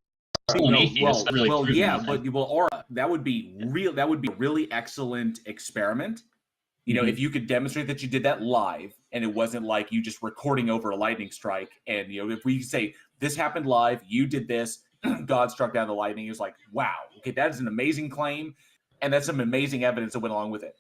an atheist. That really proves anything. Aura, that would be real. That would be a really excellent experiment. You know, if you could demonstrate that you did that live, and it wasn't like you just recording over a lightning strike, and you know, if we say this happened live, you did this, God struck down the lightning, it was like, wow, okay, that is an amazing claim, and that's some amazing evidence that went along with it.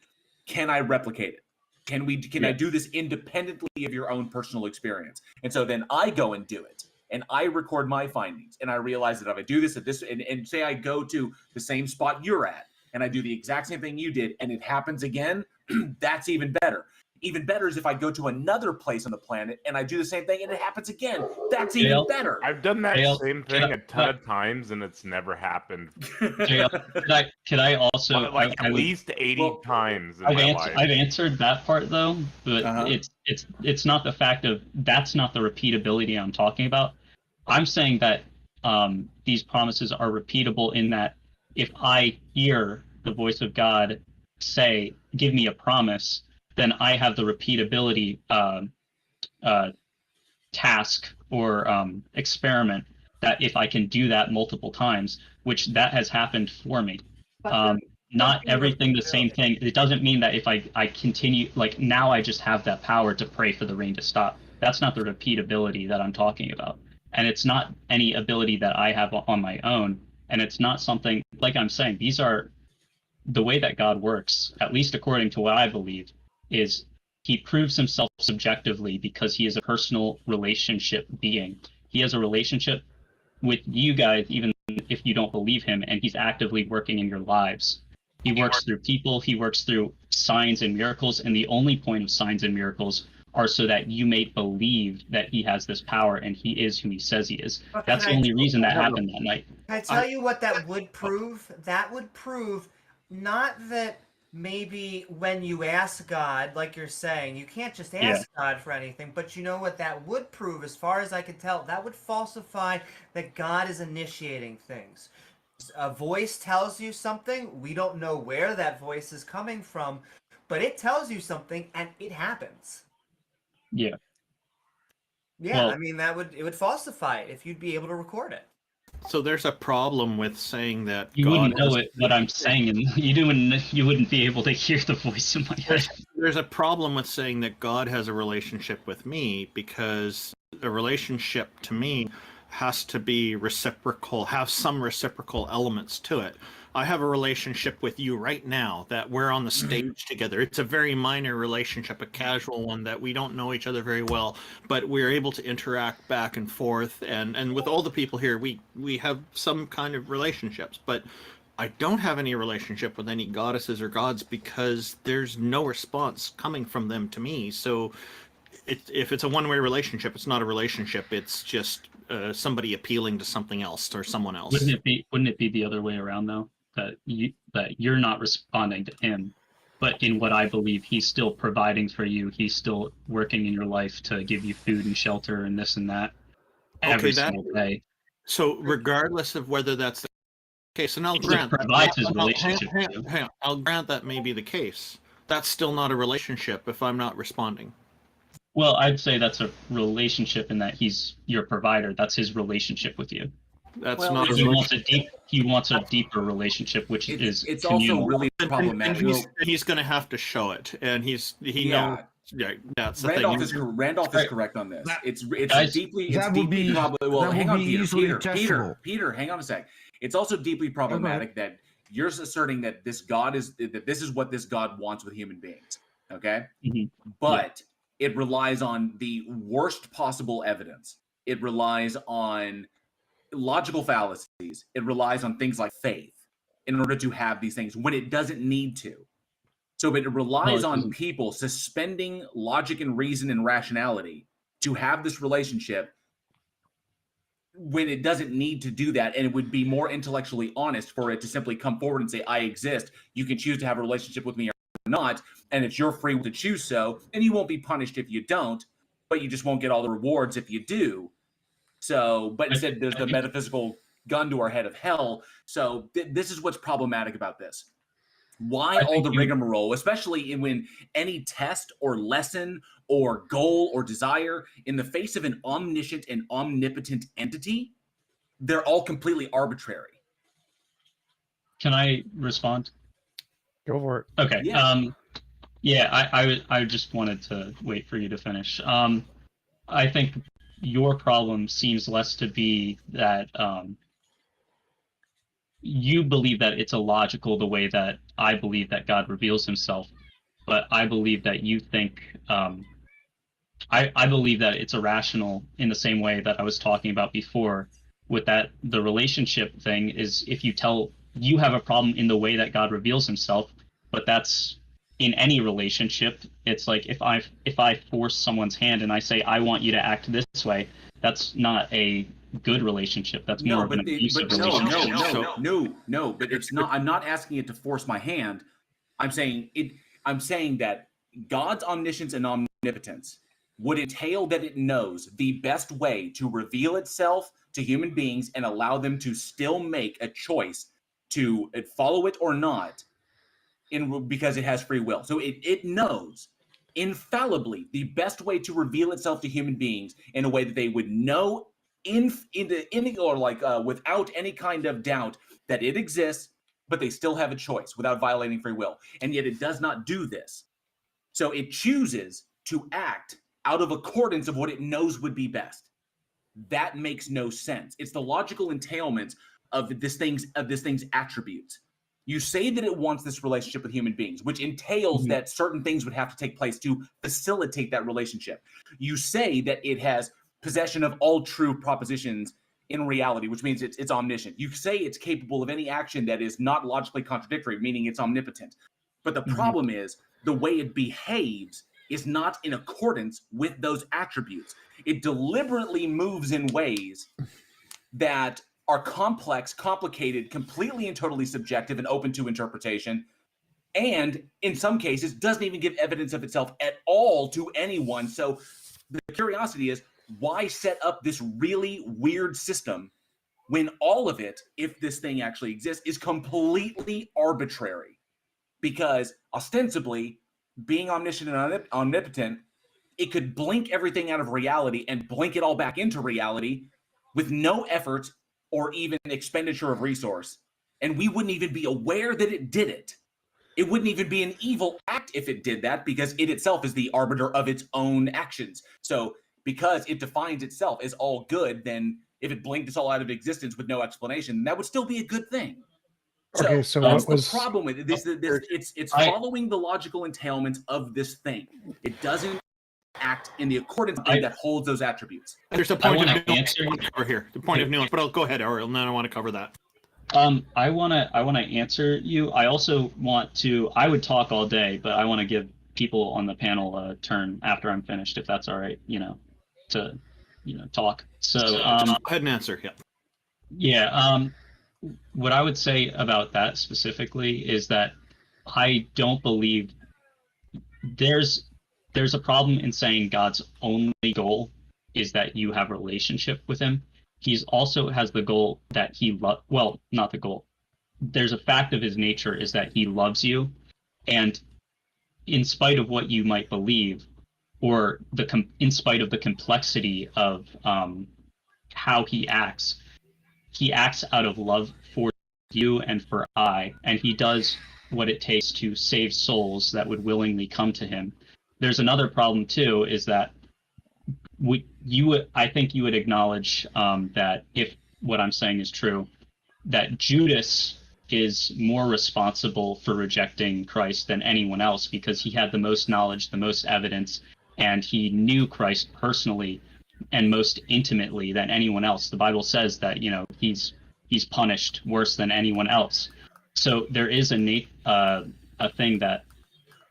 Can I replicate it? Can I do this independently of your own personal experience? And so then I go and do it, and I record my findings, and I realize that if I do this at this, and say I go to the same spot you're at, and I do the exact same thing you did, and it happens again, that's even better. Even better is if I go to another place on the planet and I do the same thing and it happens again. That's even better. I've done that same thing a ton of times and it's never happened. Could I also like at least 80 times in my life. I've answered that part though, but it's not the fact of that's not the repeatability I'm talking about. I'm saying that these promises are repeatable in that if I hear the voice of God say, give me a promise, then I have the repeatability task or experiment that if I can do that multiple times, which that has happened for me. Not everything the same thing. It doesn't mean that if I continue, like now I just have that power to pray for the rain to stop. That's not the repeatability that I'm talking about. And it's not any ability that I have on my own. And it's not something, like I'm saying, these are the way that God works, at least according to what I believe, is he proves himself subjectively because he is a personal relationship being. He has a relationship with you guys, even if you don't believe him, and he's actively working in your lives. He works through people, he works through signs and miracles, and the only point of signs and miracles are so that you may believe that he has this power and he is who he says he is. That's the only reason that happened that night. Can I tell you what that would prove? That would prove not that maybe when you ask God, like you're saying, you can't just ask God for anything, but you know what that would prove, as far as I can tell, that would falsify that God is initiating things. A voice tells you something, we don't know where that voice is coming from, but it tells you something and it happens. Yeah. Yeah, well, I mean, it would falsify it if you'd be able to record it. So there's a problem with saying that you wouldn't know what I'm saying, and you wouldn't be able to hear the voice in my head. There's a problem with saying that God has a relationship with me, because a relationship to me has to be reciprocal, have some reciprocal elements to it. I have a relationship with you right now that we're on the stage together. It's a very minor relationship, a casual one that we don't know each other very well, but we're able to interact back and forth. And with all the people here, we have some kind of relationships, but I don't have any relationship with any goddesses or gods because there's no response coming from them to me. So if it's a one-way relationship, it's not a relationship. It's just somebody appealing to something else or someone else. Wouldn't it be the other way around though? That you're not responding to him, but in what I believe, he's still providing for you. He's still working in your life to give you food and shelter and this and that every single day. So regardless of whether that's the case, and I'll grant provides his relationship. Hang on, I'll grant that may be the case. That's still not a relationship if I'm not responding. Well, I'd say that's a relationship in that he's your provider. That's his relationship with you. That's Well, not. He wants a deeper relationship, which is it's communal. also really And problematic. he's going to have to show it, and he Yeah. knows. Yeah, that's the Randolph thing. Randolph is correct on this. It's Guys, deeply that would be- well, that hang would on, be Peter, easily Peter, testable. Peter, hang on a sec. It's also deeply problematic that you're asserting that this is what this God wants with human beings. Okay? Mhm. But it relies on the worst possible evidence. It relies on logical fallacies. It relies on things like faith in order to have these things when it doesn't need to. So it relies on people suspending logic and reason and rationality to have this relationship when it doesn't need to do that. And it would be more intellectually honest for it to simply come forward and say, I exist. You can choose to have a relationship with me or not. And it's your free will to choose so. And you won't be punished if you don't, but you just won't get all the rewards if you do. So, but instead there's the metaphysical gun to our head of hell. So this is what's problematic about this. Why all the rigmarole, especially when any test or lesson or goal or desire in the face of an omniscient and omnipotent entity, they're all completely arbitrary. Can I respond? Go for it. Okay. Yeah. I just wanted to wait for you to finish. I think your problem seems less to be that you believe that it's illogical the way that I believe that God reveals himself, but I believe that you think I believe that it's irrational in the same way that I was talking about before with that the relationship thing is if you have a problem in the way that God reveals himself, but that's in any relationship. It's like if I force someone's hand and I say I want you to act this way, that's not a good relationship. That's more of an abusive relationship. No, but it's not. I'm not asking it to force my hand. I'm saying that God's omniscience and omnipotence would entail that it knows the best way to reveal itself to human beings and allow them to still make a choice to follow it or not, because it has free will. So it knows infallibly the best way to reveal itself to human beings in a way that they would know without any kind of doubt that it exists, but they still have a choice without violating free will. And yet it does not do this. So it chooses to act out of accordance of what it knows would be best. That makes no sense. It's the logical entailment of this thing's attributes. You say that it wants this relationship with human beings, which entails that certain things would have to take place to facilitate that relationship. You say that it has possession of all true propositions in reality, which means it's omniscient. You say it's capable of any action that is not logically contradictory, meaning it's omnipotent. But the problem is the way it behaves is not in accordance with those attributes. It deliberately moves in ways that are complex, complicated, completely and totally subjective and open to interpretation, and in some cases doesn't even give evidence of itself at all to anyone. So the curiosity is, why set up this really weird system when all of it, if this thing actually exists, is completely arbitrary? Because ostensibly, being omniscient and omnipotent, it could blink everything out of reality and blink it all back into reality with no effort or even expenditure of resource. And we wouldn't even be aware that it did it. It wouldn't even be an evil act if it did that, because it itself is the arbiter of its own actions. So because it defines itself as all good, then if it blinked us all out of existence with no explanation, that would still be a good thing. Okay, so that's what was the problem with it? It's following the logical entailment of this thing. It doesn't act in the accordance that holds those attributes. There's a point of nuance over here. The point of nuance, but I'll go ahead, Ariel, and then I want to cover that. I wanna answer you. I also want to. I would talk all day, but I want to give people on the panel a turn after I'm finished, if that's all right. To talk. So Go ahead and answer. Yeah. yeah, what I would say about that specifically is that I don't believe there's a problem in saying God's only goal is that you have a relationship with him. He's also has the goal that not the goal. There's a fact of his nature is that he loves you, and in spite of what you might believe, or in spite of the complexity of how he acts out of love for you and for I, and he does what it takes to save souls that would willingly come to him. There's another problem too, is that I think you would acknowledge that if what I'm saying is true, that Judas is more responsible for rejecting Christ than anyone else because he had the most knowledge, the most evidence, and he knew Christ personally and most intimately than anyone else. The Bible says that he's punished worse than anyone else. So there is a thing that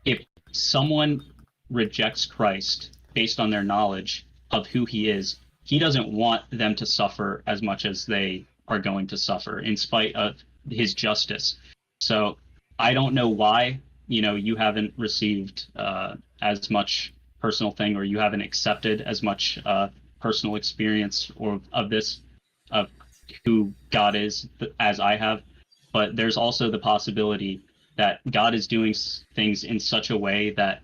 if someone rejects Christ based on their knowledge of who he is, he doesn't want them to suffer as much as they are going to suffer in spite of his justice. So I don't know why you haven't received as much personal thing, or you haven't accepted as much personal experience of who God is as I have. But there's also the possibility that God is doing things in such a way that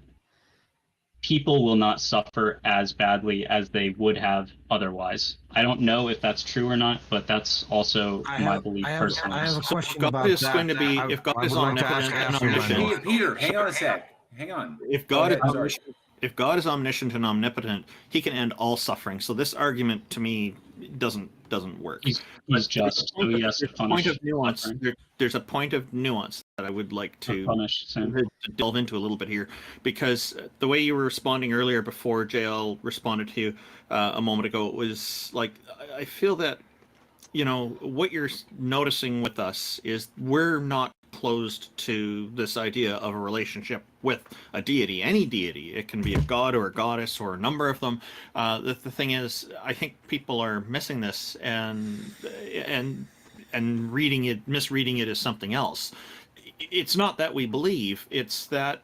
people will not suffer as badly as they would have otherwise. I don't know if that's true or not, but that's also my belief personally. I have a question God about is that. going to be, if God is omnipotent and omniscient. Peter, hang on a sec. Hang on. If God is omniscient and omnipotent, he can end all suffering. So this argument to me doesn't work. He's just, so he has to punish. There's a point of nuance that I would like to delve into a little bit here, because the way you were responding earlier before JL responded to you a moment ago, it was like, I feel that what you're noticing with us is we're not closed to this idea of a relationship with a deity, any deity. It can be a god or a goddess or a number of them. The thing is, I think people are missing this and misreading it as something else. It's not that we believe, it's that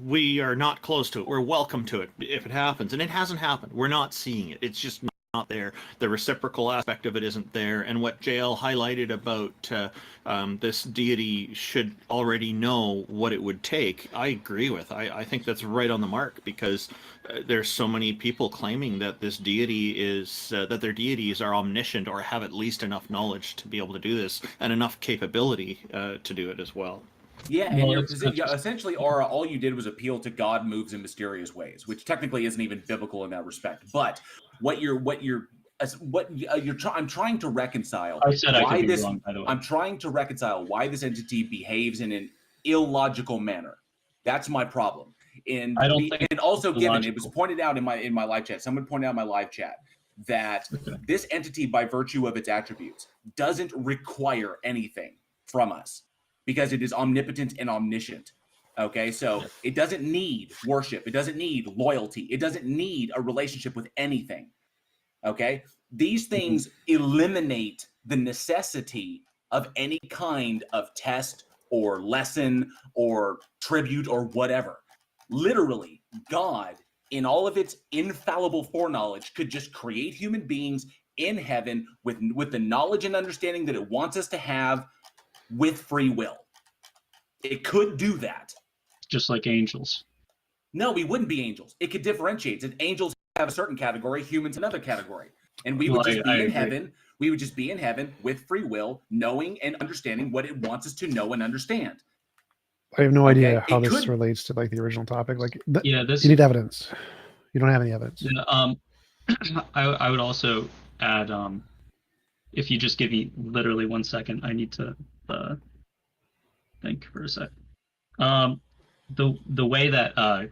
we are not close to it. We're welcome to it if it happens, and it hasn't happened. We're not seeing it. It's just not there. The reciprocal aspect of it isn't there. And what JL highlighted about this deity should already know what it would take, I agree with. I think that's right on the mark, because there's so many people claiming that this deity is that their deities are omniscient or have at least enough knowledge to be able to do this, and enough capability to do it as well. Yeah, and essentially, Aura, all you did was appeal to God moves in mysterious ways, which technically isn't even biblical in that respect. But I'm trying to reconcile. I said I could be wrong, by the way. I'm trying to reconcile why this entity behaves in an illogical manner. That's my problem. And also, given it was pointed out in my live chat, someone pointed out in my live chat that this entity, by virtue of its attributes, doesn't require anything from us, because it is omnipotent and omniscient. Okay, so it doesn't need worship. It doesn't need loyalty. It doesn't need a relationship with anything. Okay, these things eliminate the necessity of any kind of test or lesson or tribute or whatever. Literally, God, in all of its infallible foreknowledge, could just create human beings in heaven with the knowledge and understanding that it wants us to have, with free will. It could do that. Just like angels. No, we wouldn't be angels. It could differentiate. Angels have a certain category, humans another category. And we would just be in heaven. We would just be in heaven with free will, knowing and understanding what it wants us to know and understand. I have no idea how this relates to like the original topic. Like, you need evidence. You don't have any evidence. Yeah, I would also add, if you just give me literally 1 second, I need to think for a sec. The way that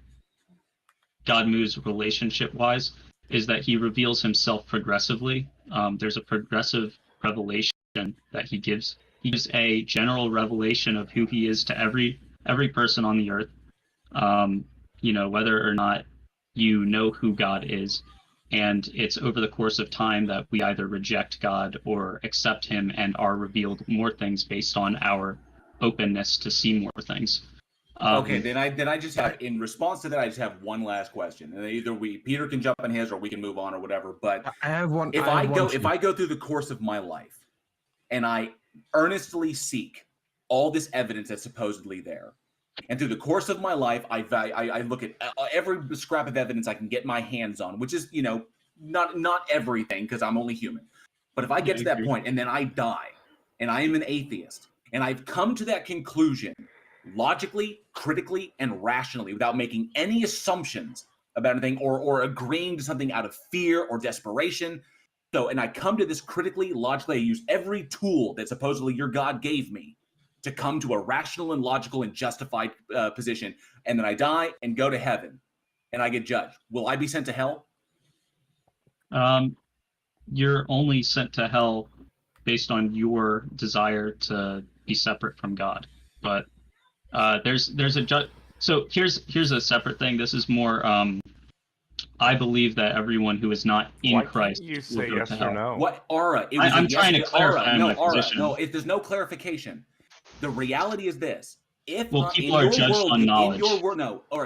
God moves relationship-wise is that he reveals himself progressively. There's a progressive revelation that he gives. He gives a general revelation of who he is to every person on the earth. Whether or not you know who God is, And it's over the course of time that we either reject God or accept him and are revealed more things based on our openness to see more things. Okay, then I just have, in response to that, I just have one last question, and either Peter can jump in his, or we can move on, or whatever. But I have one. If I go through the course of my life, and I earnestly seek all this evidence that's supposedly there, and through the course of my life, I look at every scrap of evidence I can get my hands on, which is, you know, not everything, because I'm only human. But if I get to that point and then I die, and I am an atheist, and I've come to that conclusion logically, critically, and rationally without making any assumptions about anything or agreeing to something out of fear or desperation. So, and I come to this critically, logically, I use every tool that supposedly your God gave me to come to a rational and logical and justified position. And then I die and go to heaven and I get judged. Will I be sent to hell? You're only sent to hell based on your desire to be separate from God. But there's a so here's a separate thing. This is more I believe that everyone who is not in Christ you will say go yes to or hell. no? What, Ara? I'm trying to clarify my position. No, if there's no clarification, the reality is this: if people are judged on knowledge.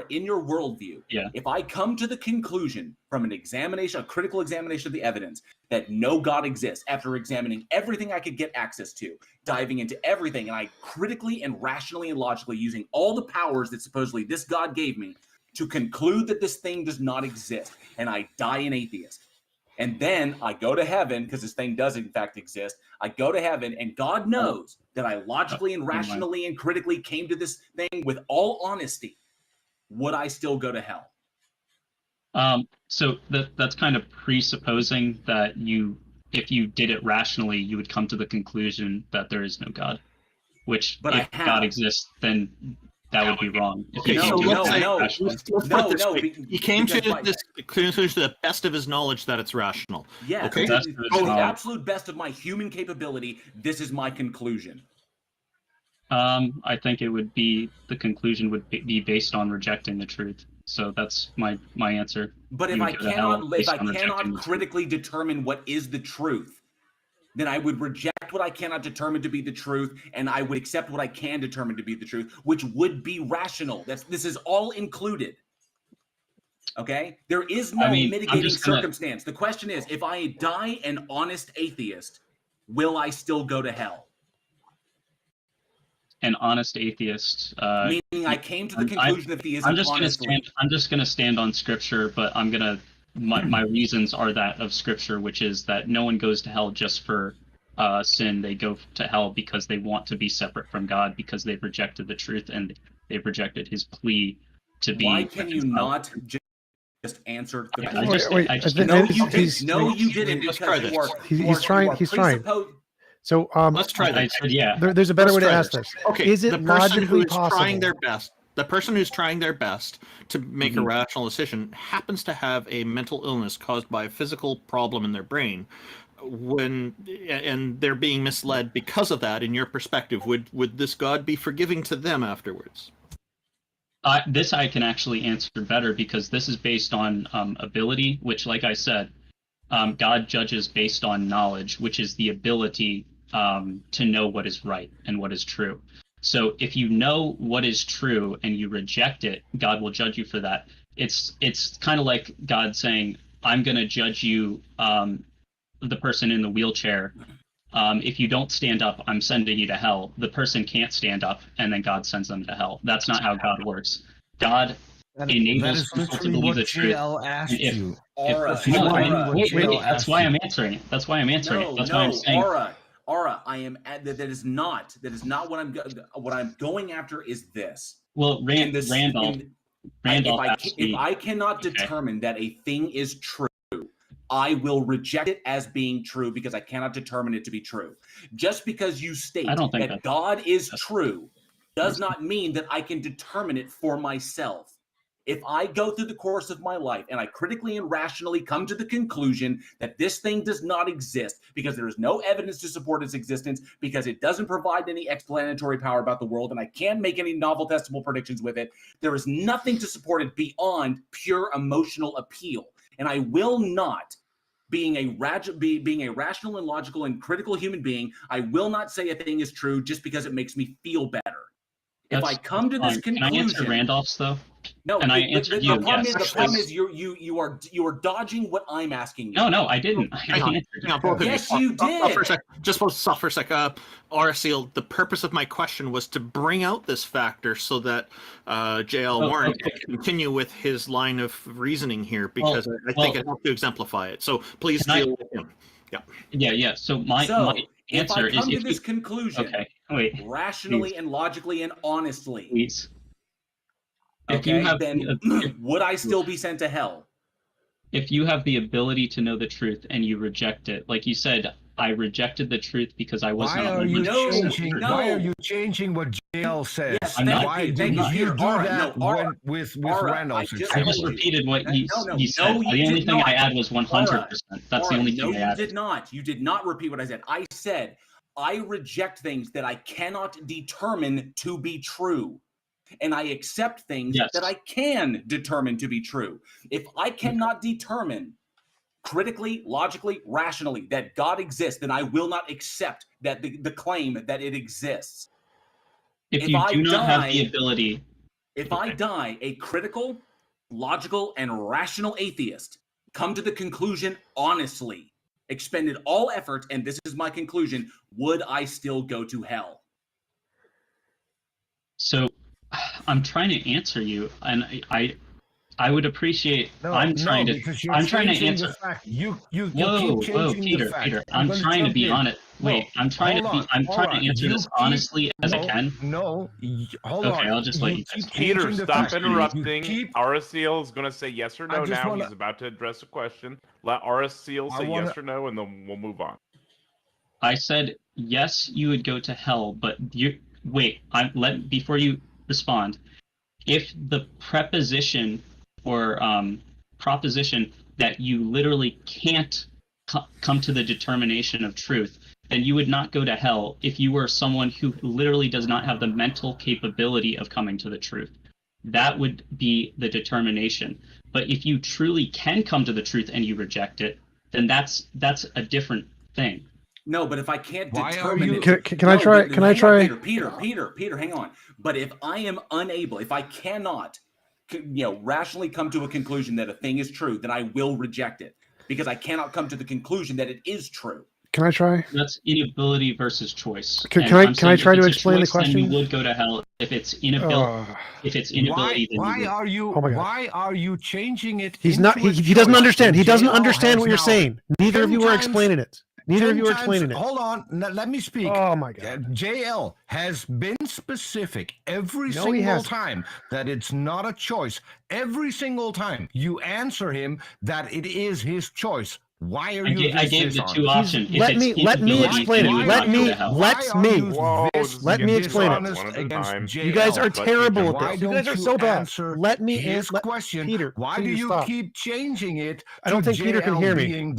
In your worldview, yeah. If I come to the conclusion from an examination, a critical examination of the evidence, that no God exists, after examining everything I could get access to, diving into everything, and I critically and rationally and logically using all the powers that supposedly this God gave me to conclude that this thing does not exist, and I die an atheist. And then I go to heaven, because this thing does in fact exist. I go to heaven, and God knows that I logically and rationally and critically came to this thing with all honesty. Would I still go to hell? So that's kind of presupposing that if you did it rationally, you would come to the conclusion that there is no God. Which, but if God exists, then that would be wrong. Okay, so he came to this conclusion to the best of his knowledge that it's rational. Yeah, okay. To the absolute best of my human capability, this is my conclusion. I think the conclusion would be based on rejecting the truth. So that's my answer. But if I cannot critically determine what is the truth, then I would reject what I cannot determine to be the truth, and I would accept what I can determine to be the truth, which would be rational. This is all included. Okay? There is no mitigating circumstance. The question is, if I die an honest atheist, will I still go to hell? An honest atheist. Meaning I came to the conclusion that theism honestly. I'm just going to stand on scripture, but I'm going to my reasons are that of scripture, which is that no one goes to hell just for sin. They go to hell because they want to be separate from God, because they've rejected the truth and they've rejected his plea to be. Why can you not just answer the question? No, you didn't. He's trying. So let's try that. There's a better way to ask this. Okay, is it the person logically who's possible? trying their best? The person who's trying their best to make a rational decision happens to have a mental illness caused by a physical problem in their brain, and they're being misled because of that. In your perspective, would this God be forgiving to them afterwards? This I can actually answer better, because this is based on ability, which, like I said, God judges based on knowledge, which is the ability to know what is right and what is true. So if you know what is true and you reject it, God will judge you for that. It's kind of like God saying, I'm going to judge you, the person in the wheelchair. If you don't stand up, I'm sending you to hell. The person can't stand up, and then God sends them to hell. That's not how God works. God enables people to believe the truth. That's why I'm answering it. That's why I'm saying. Aura, I am. That is not what I'm going after. Is this? Well, Randall. If I cannot determine that a thing is true, I will reject it as being true because I cannot determine it to be true. Just because you state that God is true does not mean that I can determine it for myself. If I go through the course of my life and I critically and rationally come to the conclusion that this thing does not exist because there is no evidence to support its existence, because it doesn't provide any explanatory power about the world, and I can't make any novel testable predictions with it, there is nothing to support it beyond pure emotional appeal. And I will not, being a rational and logical and critical human being, I will not say a thing is true just because it makes me feel better. If I come to this conclusion, can I answer Randolph's though? No, and I answered the you. problem Yes. is, the problem is you are dodging what I'm asking you. No, I didn't. Hang on, both of you. Yes, you Stop for a did. sec. Just stop for a sec. RSL, the purpose of my question was to bring out this factor so that JL Warren could continue with his line of reasoning here, because I think it helped to exemplify it. So please deal with him. Yeah. Yeah. So my if I answer come is to this conclusion, rationally and logically and honestly, please. Then would I still be sent to hell? If you have the ability to know the truth and you reject it, like you said, I rejected the truth because I was not. Why are you changing what JL says? Yes, Why did you do that with Randolph? I just repeated what he said. The only thing I add was 100%. That's the only thing I added. You did not. You did not repeat what I said. I said I reject things that I cannot determine to be true. And I accept things that I can determine to be true. If I cannot determine critically, logically, rationally that God exists, then I will not accept that the claim that it exists. If you do not have the ability. If I die a critical, logical, and rational atheist, come to the conclusion honestly, expended all effort, and this is my conclusion, would I still go to hell? So I'm trying to answer you, and I would appreciate. I'm trying to answer. Whoa, Peter. I'm trying to be honest. Wait, I'm trying to answer this honestly as I can. Hold on. Okay, I'll just let you. Peter, stop interrupting. RSL is going to say yes or no now. He's about to address a question. Let RSL say yes or no, and then we'll move on. I said yes, you would go to hell, but before you respond, if the preposition or proposition that you literally can't come to the determination of truth, then you would not go to hell if you were someone who literally does not have the mental capability of coming to the truth. That would be the determination. But if you truly can come to the truth and you reject it, then that's a different thing. No, but if I can't determine it, can I try? Peter, hang on. But if I am unable, if I cannot, rationally come to a conclusion that a thing is true, then I will reject it because I cannot come to the conclusion that it is true. Can I try? That's inability versus choice. Can I try to explain the question? Then you would go to hell if it's inability. Why are you changing it? He doesn't understand. He doesn't understand what you're saying. Neither of you are explaining it. Neither of you are explaining it. Hold on, let me speak. Oh my God. JL has been specific every single time that it's not a choice. Every single time you answer him that it is his choice. Why are you? I gave the two options. Let me explain it. Let me explain it. You guys are terrible at this. You guys are so bad. Let me answer question. Peter, why do you keep changing it? I don't think Peter can hear me.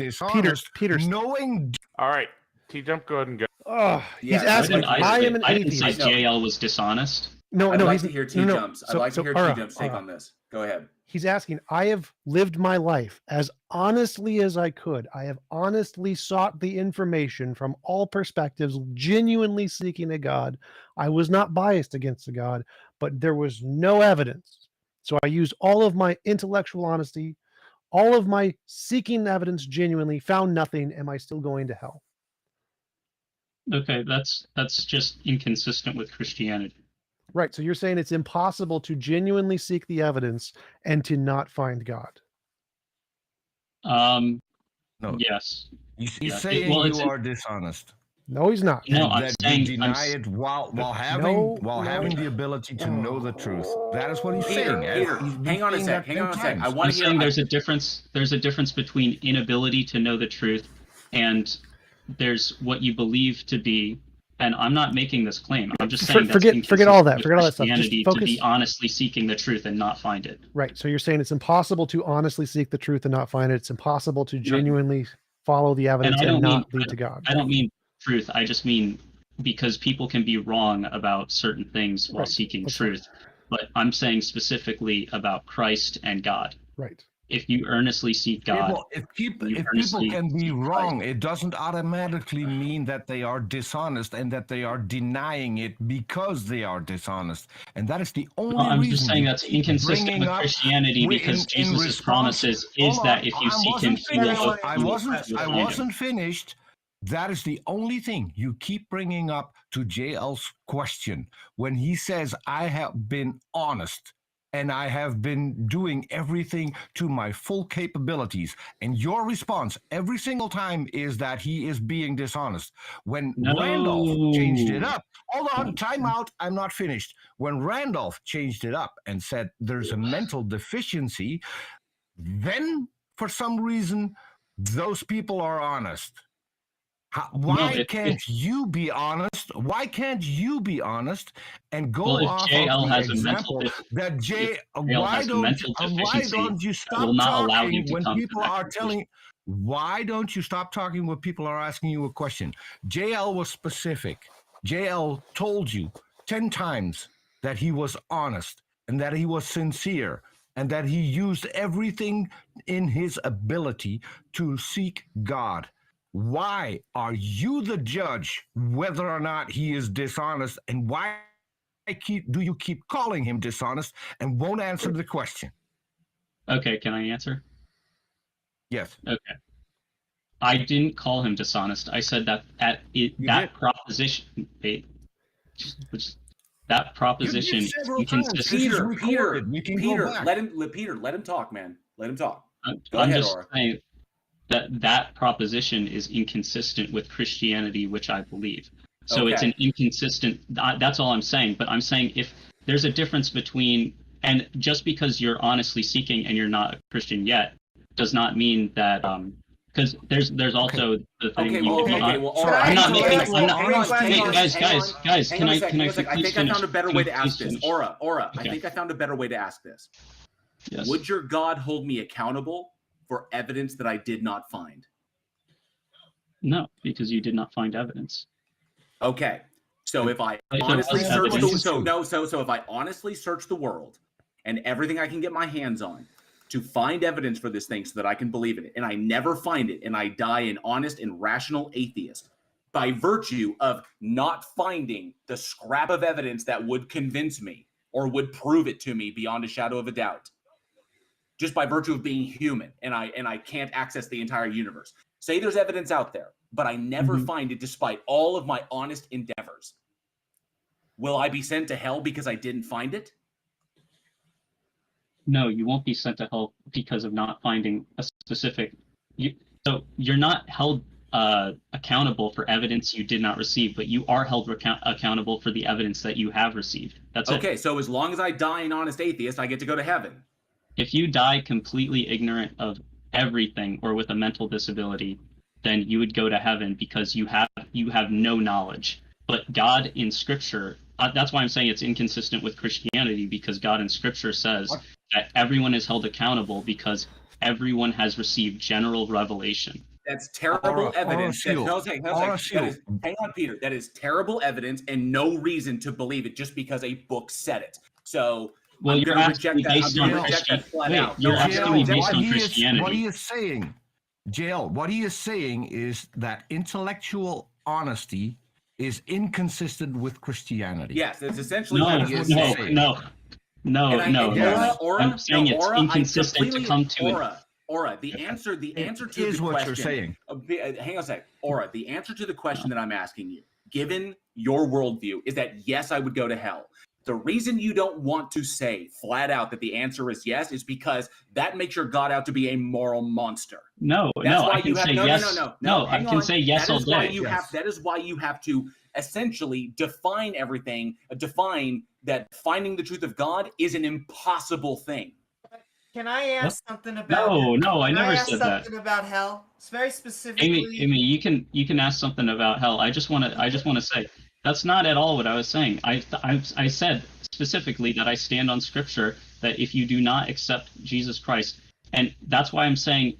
Peter, knowing. All right, TJump, go ahead and go. Oh, he's asking. I am an atheist. I didn't say JL was dishonest. No, I'd like to hear TJump's. I'd like to hear TJump's take on this. Go ahead. He's asking, I have lived my life as honestly as I could. I have honestly sought the information from all perspectives, genuinely seeking a God. I was not biased against a God, but there was no evidence. So I used all of my intellectual honesty, all of my seeking evidence genuinely, found nothing. Am I still going to hell? Okay, that's just inconsistent with Christianity. Right. So you're saying it's impossible to genuinely seek the evidence and to not find God. No. Yes. He's saying you are dishonest. No, he's not. No, I'm that saying you deny it while having the ability to know the truth. That is what he's saying. Peter, hang on a sec. I want to hear. Saying there's a difference between inability to know the truth and there's what you believe to be. And I'm not making this claim. I'm just saying forget all that. Forget all that stuff. Just focus. To be honestly seeking the truth and not find it. Right. So you're saying it's impossible to honestly seek the truth and not find it. It's impossible to genuinely follow the evidence and not lead to God. I don't mean truth. I just mean because people can be wrong about certain things while seeking truth. But I'm saying specifically about Christ and God. Right. if you earnestly seek God, If people earnestly can be seek wrong, it doesn't automatically mean that they are dishonest and that they are denying it because they are dishonest. And that is the only No, I'm reason just saying you that's keep inconsistent bringing with up Christianity because in Jesus' response. promises is Hold that on, if you I seek him, wasn't he will finished. open I you wasn't. up to I find him. wasn't finished. That is the only thing you keep bringing up to JL's question when he says, "I have been honest." And I have been doing everything to my full capabilities. And your response every single time is that he is being dishonest. When Randolph changed it up, hold on, time out, I'm not finished. When Randolph changed it up and said there's a mental deficiency, then for some reason, those people are honest. Why can't you be honest? Why can't you be honest and go off of the example that why don't you stop talking when people are telling? Why don't you stop talking when people are asking you a question? JL was specific. JL told you 10 times that he was honest and that he was sincere and that he used everything in his ability to seek God. Why are you the judge whether or not he is dishonest, and why do you keep calling him dishonest and won't answer the question? Okay, can I answer? Yes. Okay. I didn't call him dishonest. I said that proposition, that proposition is inconsistent. Peter, let him talk, man. Let him talk. Go I'm ahead, just Aura. saying that proposition is inconsistent with Christianity, which I believe. So it's an inconsistent. That's all I'm saying. But I'm saying if there's a difference between, and just because you're honestly seeking and you're not a Christian yet, does not mean that because there's also the thing. I'm not making. Guys. Can I I think I found a better way to ask this. Aura. I think I found a better way to ask this. Yes. Would your God hold me accountable for evidence that I did not find? No, because you did not find evidence. Okay. So if I honestly search if I honestly search the world and everything I can get my hands on to find evidence for this thing so that I can believe in it, and I never find it, and I die an honest and rational atheist by virtue of not finding the scrap of evidence that would convince me or would prove it to me beyond a shadow of a doubt, just by virtue of being human, and I can't access the entire universe. Say there's evidence out there, but I never find it despite all of my honest endeavors. Will I be sent to hell because I didn't find it? No, you won't be sent to hell because of not finding a specific. So you're not held accountable for evidence you did not receive, but you are held accountable for the evidence that you have received. That's it. Okay, so as long as I die an honest atheist, I get to go to heaven. If you die completely ignorant of everything or with a mental disability, then you would go to heaven because you have no knowledge. But God in Scripture, that's why I'm saying it's inconsistent with Christianity, because God in Scripture says that everyone is held accountable because everyone has received general revelation. That's terrible evidence. Hang on, Peter. That is terrible evidence and no reason to believe it just because a book said it. So well, you're asking me based on Christianity. What he is saying, JL, what he is saying is that intellectual honesty is inconsistent with Christianity. Yes, it's essentially no. I'm saying it's inconsistent to come to it. Aura, the answer to the is what question. You're saying. Hang on a sec. Aura, the answer to the question that I'm asking you, given your worldview, is that yes, I would go to hell. The reason you don't want to say flat out that the answer is yes is because that makes your God out to be a moral monster. I can say yes. No, I can say yes all day. That is why you have to essentially define everything, define that finding the truth of God is an impossible thing. Can I ask something about? No, I never said that. Something about hell. It's very specifically. Amy, you can ask something about hell. I just want to say that's not at all what I was saying. I said specifically that I stand on Scripture that if you do not accept Jesus Christ, and that's why I'm saying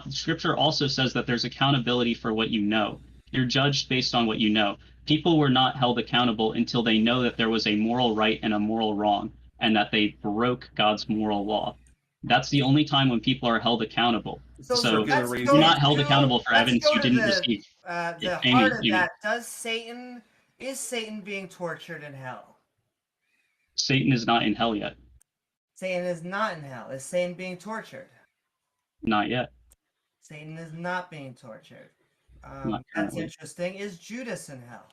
Scripture also says that there's accountability for what you know. You're judged based on what you know. People were not held accountable until they know that there was a moral right and a moral wrong, and that they broke God's moral law. That's the only time when people are held accountable. So circular reason. you're not held accountable for let's evidence go you to didn't the, receive. The Amy, heart of Amy. that. Is Satan being tortured in hell? Satan is not in hell yet. Satan is not in hell. Is Satan being tortured? Not yet. Satan is not being tortured. Not That's currently. interesting. Is Judas in hell?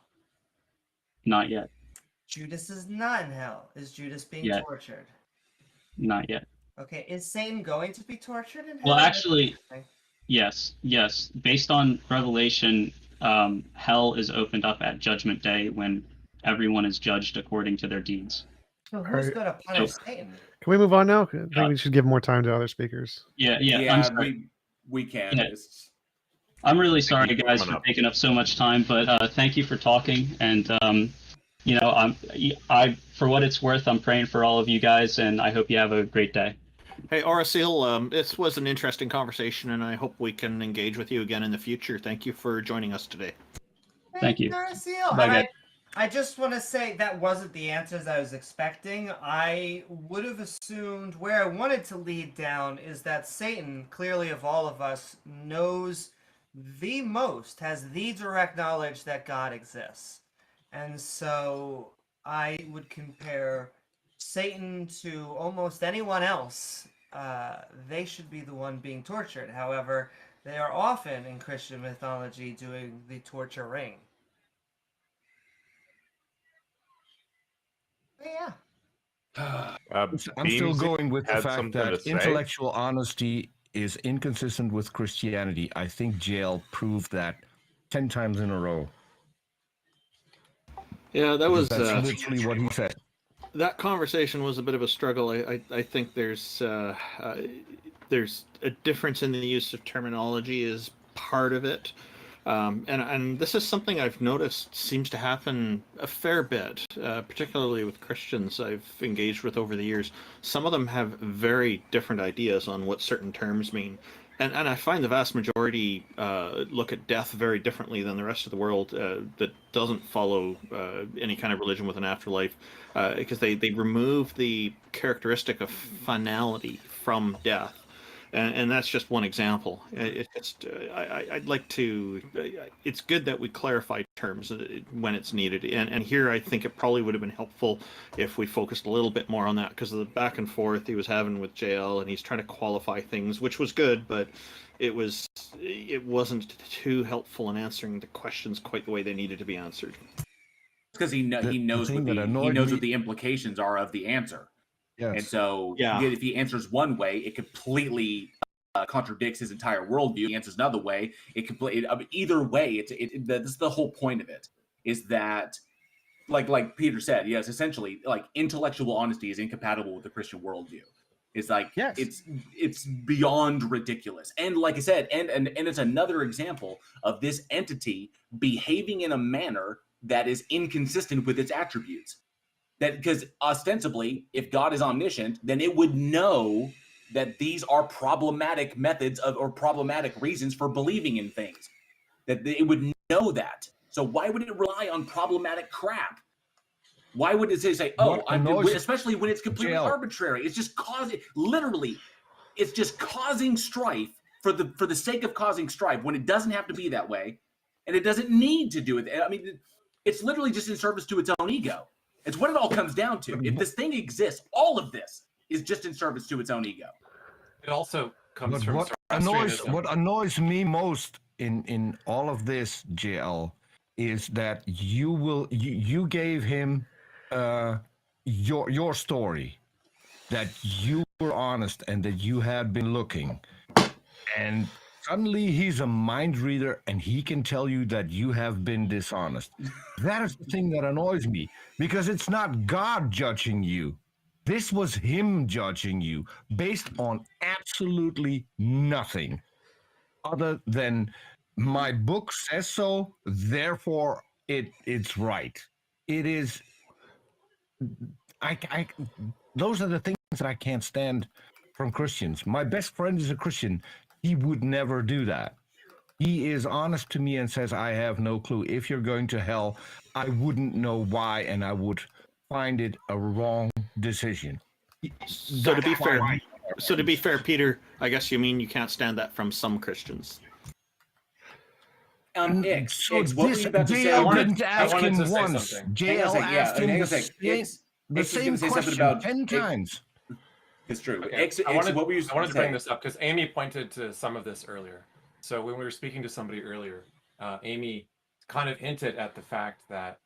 Not yet. Judas is not in hell. Is Judas being Yet. tortured? Not yet. Okay, is Satan going to be tortured in hell? Well, That's actually, interesting. yes. Based on Revelation, hell is opened up at Judgment Day when everyone is judged according to their deeds. So who's Alright. going to punish Satan? Can we move on now? I think we should give more time to other speakers. Yeah. Yeah, I'm sorry. we can. Yeah. It's- I'm really sorry, you for guys, coming for up. taking up so much time, but thank you for talking. And I, for what it's worth, I'm praying for all of you guys, and I hope you have a great day. Hey, Orasil, this was an interesting conversation, and I hope we can engage with you again in the future. Thank you for joining us today. Thank you. Garcia. Bye, And guys. I just want to say that wasn't the answers I was expecting. I would have assumed where I wanted to lead down is that Satan, clearly of all of us, knows the most, has the direct knowledge that God exists. And so I would compare Satan to almost anyone else. They should be the one being tortured. However, they are often in Christian mythology doing the torturing. Yeah. I'm still Beams going with the had fact something to that say. intellectual honesty is inconsistent with Christianity. I think jail proved that 10 times in a row. Yeah, that was That's literally what he said. that conversation was a bit of a struggle. I think there's a difference in the use of terminology is part of it. And this is something I've noticed seems to happen a fair bit, particularly with Christians I've engaged with over the years. Some of them have very different ideas on what certain terms mean. And I find the vast majority look at death very differently than the rest of the world that doesn't follow any kind of religion with an afterlife, because they remove the characteristic of finality from death. And that's just one example. I'd like to. It's good that we clarify terms when it's needed. And here, I think it probably would have been helpful if we focused a little bit more on that, because of the back and forth he was having with JL, and he's trying to qualify things, which was good, but it wasn't too helpful in answering the questions quite the way they needed to be answered. because he knows thing what that he annoyed knows me- what the implications are of the answer. And Yes. so, Yeah. if he answers one way, it completely contradicts his entire worldview. If he answers another way, it completely. Either way, that's the whole point of it. Is that, like Peter said, yes, essentially, like intellectual honesty is incompatible with the Christian worldview. It's like Yes. it's beyond ridiculous. And like I said, and it's another example of this entity behaving in a manner that is inconsistent with its attributes. That because ostensibly, if God is omniscient, then it would know that these are problematic methods or problematic reasons for believing in things. That it would know that. So why would it rely on problematic crap? Why would it say, What annoys- especially when it's completely JL. arbitrary? It's just it's just causing strife for the sake of causing strife when it doesn't have to be that way, and it doesn't need to do it. I mean, it's literally just in service to its own ego. It's what it all comes down to. If this thing exists, all of this is just in service to its own ego. It also comes But from what annoys me most in all of this, JL, is that you gave him your story, that you were honest and that you had been looking, and suddenly he's a mind reader and he can tell you that you have been dishonest. That is the thing that annoys me, because it's not God judging you. This was him judging you based on absolutely nothing other than my book says so, therefore it's right. It is. I those are the things that I can't stand from Christians. My best friend is a Christian. He would never do that. He is honest to me and says, I have no clue. If you're going to hell, I wouldn't know why, and I would find it a wrong decision. So to be fair, So to be fair, Peter, I guess you mean you can't stand that from some Christians. X, what were you about to say? JL wanted- didn't I ask wanted him to say once. something. Hang on a JL sec, yeah, asked him hang on a the sec. same, X the is same gonna say something question about 10 X. times. It's true. Okay, X, I wanted, what were you I wanted to bring saying? this up because Amy pointed to some of this earlier. So when we were speaking to somebody earlier, Amy kind of hinted at the fact that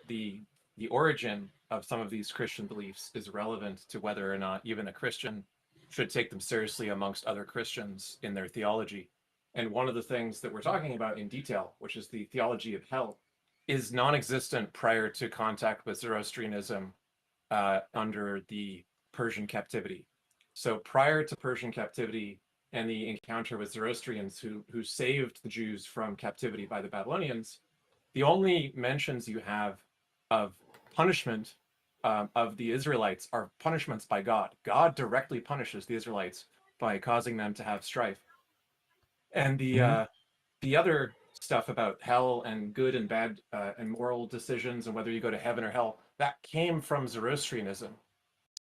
the origin of some of these Christian beliefs is relevant to whether or not even a Christian should take them seriously amongst other Christians in their theology. And one of the things that we're talking about in detail, which is the theology of hell, is non-existent prior to contact with Zoroastrianism under the Persian captivity. So prior to Persian captivity and the encounter with Zoroastrians who saved the Jews from captivity by the Babylonians, the only mentions you have of punishment of the Israelites are punishments by God. God directly punishes the Israelites by causing them to have strife. And the other stuff about hell and good and bad and moral decisions and whether you go to heaven or hell, that came from Zoroastrianism.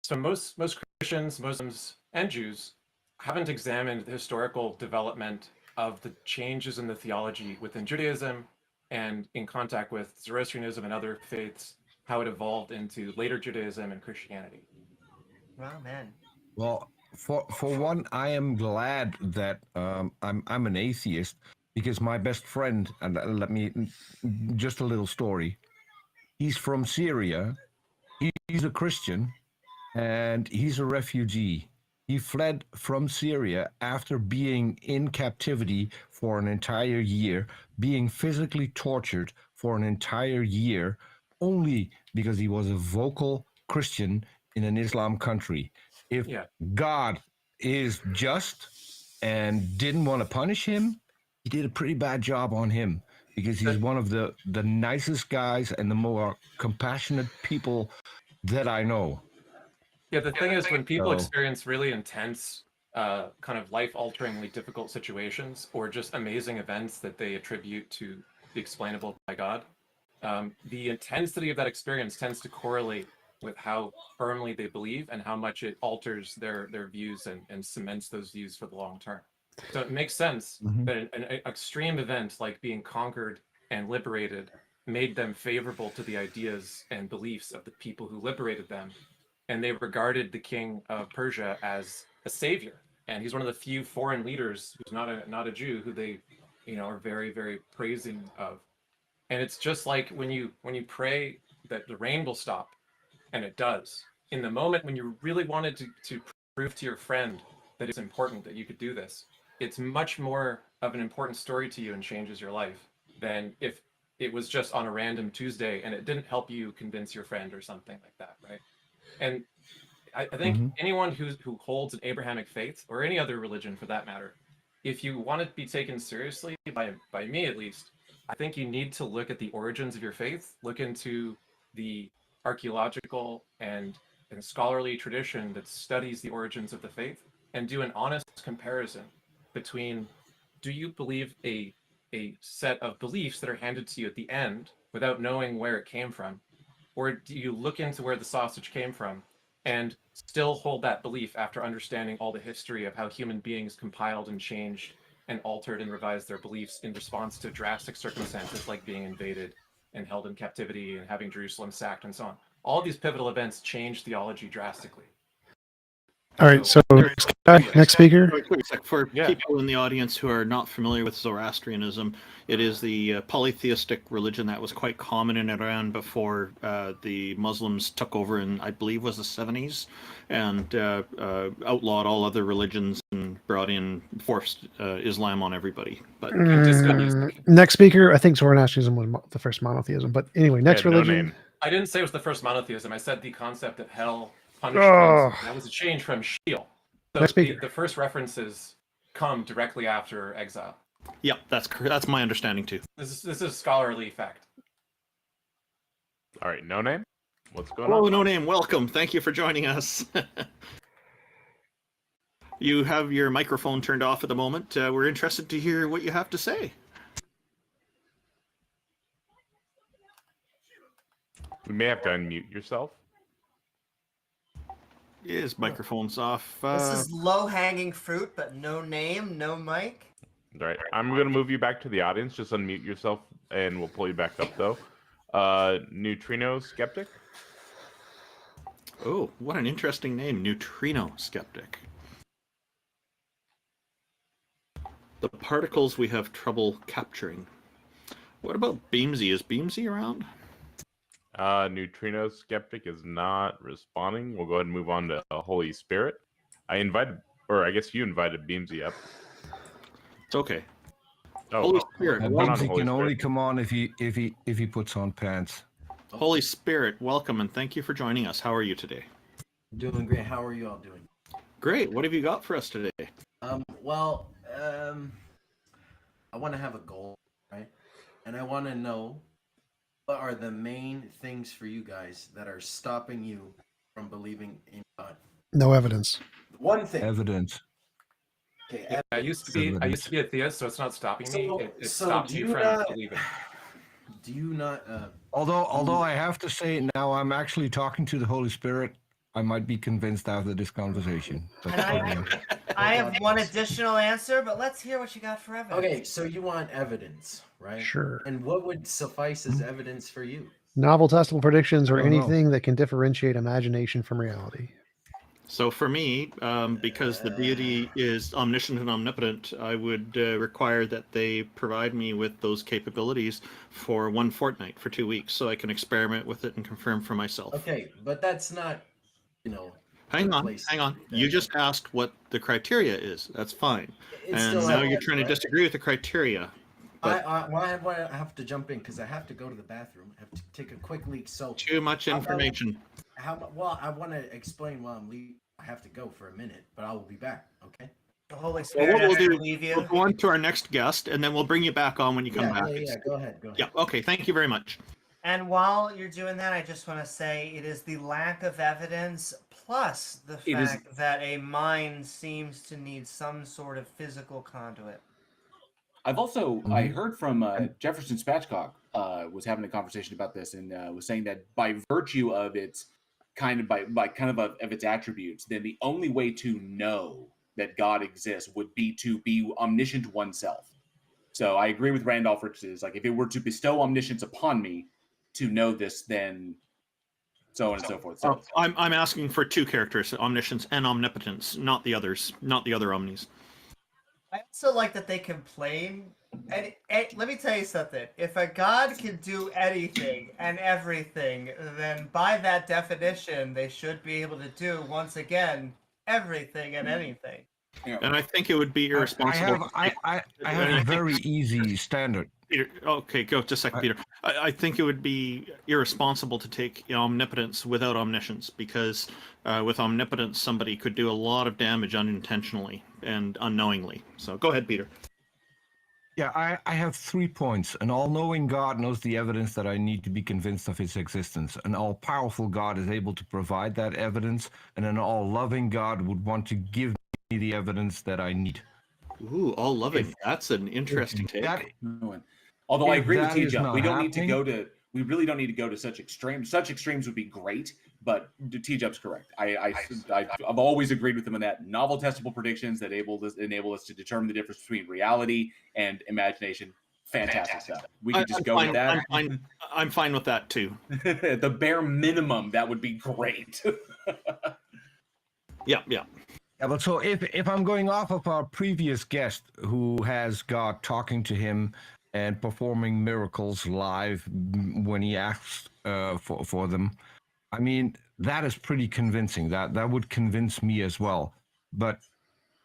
So most Christians, Muslims, and Jews haven't examined the historical development of the changes in the theology within Judaism and in contact with Zoroastrianism and other faiths, how it evolved into later Judaism and Christianity. Well, man. Well, for one, I am glad that I'm an atheist, because my best friend, and let me just a little story. He's from Syria. He's a Christian, and he's a refugee. He fled from Syria after being in captivity for an entire year, being physically tortured for an entire year, only because he was a vocal Christian in an Islam country. If Yeah. God is just and didn't want to punish him, he did a pretty bad job on him, because he's one of the nicest guys and the more compassionate people that I know. Yeah, the thing is, when people So- experience really intense, kind of life-alteringly difficult situations, or just amazing events that they attribute to the explainable by God, the intensity of that experience tends to correlate with how firmly they believe and how much it alters their views and cements those views for the long term. So it makes sense that an extreme event like being conquered and liberated made them favorable to the ideas and beliefs of the people who liberated them. And they regarded the king of Persia as a savior. And he's one of the few foreign leaders who's not a Jew who they, are very, very praising of. And it's just like when you pray that the rain will stop, and it does. In the moment when you really wanted to prove to your friend that it's important that you could do this, it's much more of an important story to you and changes your life than if it was just on a random Tuesday and it didn't help you convince your friend or something like that, right? And I think anyone who holds an Abrahamic faith, or any other religion for that matter, if you want to be taken seriously, by me at least, I think you need to look at the origins of your faith, look into the archaeological and scholarly tradition that studies the origins of the faith, and do an honest comparison between, do you believe a set of beliefs that are handed to you at the end without knowing where it came from, or do you look into where the sausage came from and still hold that belief after understanding all the history of how human beings compiled and changed and altered and revised their beliefs in response to drastic circumstances like being invaded and held in captivity and having Jerusalem sacked and so on. All of these pivotal events changed theology drastically. All right, so next speaker. Quick sec. For Yeah. people in the audience who are not familiar with Zoroastrianism, it is the polytheistic religion that was quite common in Iran before the Muslims took over in, I believe, was the 70s, and outlawed all other religions and forced Islam on everybody. But Next speaker, I think Zoroastrianism was the first monotheism. But anyway, next Yeah, no religion. name. I didn't say it was the first monotheism. I said the concept of hell punished. That was a change from Sheol. So Next speaker. the first references come directly after exile. yeah, that's my understanding too. This is a scholarly fact. All right, no name. What's going Hello, on? no name. Welcome. Thank you for joining us. You have your microphone turned off at the moment. We're interested to hear what you have to say. You may have to unmute yourself. His microphone's off. This is low-hanging fruit, but no name, no mic. Right. I'm going to move you back to the audience. Just unmute yourself, and we'll pull you back up, though. Neutrino Skeptic. Oh, what an interesting name. Neutrino Skeptic. The particles we have trouble capturing. What about Beamsy? Is Beamsy around? Neutrino Skeptic is not responding. We'll go ahead and move on to Holy Spirit. I guess you invited Beamsy up. It's okay. Oh, Holy Spirit. Hold on, Beamsy Holy can only Spirit. come on if he puts on pants. Holy Spirit, welcome and thank you for joining us. How are you today? Doing great. How are you all doing? Great. What have you got for us today? Well, I want to have a goal, right? And I want to know what are the main things for you guys that are stopping you from believing in God? No evidence. One thing. Evidence. Okay, I used to be a theist, so it's not stopping me. It so stops do you you from not- believing. Do you not? Although I have to say now I'm actually talking to the Holy Spirit, I might be convinced after this conversation. But And I have one additional answer, but let's hear what you got for evidence. Okay, so you want evidence, right? Sure. And what would suffice as evidence for you? Novel testable predictions or I don't know. anything that can differentiate imagination from reality. So for me, because the deity is omniscient and omnipotent, I would require that they provide me with those capabilities for 1 fortnight, for 2 weeks, so I can experiment with it and confirm for myself. Okay, but that's not, Hang the on, place hang on. that- You just asked what the criteria is. That's fine. It's And still now evidence, you're trying to right? disagree with the criteria. But I have to jump in because I have to go to the bathroom. I have to take a quick leak. So too much How about- information. well, I want to explain while I'm leaving. I have to go for a minute, but I will be back. Okay. The Holy Well, Spirit what we'll doesn't do, leave you. we'll go on to our next guest, and then we'll bring you back on when you come Yeah, back. yeah. Go ahead. Go ahead. Yeah, okay, thank you very much. And while you're doing that, I just want to say it is the lack of evidence plus the It is- fact that a mind seems to need some sort of physical conduit. I've also I heard from Jefferson Spatchcock was having a conversation about this and was saying that by virtue of its of its attributes, then the only way to know that God exists would be to be omniscient oneself. So I agree with Randolph Rich's, like if it were to bestow omniscience upon me to know this, then so on and so forth. So I'm asking for 2 characters, omniscience and omnipotence, not the others, not the other omnis. I also like that they complain. And let me tell you something. If a god can do anything and everything, then by that definition, they should be able to do, once again, everything and anything. And I think it would be irresponsible. I have a very easy standard. Peter, okay, go just a second, Peter. I think it would be irresponsible to take omnipotence without omniscience, because with omnipotence, somebody could do a lot of damage unintentionally and unknowingly. So go ahead, Peter. Yeah, I have 3 points. An all-knowing God knows the evidence that I need to be convinced of his existence. An all-powerful God is able to provide that evidence, and an all-loving God would want to give me the evidence that I need. Ooh, all loving. That's an interesting take. Although I If agree with that is TJump, not we don't need to happening- go to. We really don't need to go to such extremes. Such extremes would be great, but TJump's correct. I've always agreed with him on that. Novel testable predictions that enable us to determine the difference between reality and imagination. Fantastic stuff. We could just I'm go fine, with that. I'm fine with that too. At the bare minimum, that would be great. Yeah. Yeah, but so if I'm going off of our previous guest who has God talking to him and performing miracles live when he asks for them, I mean, that is pretty convincing. That would convince me as well. But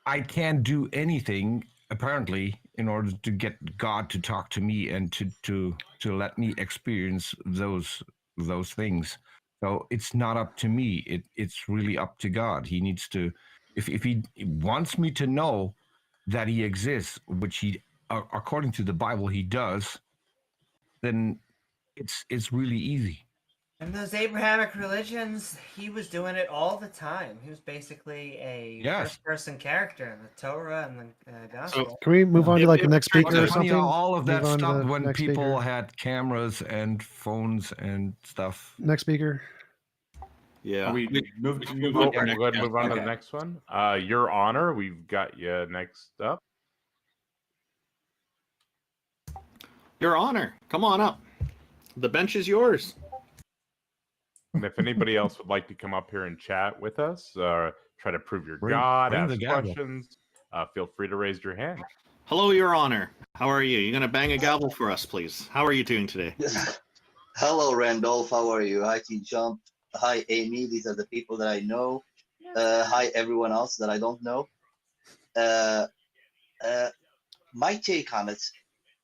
I can't do anything, apparently, in order to get God to talk to me and to let me experience those things. So it's not up to me. It's really up to God. He needs to, if he wants me to know that he exists, which he, according to the Bible, he does, then it's really easy. In those Abrahamic religions, he was doing it all the time. He was basically a first-person character in the Torah and the Gospel. Can we move on to like the next speaker or It's funny something? how all of that Move on to stopped the when next people speaker. had cameras and phones and stuff. Next speaker. Yeah. Are we move we to can move move on? on to We'll next go ahead and guest. move on to Okay. the next one. Your Honor, we've got you next up. Your Honor, come on up. The bench is yours. And if anybody else would like to come up here and chat with us, try to prove your Bring God, the ask gavel. questions, feel free to raise your hand. Hello, Your Honor. How are you? You're going to bang a gavel for us, please. How are you doing today? Hello, Randolph. How are you? Hi, TJump. Hi, Amy. These are the people that I know. Hi, everyone else that I don't know. My take on it,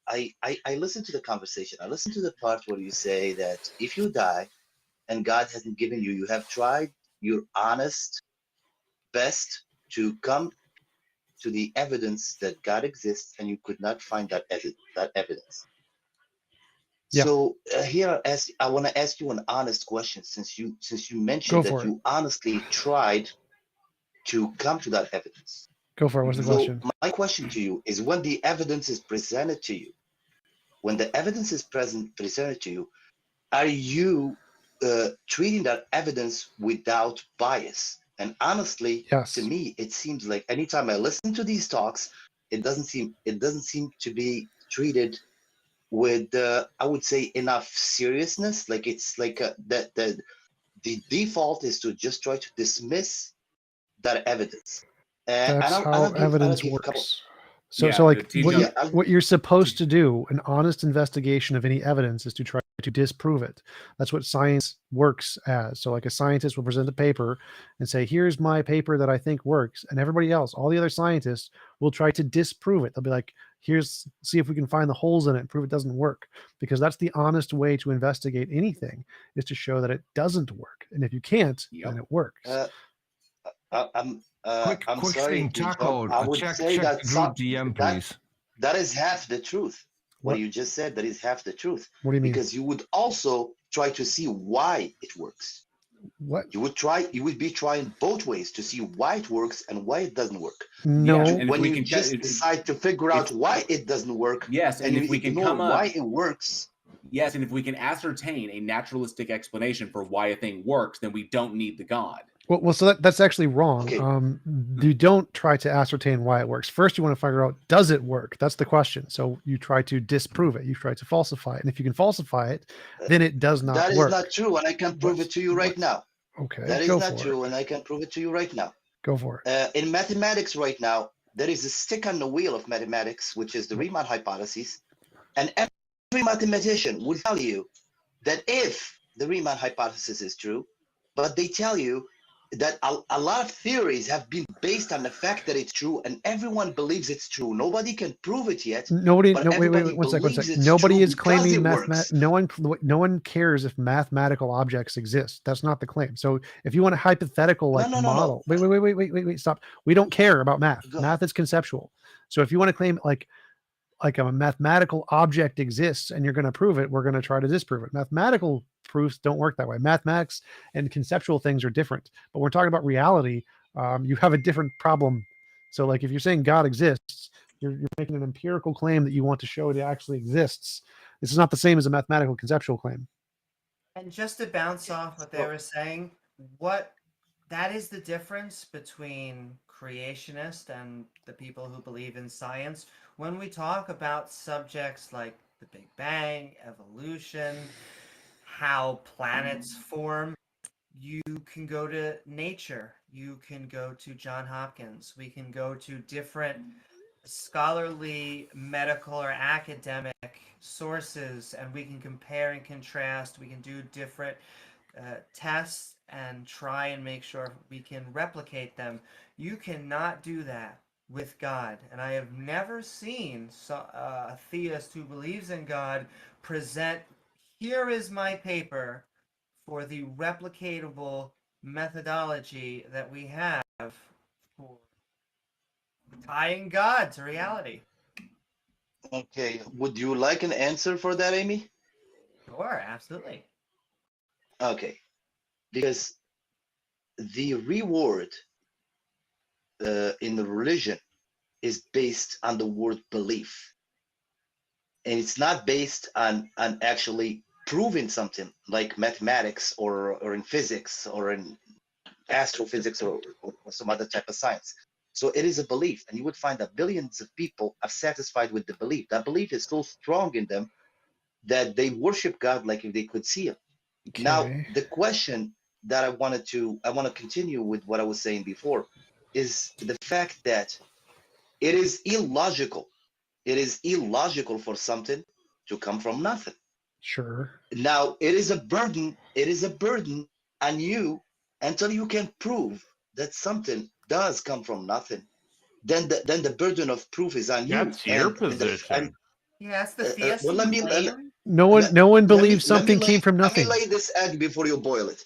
I listened to the conversation. I listened to the part where you say that if you die and God hasn't given you, you have tried your honest best to come to the evidence that God exists, and you could not find that evidence. Yeah. So here, I want to ask you an honest question, since you mentioned Go for that it. you honestly tried to come to that evidence. Go for it. What's the So question? my question to you is, when the evidence is presented to you, presented to you, are you treating that evidence without bias? And honestly, Yes. to me, it seems like anytime I listen to these talks, it doesn't seem to be treated with I would say enough seriousness. Like it's like the default is to just try to dismiss that evidence. That's how evidence works. So, Yeah, so like the what, TJump- what you're supposed to do, an honest investigation of any evidence, is to try to disprove it. That's what science works as. So like a scientist will present a paper and say, here's my paper that I think works. And everybody else, all the other scientists, will try to disprove it. They'll be like, see if we can find the holes in it and prove it doesn't work. Because that's the honest way to investigate anything, is to show that it doesn't work. And if you can't, then it works. I'm Quick sorry, thing, Taco. I would Check say that group DM, please. that is half the truth. What What? you just said, that is half the truth. What do you mean? Because you would also try to see why it works. What? You would be trying both ways to see why it works and why it doesn't work. No. Yeah, and if When we you can just decide to figure out why it doesn't work, yes, and and if you we can ignore come up, why it works. yes, and if we can ascertain a naturalistic explanation for why a thing works, then we don't need the God. Well, so that's actually wrong. Okay. You don't try to ascertain why it works. First, you want to figure out, does it work? That's the question. So you try to disprove it. You try to falsify it. And if you can falsify it, then it does not That is work. not true, and I can prove it to you right now. Okay, That is go not for true, it. and I can prove it to you right now. Go for it. In mathematics right now, there is a stick on the wheel of mathematics, which is the Riemann hypothesis. And every mathematician will tell you that if the Riemann hypothesis is true, but they tell you that a lot of theories have been based on the fact that it's true, and everyone believes it's true. Nobody can prove it yet. Nobody, but no, wait, everybody one believes sec. it's Nobody true is because claiming it works. no one cares if mathematical objects exist. That's not the claim. So if you want a hypothetical like No. model, wait, stop. We don't care about math. Go. Math is conceptual. So if you want to claim like a mathematical object exists and you're going to prove it, we're going to try to disprove it. Mathematical proofs don't work that way. Mathematics and conceptual things are different, but we're talking about reality. You have a different problem. So like if you're saying God exists, you're making an empirical claim that you want to show it actually exists. This is not the same as a mathematical conceptual claim. And just to bounce off what they were saying, that is the difference between creationists and the people who believe in science. When we talk about subjects like the Big Bang, evolution, how planets form, you can go to nature, you can go to John Hopkins, we can go to different scholarly, medical, or academic sources, and we can compare and contrast. We can do different tests and try and make sure we can replicate them. You cannot do that with God, and I have never seen a theist who believes in God present, here is my paper for the replicatable methodology that we have for tying God to reality. Okay, would you like an answer for that, Amy? Sure, absolutely. Okay, because the reward in the religion is based on the word belief, and it's not based on actually proving something like mathematics or in physics or in astrophysics or some other type of science. So it is a belief, and you would find that billions of people are satisfied with the belief. That belief is so strong in them that they worship God like if they could see him. Okay. Now, the question that I want to continue with what I was saying before is the fact that it is illogical. It is illogical for something to come from nothing. Sure. Now, it is a burden on you until you can prove that something does come from nothing. Then the burden of proof is on you. That's your position. Yeah, that's the theist. well, let me No one believes something came from nothing. Let me lay this egg before you boil it.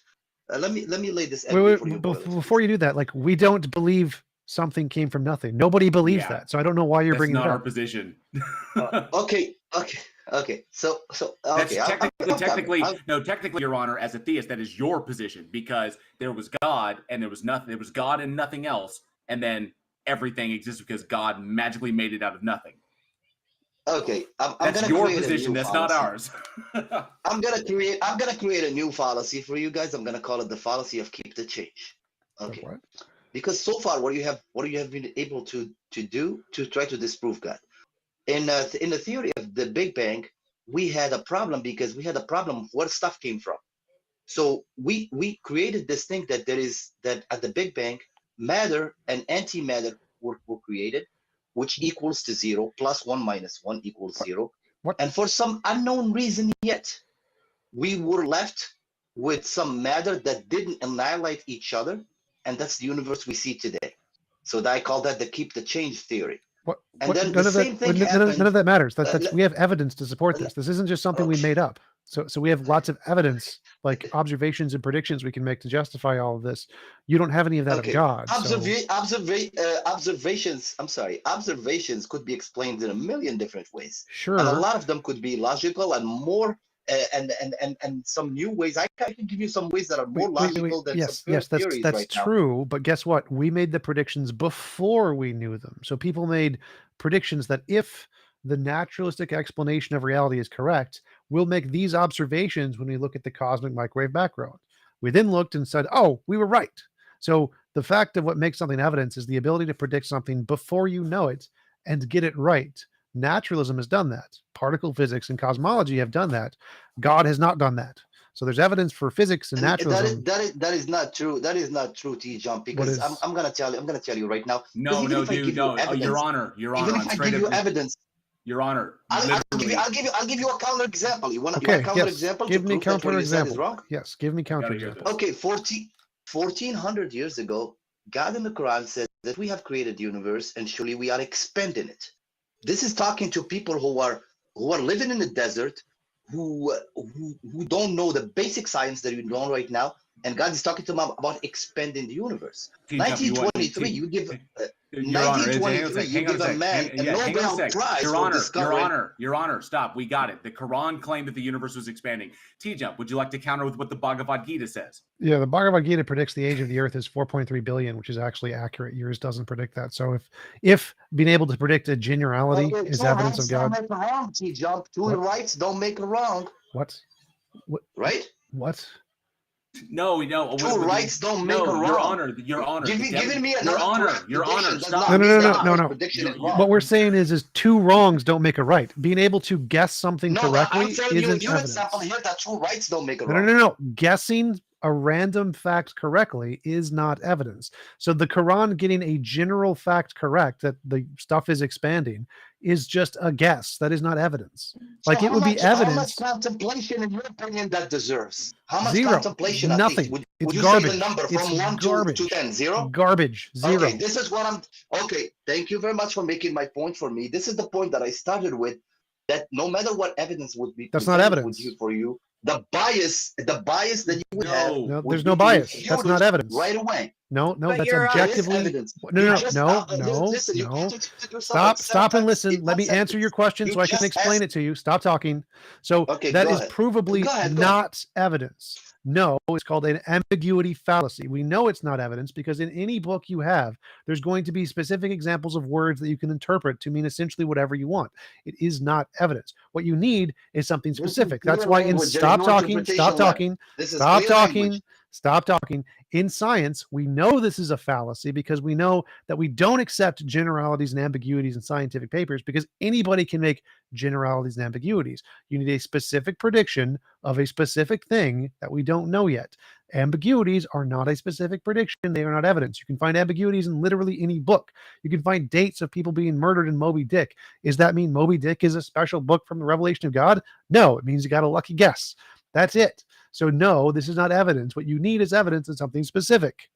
Let me lay this egg Wait, before you boil it. before you do that, like, we don't believe something came from nothing. Nobody believes Yeah. that. So I don't know why you're That's bringing not it our up. position. Okay. So That's okay. technically, Your Honor, as a theist, that is your position, because there was God and there was nothing. There was God and nothing else, and then everything exists because God magically made it out of nothing. Okay, I'm That's gonna your create position. A new That's fallacy. not ours. I'm gonna create a new fallacy for you guys. I'm gonna call it the fallacy of keep the change. Okay. What? Because so far, what you have been able to do to try to disprove God. In the theory of the Big Bang, we had a problem because we had a problem of where stuff came from. So we created this thing that at the Big Bang, matter and antimatter were created, which equals to 0, plus 1 minus 1 equals 0. What? And for some unknown reason yet, we were left with some matter that didn't annihilate each other, and that's the universe we see today. So I call that the keep the change theory. What? And then none the of that, same thing none happened. of that matters. That's let- we have evidence to support this. This isn't just something we made up. So we have lots of evidence, like observations and predictions we can make to justify all of this. You don't have any of that Okay. of God. So Observations. I'm sorry. Observations could be explained in a million different ways, sure. and a lot of them could be logical and more, and some new ways. I can give you some ways that are more logical than Yes, some yes, theories that's right now. true. But guess what? We made the predictions before we knew them. So people made predictions that if the naturalistic explanation of reality is correct, we'll make these observations when we look at the cosmic microwave background. We then looked and said, oh, we were right. So the fact of what makes something evidence is the ability to predict something before you know it and get it right. Naturalism has done that. Particle physics and cosmology have done that. God has not done that. So there's evidence for physics and naturalism. That is not true. That is not true, TJump. Because I'm gonna tell you right now. No, Dude. Your Honor, Even if I give you evidence, Your Honor, I'll give you a counter example. You want Okay, a counter yes. example? Give to me prove that what counter you said is example. wrong? Yes, give me counter example. Okay, 1400 years ago, God in the Quran said that we have created the universe and surely we are expanding it. This is talking to people who are living in the desert, who don't know the basic science that you know right now, and God is talking to them about expanding the universe. 1923, you give. Your Honor, 1923, you give a man a Nobel Prize for discovering. Your Honor, stop. We got it. The Quran claimed that the universe was expanding. TJump, would you like to counter with what the Bhagavad Gita says? Yeah, the Bhagavad Gita predicts the age of the earth is 4.3 billion, which is actually accurate. Yours doesn't predict that. So if being able to predict a generality is evidence of God. Don't make a wrong, TJump. Two rights don't make a wrong. What? Right? What? No. Two rights don't make a wrong. Your Honor. Giving me Your Honor. Stop. No. What we're saying is two wrongs don't make a right. Being able to guess something correctly I'm telling isn't you evidence. example here that two rights don't make a wrong. No. Guessing a random fact correctly is not evidence. So the Quran getting a general fact correct that the stuff is expanding is just a guess. That is not evidence. Like it would be evidence. How much contemplation, in your opinion, that deserves? How much Zero. contemplation? Nothing. Would It's you garbage. say the number It's from 1 garbage. to 10? 0? Garbage. Zero. Okay, this is what I'm. Okay, thank you very much for making my point for me. This is the point that I started with. That no matter what evidence would be, that's not evidence for you. The bias that you would have. No, there's no bias. That's not evidence. Right away. No, But that's you're right. objectively. Evidence. No, You no, just- no, listen, you no. continue to do something Stop and sometimes listen. in Let me one answer your sentence. question You so I can just explain asked- it to you. Stop talking. So Okay, that go is ahead. provably Go ahead. not evidence. No, it's called an ambiguity fallacy. We know it's not evidence because in any book you have, there's going to be specific examples of words that you can interpret to mean essentially whatever you want. It is not evidence. What you need is something This is specific. clear That's why in language. There is stop no talking, interpretation stop left. talking, This is stop clear talking, language. stop talking. In science, we know this is a fallacy because we know that we don't accept generalities and ambiguities in scientific papers because anybody can make generalities and ambiguities. You need a specific prediction of a specific thing that we don't know yet. Ambiguities are not a specific prediction. They are not evidence. You can find ambiguities in literally any book. You can find dates of people being murdered in Moby Dick. Does that mean Moby Dick is a special book from the revelation of God? No, it means you got a lucky guess. That's it. So no, this is not evidence. What you need is evidence of something specific.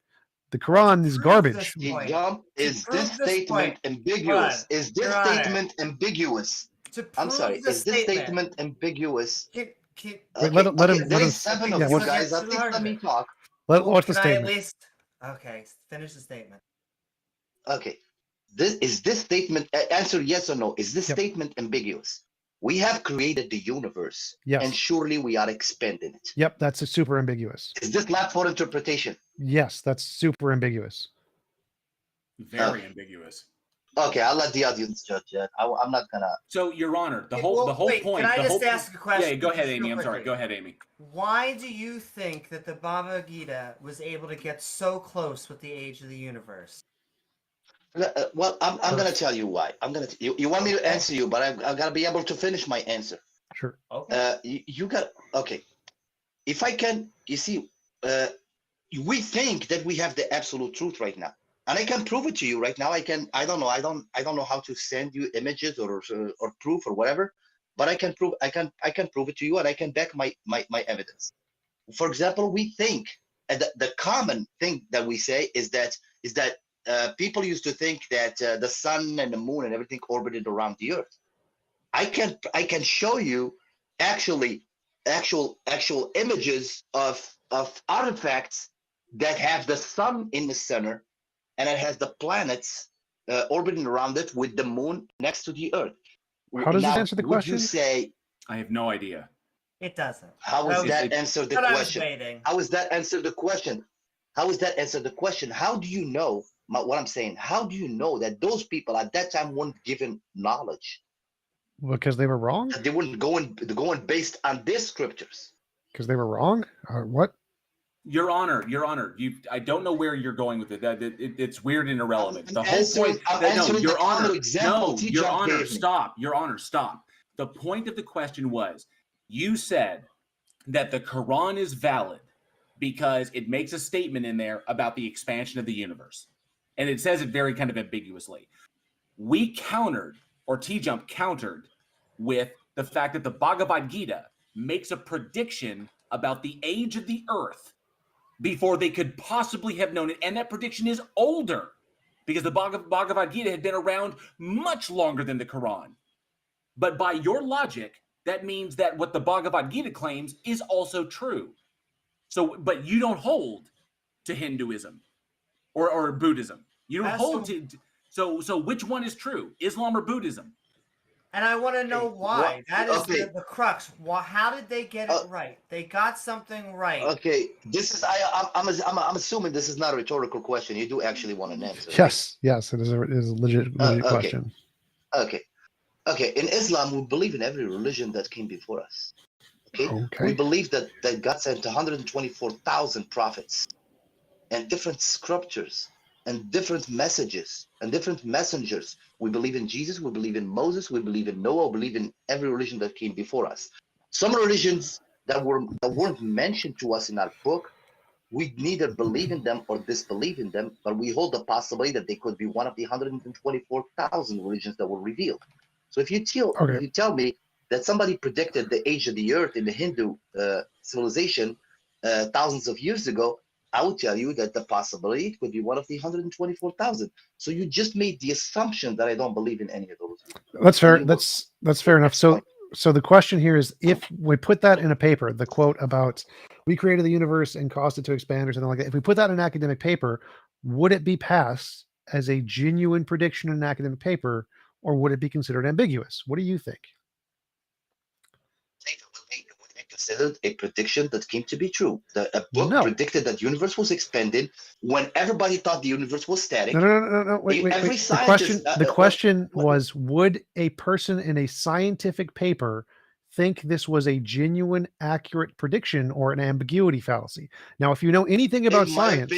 The Quran is garbage. TJump, is prove this this statement point- ambiguous? Hold on, Is this Your Honor. statement ambiguous? To I'm prove sorry. the Is this statement ambiguous? Wait, let him- there him- is 7 of yeah, you what's- guys. At least let me talk. What's the Can I at statement? least? Okay, finish the statement. Okay. This statement answer yes or no? Is this statement ambiguous? We have created the universe, Yes. and surely we are expanding it. Yep, that's a super ambiguous. Is this left for interpretation? Yes, that's super ambiguous. Very ambiguous. Okay, I'll let the audience judge that. I'm not gonna. So, Your Honor, the Yeah, whole well, point. can I the just whole ask a question? Yeah, go ahead, just Amy. real I'm sorry. quickly? Go ahead, Amy. Why do you think that the Bhagavad Gita was able to get so close with the age of the universe? Well, I'm gonna tell you why. You want me to answer you, but I've got to be able to finish my answer. Sure. Okay. You got okay. If I can, you see, we think that we have the absolute truth right now, and I can prove it to you right now. I don't know. I don't know how to send you images or proof or whatever, but I can prove. I can prove it to you, and I can back my evidence. For example, we think, and the common thing that we say is that people used to think that the sun and the moon and everything orbited around the earth. I can show you actual images of artifacts that have the sun in the center and it has the planets orbiting around it with the moon next to the earth. How does Now, this answer the would question? you say I have no idea. It doesn't. how does that answer the But I was question? waiting. How does that answer the question? How does that answer the question? How do you know what I'm saying? How do you know that those people at that time weren't given knowledge? Because they were wrong? That they weren't going based on their scriptures. Because they were wrong? What? Your Honor, I don't know where you're going with it. It's weird and irrelevant. I'm The whole answering- point. I'm No, answering Your the common Honor, example no, T-Jump Your Honor, gave me. stop. Your Honor, stop. The point of the question was, you said that the Quran is valid because it makes a statement in there about the expansion of the universe, and it says it very kind of ambiguously. We countered, or TJump countered, with the fact that the Bhagavad Gita makes a prediction about the age of the earth before they could possibly have known it. And that prediction is older because the Bhagavad Gita had been around much longer than the Quran. But by your logic, that means that what the Bhagavad Gita claims is also true. So, but you don't hold to Hinduism or Buddhism. You don't hold to. So which one is true, Islam or Buddhism? And I want to know why. That is okay. the crux. How did they get it right? They got something right. Okay, this is I'm assuming this is not a rhetorical question. You do actually want an answer. Yes, yes, it is a legit okay. question. Okay. In Islam, we believe in every religion that came before us. Okay. Okay. We believe that God sent 124,000 prophets and different scriptures and different messages and different messengers. We believe in Jesus, we believe in Moses, we believe in Noah, we believe in every religion that came before us. Some religions that weren't mentioned to us in our book, we neither believe in them or disbelieve in them, but we hold the possibility that they could be one of the 124,000 religions that were revealed. So if you tell me that somebody predicted the age of the earth in the Hindu civilization thousands of years ago, I would tell you that the possibility it could be one of the 124,000. So you just made the assumption that I don't believe in any of those. That's fair. That's fair enough. So So the question here is, if we put that in a paper, the quote about we created the universe and caused it to expand or something like that, if we put that in an academic paper, would it be passed as a genuine prediction in an academic paper, or would it be considered ambiguous? What do you think? It would be considered a prediction that came to be true. A book predicted that the universe was expanded when everybody thought the universe was static. No. Wait. Every The question was, would a person in a scientific paper think this was a genuine, accurate prediction or an ambiguity fallacy? Now, if you know anything about science,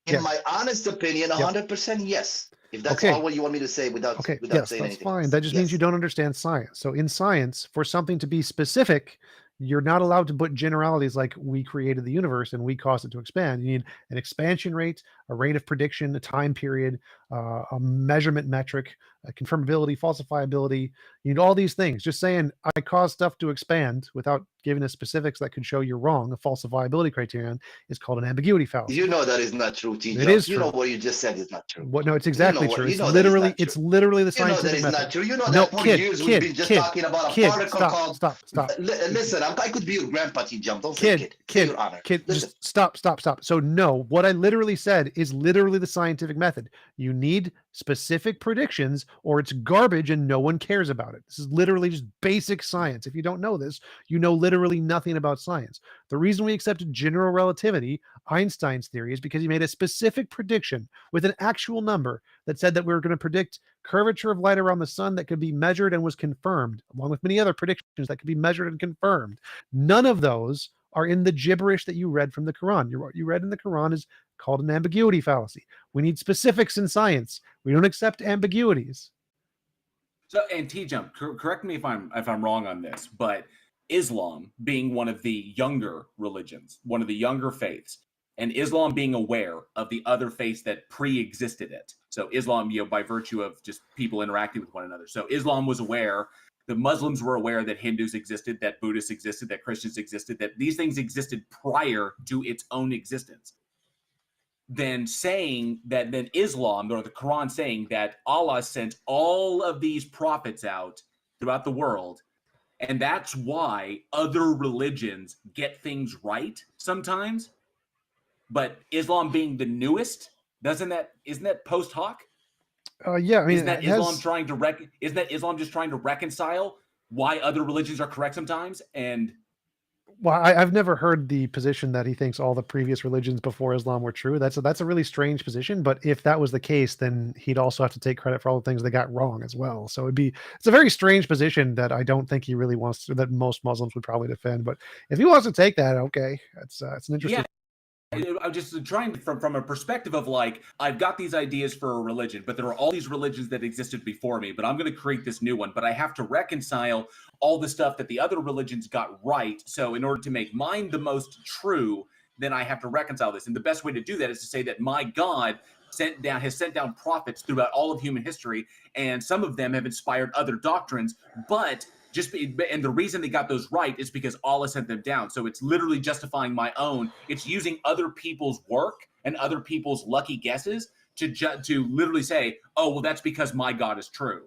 in my honest opinion, 100% yes. If that's all what you want me to say without saying anything. That's fine. That just means you don't understand science. So in science, for something to be specific, you're not allowed to put generalities like we created the universe and we caused it to expand. You need an expansion rate, a rate of prediction, a time period, a measurement metric, a confirmability, falsifiability. You need all these things. Just saying I caused stuff to expand without giving us specifics that could show you're wrong, a falsifiability criterion, is called an ambiguity fallacy. You know that is not true, TJump. It is true. You know what you just said is not true. No, it's exactly true. It's literally the scientific method. You know that is not true. You know that for years we've been just talking about a particle called... Stop. Listen, I could be your grandpa, TJump. Don't say kid. Your honor. Just stop. So no, what I literally said is literally the scientific method. You need specific predictions or it's garbage and no one cares about it. This is literally just basic science. If you don't know this, you know literally nothing about science. The reason we accepted general relativity, Einstein's theory, is because he made a specific prediction with an actual number that said that we were going to predict curvature of light around the sun that could be measured and was confirmed, along with many other predictions that could be measured and confirmed. None of those are in the gibberish that you read from the Quran. What you read in the Quran is called an ambiguity fallacy. We need specifics in science. We don't accept ambiguities. So, and TJump, correct me if I'm wrong on this, but Islam being one of the younger religions, one of the younger faiths, and Islam being aware of the other faiths that pre-existed it. So Islam, by virtue of just people interacting with one another. So Islam was aware, the Muslims were aware that Hindus existed, that Buddhists existed, that Christians existed, that these things existed prior to its own existence. Then Islam, or the Quran saying that Allah sent all of these prophets out throughout the world, and that's why other religions get things right sometimes. But Islam being the newest, isn't that post hoc? Yeah, I mean, isn't that Islam just trying to reconcile why other religions are correct sometimes? And well, I've never heard the position that he thinks all the previous religions before Islam were true. That's a really strange position. But if that was the case, then he'd also have to take credit for all the things they got wrong as well. So it's a very strange position that I don't think he really wants to, that most Muslims would probably defend. But if he wants to take that, okay, it's an interesting. Yeah. I'm just trying from a perspective of like, I've got these ideas for a religion, but there are all these religions that existed before me, but I'm going to create this new one, but I have to reconcile all the stuff that the other religions got right. So in order to make mine the most true, then I have to reconcile this. And the best way to do that is to say that my God has sent down prophets throughout all of human history, and some of them have inspired other doctrines, and the reason they got those right is because Allah sent them down. So it's literally justifying my own. It's using other people's work and other people's lucky guesses to literally say, oh, well, that's because my God is true.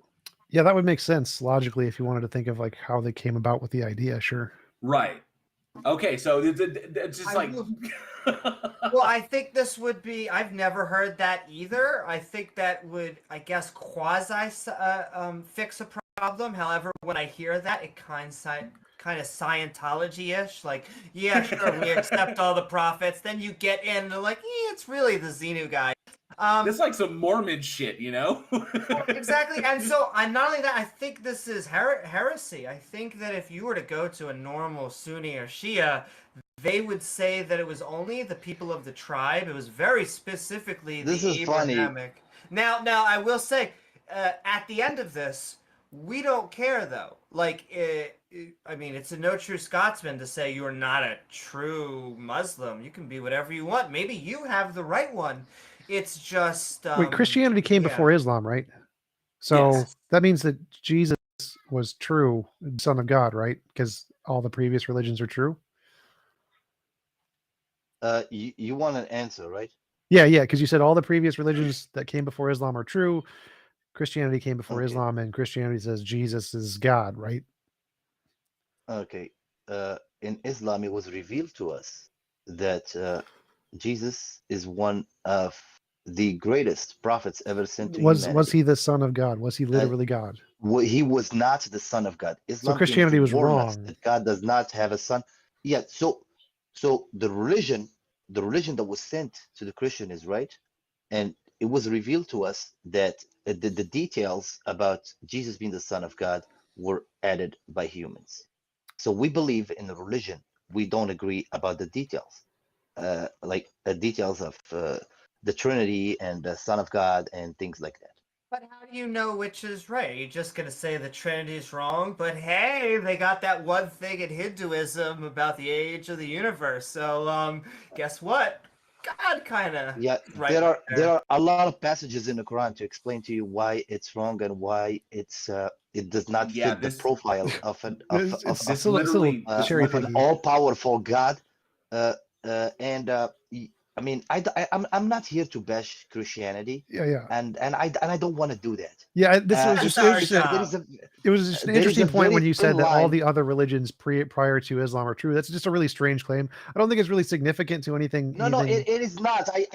Yeah, that would make sense logically if you wanted to think of like how they came about with the idea. Sure. Right. Okay, so it's just like... Well, I think this would be... I've never heard that either. I think that would, I guess, quasi fix a problem. However, when I hear that, it kind of Scientology-ish. Like, yeah, sure, we accept all the prophets. Then you get in, and they're like, it's really the Xenu guy. It's like some Mormon shit, you know? Exactly. And so, not only that, I think this is heresy. I think that if you were to go to a normal Sunni or Shia, they would say that it was only the people of the tribe. It was very specifically the Abrahamic. Now, I will say, at the end of this, we don't care, though. Like, I mean, it's a no true Scotsman to say you're not a true Muslim. You can be whatever you want. Maybe you have the right one. It's just... Wait, Christianity came before Islam, right? So that means that Jesus was true, Son of God, right? Because all the previous religions are true? You want an answer, right? Yeah, because you said all the previous religions that came before Islam are true. Christianity came before Islam, and Christianity says Jesus is God, right? Okay. In Islam, it was revealed to us that Jesus is one of the greatest prophets ever sent to Was humanity. he the son of God? Was he literally God? He was not the son of God. So Islam Christianity came to was warn us wrong. that God does not have a son. Yeah. So the religion that was sent to the Christian is right, and it was revealed to us that the details about Jesus being the son of God were added by humans. So we believe in the religion. We don't agree about the details, like details of the Trinity and the Son of God and things like that. But how do you know which is right? Are you just going to say the Trinity's wrong? But hey, they got that one thing in Hinduism about the age of the universe. So, guess what? God kind of Yeah, right there are a lot of passages in the Quran to explain to you why it's wrong and why it does not fit the profile of an all powerful God. I mean, I'm not here to bash Christianity. Yeah. And I don't want to do that. Yeah, this was just it was just an interesting point when you said that all the other religions prior to Islam are true. That's just a really strange claim. I don't think it's really significant to anything. No, it is not. I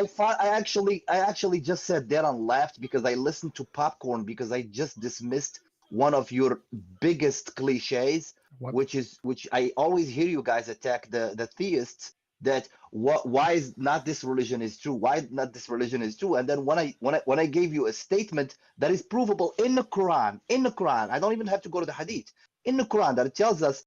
actually just sat there and laughed because I listened to Popcorn because I just dismissed one of your biggest cliches, which I always hear you guys attack the theists. That why is not this religion is true? Why not this religion is true? And then when I gave you a statement that is provable in the Quran, I don't even have to go to the Hadith. In the Quran, that it tells us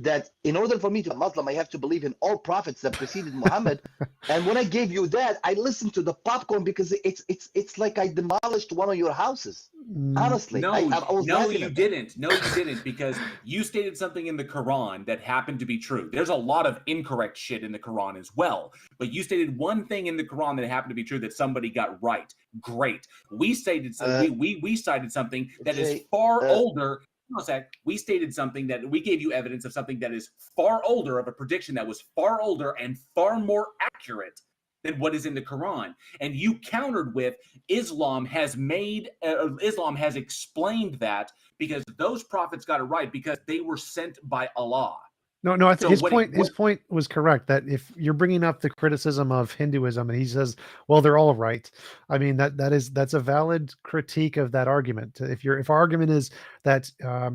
that in order for me to be a Muslim, I have to believe in all prophets that preceded Muhammad. And when I gave you that, I listened to the Popcorn because it's like I demolished one of your houses. Honestly, no, I was laughing you at that. didn't. No, you didn't, because you stated something in the Quran that happened to be true. There's a lot of incorrect shit in the Quran as well, but you stated one thing in the Quran that happened to be true that somebody got right. Great. We stated we cited something that is far older. We stated something that we gave you evidence of something that is far older, of a prediction that was far older and far more accurate than what is in the Quran. And you countered with Islam has explained that because those prophets got it right because they were sent by Allah. No, his point was correct, that if you're bringing up the criticism of Hinduism and he says, well, they're all right. I mean, that's a valid critique of that argument. If our argument is that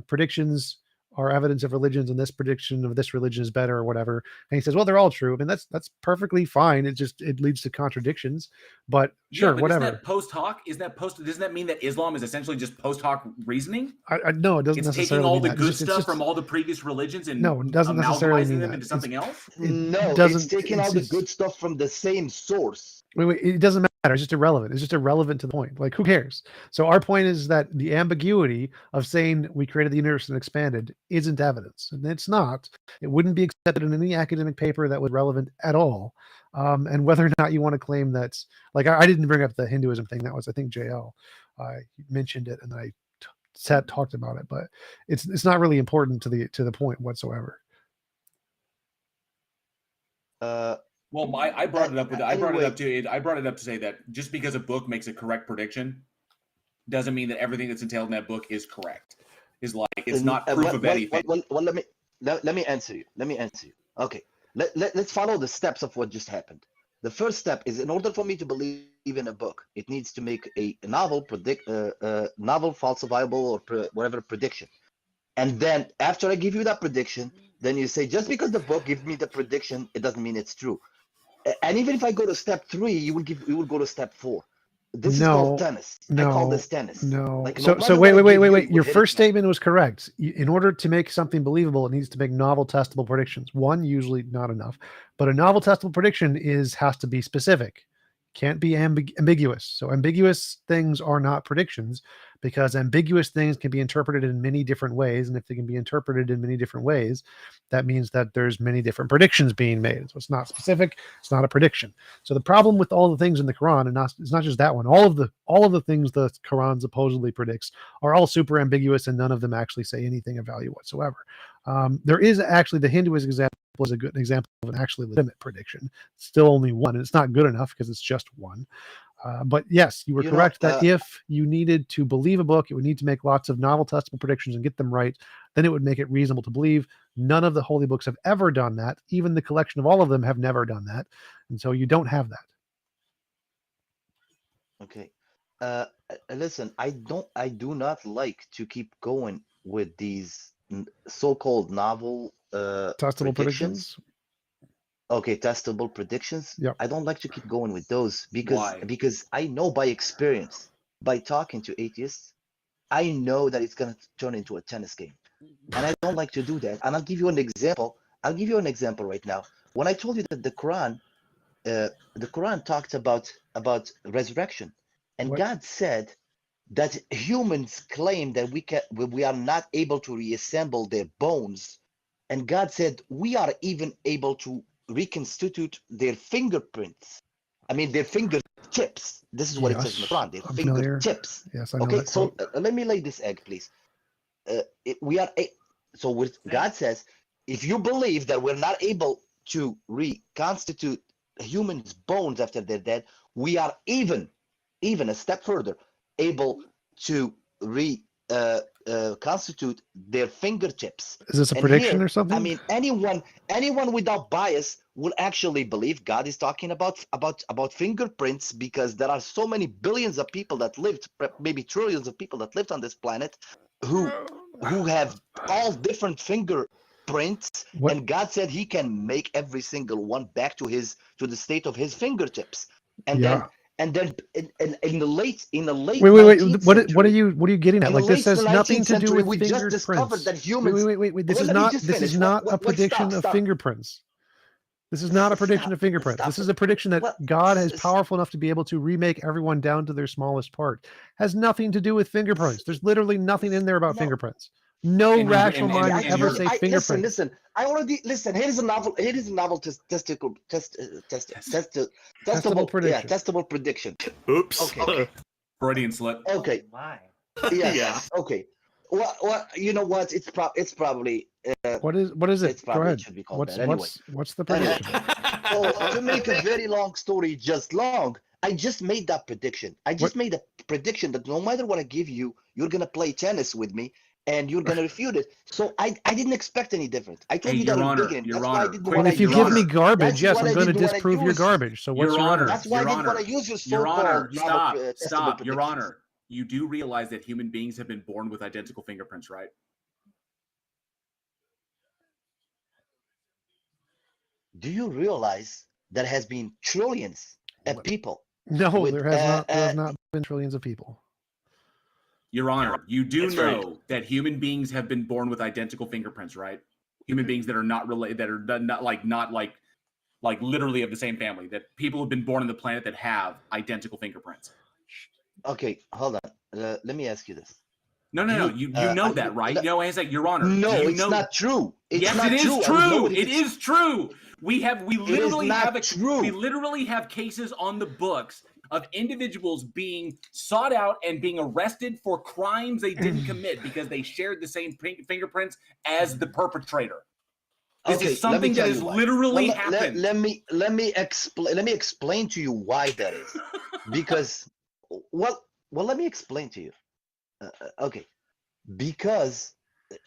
predictions are evidence of religions and this prediction of this religion is better or whatever, and he says, well, they're all true. I mean, that's perfectly fine. It leads to contradictions, but sure, whatever. Isn't that post hoc? Doesn't that mean that Islam is essentially just post hoc reasoning? No, it doesn't it's necessarily taking all mean the that. good It's stuff just, from all the previous religions and no, it doesn't necessarily mean them that. into something else? No, it's taking all the good stuff from the same source. Wait, it doesn't matter. It's just irrelevant. It's just irrelevant to the point. Like, who cares? So our point is that the ambiguity of saying we created the universe and expanded isn't evidence, and it's not. It wouldn't be accepted in any academic paper that was relevant at all. And whether or not you want to claim that's like, I didn't bring up the Hinduism thing. That was, I think, JL mentioned it, and I talked about it, but it's not really important to the point whatsoever. Well, I brought it up to say that just because a book makes a correct prediction doesn't mean that everything that's entailed in that book is correct. It's not proof of anything. Well, let me answer you. Okay, let's follow the steps of what just happened. The first step is, in order for me to believe in a book, it needs to make a novel falsifiable or whatever prediction. And then after I give you that prediction, then you say, just because the book gives me the prediction, it doesn't mean it's true. And even if I go to step 3, you will go to step 4. This is called tennis. I call this tennis. No. So wait. Your first statement was correct. In order to make something believable, it needs to make novel testable predictions. One, usually not enough, but a novel testable prediction has to be specific. Can't be ambiguous. So ambiguous things are not predictions, because ambiguous things can be interpreted in many different ways. And if they can be interpreted in many different ways, that means that there's many different predictions being made. So it's not specific. It's not a prediction. So the problem with all the things in the Quran, and it's not just that one, all of the things the Quran supposedly predicts are all super ambiguous, and none of them actually say anything of value whatsoever. There is actually, the Hinduism example was a good example of an actually legitimate prediction. It's still only one, and it's not good enough because it's just one. But yes, you were correct that if you needed to believe a book, it would need to make lots of novel testable predictions and get them right. Then it would make it reasonable to believe. None of the holy books have ever done that. Even the collection of all of them have never done that. And so you don't have that. Okay. Listen, I do not like to keep going with these so-called novel Testable predictions. Okay, testable predictions. Yep. I don't like to keep going with those Why? because I know by experience, by talking to atheists, I know that it's gonna turn into a tennis game. And I don't like to do that. And I'll give you an example. I'll give you an example right now. When I told you that the Quran talked about resurrection, and What? God said that humans claim that we are not able to reassemble their bones, and God said we are even able to reconstitute their fingerprints. I mean their fingertips. This is what it says in the Quran. Their I'm familiar. fingertips. Yes, I know Okay, that so quote. let me lay this egg, please. God says, if you believe that we're not able to reconstitute humans' bones after they're dead, we are even a step further able to reconstitute their fingertips. Is this a And prediction here, or something? I mean, anyone without bias will actually believe God is talking about fingerprints, because there are so many billions of people that lived, maybe trillions of people that lived on this planet, who have all different fingerprints, What? and God said He can make every single one back to the state of His fingertips, and Yeah. then in the late Wait. 19th What are century, you getting at? in the Like, this late has nothing 19th to do century, with we just discovered fingerprints. that humans. Wait. This Well, is let me not. just This is finish. not a Wait, prediction stop, of stop. fingerprints. This is not a prediction of fingerprints. Stop This is it. a prediction that Well, God is powerful enough to be able to remake everyone down to their smallest part. Has nothing to do with fingerprints. There's literally nothing in there about No. fingerprints. No And you- rational and- mind and- would and ever you're- say fingerprints. Listen. I already listen. Here is a novel. Testable prediction. testable prediction. Oops. Okay. Freudian slip. Okay. My. Yes. Yeah. Okay. What? You know what? It's probably. What is it? It's Go probably ahead. should be called What's that anyway. what's the prediction? So to make a very long story just long, I just made that prediction. I just made a prediction that no matter what I give you, you're gonna play tennis with me and you're gonna refute it. So I didn't expect any different. I told Hey, you that Your in Honor, the beginning. Your That's why I Honor, did quick- what Well, I if you Your give Honor. me garbage, That's yes, what I'm I going to did when I disprove your used- garbage. So what's Your your Honor, That's why Your I did Honor, what I use your Your Honor, so-called novel, testable stop. Your predictions. Honor, you do realize that human beings have been born with identical fingerprints, right? Do you realize there has been trillions of people? No, with, there has not been trillions of people. Your Honor, you do That's right. know that human beings have been born with identical fingerprints, right? Human beings that are not related, that are not like literally of the same family. That people have been born on the planet that have identical fingerprints. Okay, hold on. Let me ask you this. No. You know that, right? No, it's like Your Honor. No, do you it's know? not true. It's Yes, not it is true. I would know true. if It it's- is true. We literally not have true. we literally have cases on the books of individuals being sought out and being arrested for crimes they didn't commit because they shared the same fingerprints as the perpetrator. This Okay, is let me something tell that you has why. literally Well, happened. Let me explain to you why that is. Because let me explain to you. Okay, because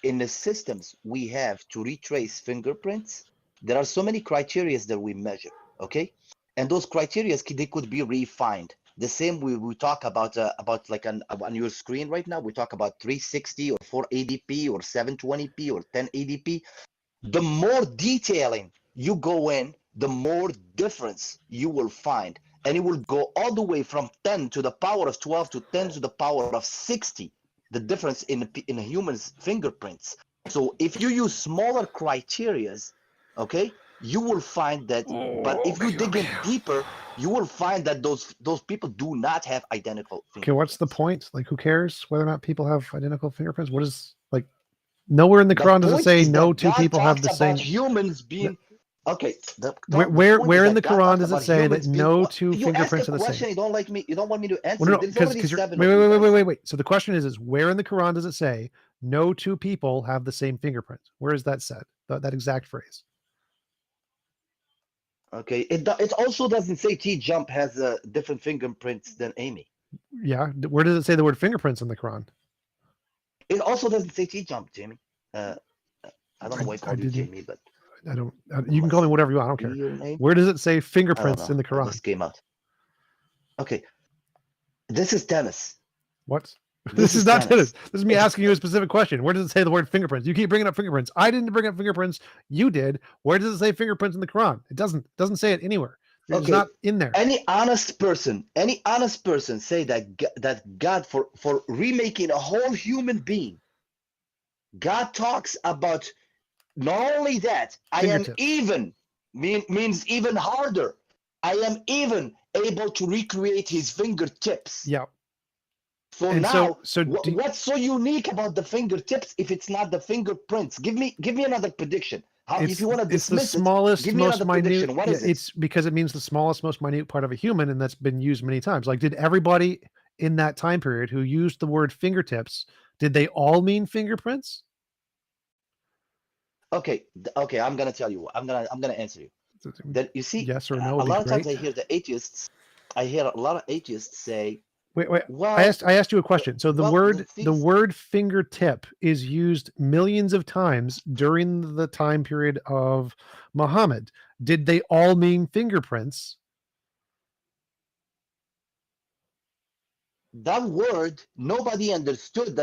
in the systems we have to retrace fingerprints, there are so many criteria that we measure. Okay, and those criteria they could be refined. The same we talk about like on your screen right now. We talk about 360 or 480p or 720p or 1080p. The more detailing you go in, the more difference you will find. And it will go all the way from 10 to the power of 12 to 10 to the power of 60, the difference in a human's fingerprints. So if you use smaller criterias, okay, you will find that, but if you dig in deeper, you will find that those people do not have identical fingerprints. Okay, what's the point? Like, who cares whether or not people have identical fingerprints? What is, like, nowhere in the Quran does it point say is no that two God people have the talks same. about humans being okay. Where in the Quran does it say that no two you fingerprints asked are a the question same? you don't like me? You don't want me to answer? Well, no, There's already because seven. of you guys. wait. So the question is where in the Quran does it say no two people have the same fingerprint? Where is that said? That exact phrase. Okay, it also doesn't say TJump has different fingerprints than Amy. Yeah, where does it say the word fingerprints in the Quran? It also doesn't say TJump, Jamie. I don't know why I called you Jamie, but I don't. You can call me whatever you want. I don't care. your name? Where does it say I don't fingerprints in know. the Quran? This came out. Okay. This is tennis. What? This This is is not tennis. tennis. This is me asking you a specific question. Where does it say the word fingerprints? You keep bringing up fingerprints. I didn't bring up fingerprints. You did. Where does it say fingerprints in the Quran? It doesn't say it anywhere. It's Okay. not in there. Any honest person say that God for remaking a whole human being, God talks about not only that, I am Fingertips. even means even harder. I am even able to recreate his fingertips. Yeah. So And now, so what's so unique about the fingertips if it's not the fingerprints? Give me another prediction. If you want to it's the dismiss smallest, give me most another minute. prediction. What is it? It's because it means the smallest, most minute part of a human, and that's been used many times. Like, did everybody in that time period who used the word fingertips, did they all mean fingerprints? Okay, I'm gonna tell you what. I'm gonna answer you. That you see, Yes or no a would be lot of times great. I hear a lot of atheists say, Wait. well, I asked you a question. So the well, word the the things- word fingertip is used millions of times during the time period of Muhammad. Did they all mean fingerprints? that word nobody understood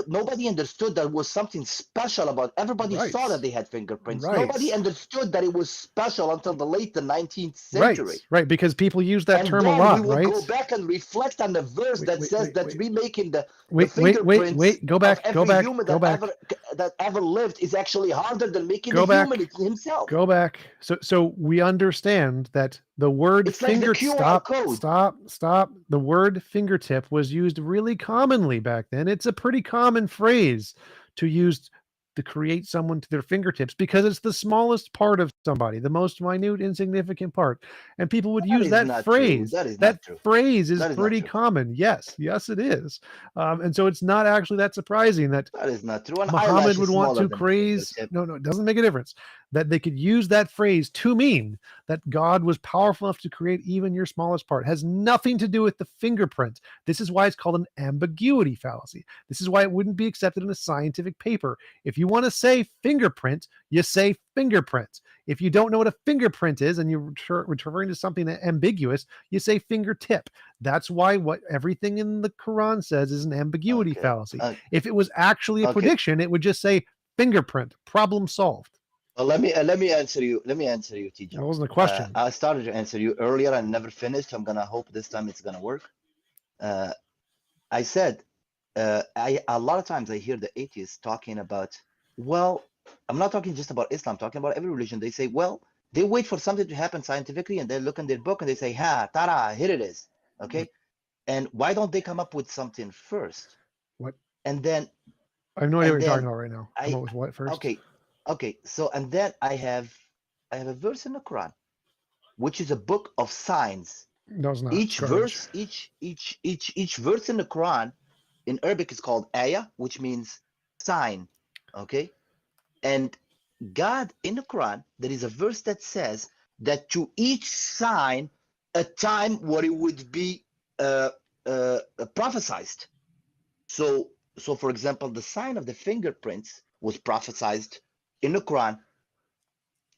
nobody understood that was something special about. Everybody Right. saw that they had fingerprints. Right. Nobody understood that it was special until the late 19th Right, century. right, because people use that And term a then lot, we will right? go back and reflect on the verse that says that remaking the Wait, fingerprints go back, of go every back, human go back. that ever lived is actually harder than making Go the back. human himself. Go back. So we understand that the word It's like the QR code. Stop. The word fingertip was used really commonly back then. It's a pretty common phrase to use to create someone to their fingertips because it's the smallest part of somebody, the most minute, insignificant part. And people would use is that not true. phrase. That is That not true. phrase is That is not pretty true. common. Yes, it is. And so it's not actually that surprising that That is not true. An Muhammad eyelash would is want smaller to than a praise. fingertip. No, it doesn't make a difference. That they could use that phrase to mean that God was powerful enough to create even your smallest part has nothing to do with the fingerprint. This is why it's called an ambiguity fallacy. This is why it wouldn't be accepted in a scientific paper. If you want to say fingerprint, you say fingerprint. If you don't know what a fingerprint is and you're referring to something ambiguous, you say fingertip. That's why what everything in the Quran says is an ambiguity fallacy. If it was actually a prediction, it would just say fingerprint, problem solved. Well, let me answer you. Let me answer you, TJump. That wasn't a question. I started to answer you earlier and never finished. I'm gonna hope this time it's gonna work. I said, a lot of times I hear the atheists talking about, well, I'm not talking just about Islam, I'm talking about every religion. They say, well, they wait for something to happen scientifically and they look in their book and they say, ha, tada, here it is. Okay. And why don't they come up with something first? What? And then I have no idea what you're talking about right now. Come up with what first? Okay. So and then I have a verse in the Quran, which is a book of signs. No, it's not. Each Garbage. verse, each verse in the Quran, in Arabic is called ayah, which means sign. Okay, and God in the Quran, there is a verse that says that to each sign a time where it would be prophesized. So for example, the sign of the fingerprints was prophesized in the Quran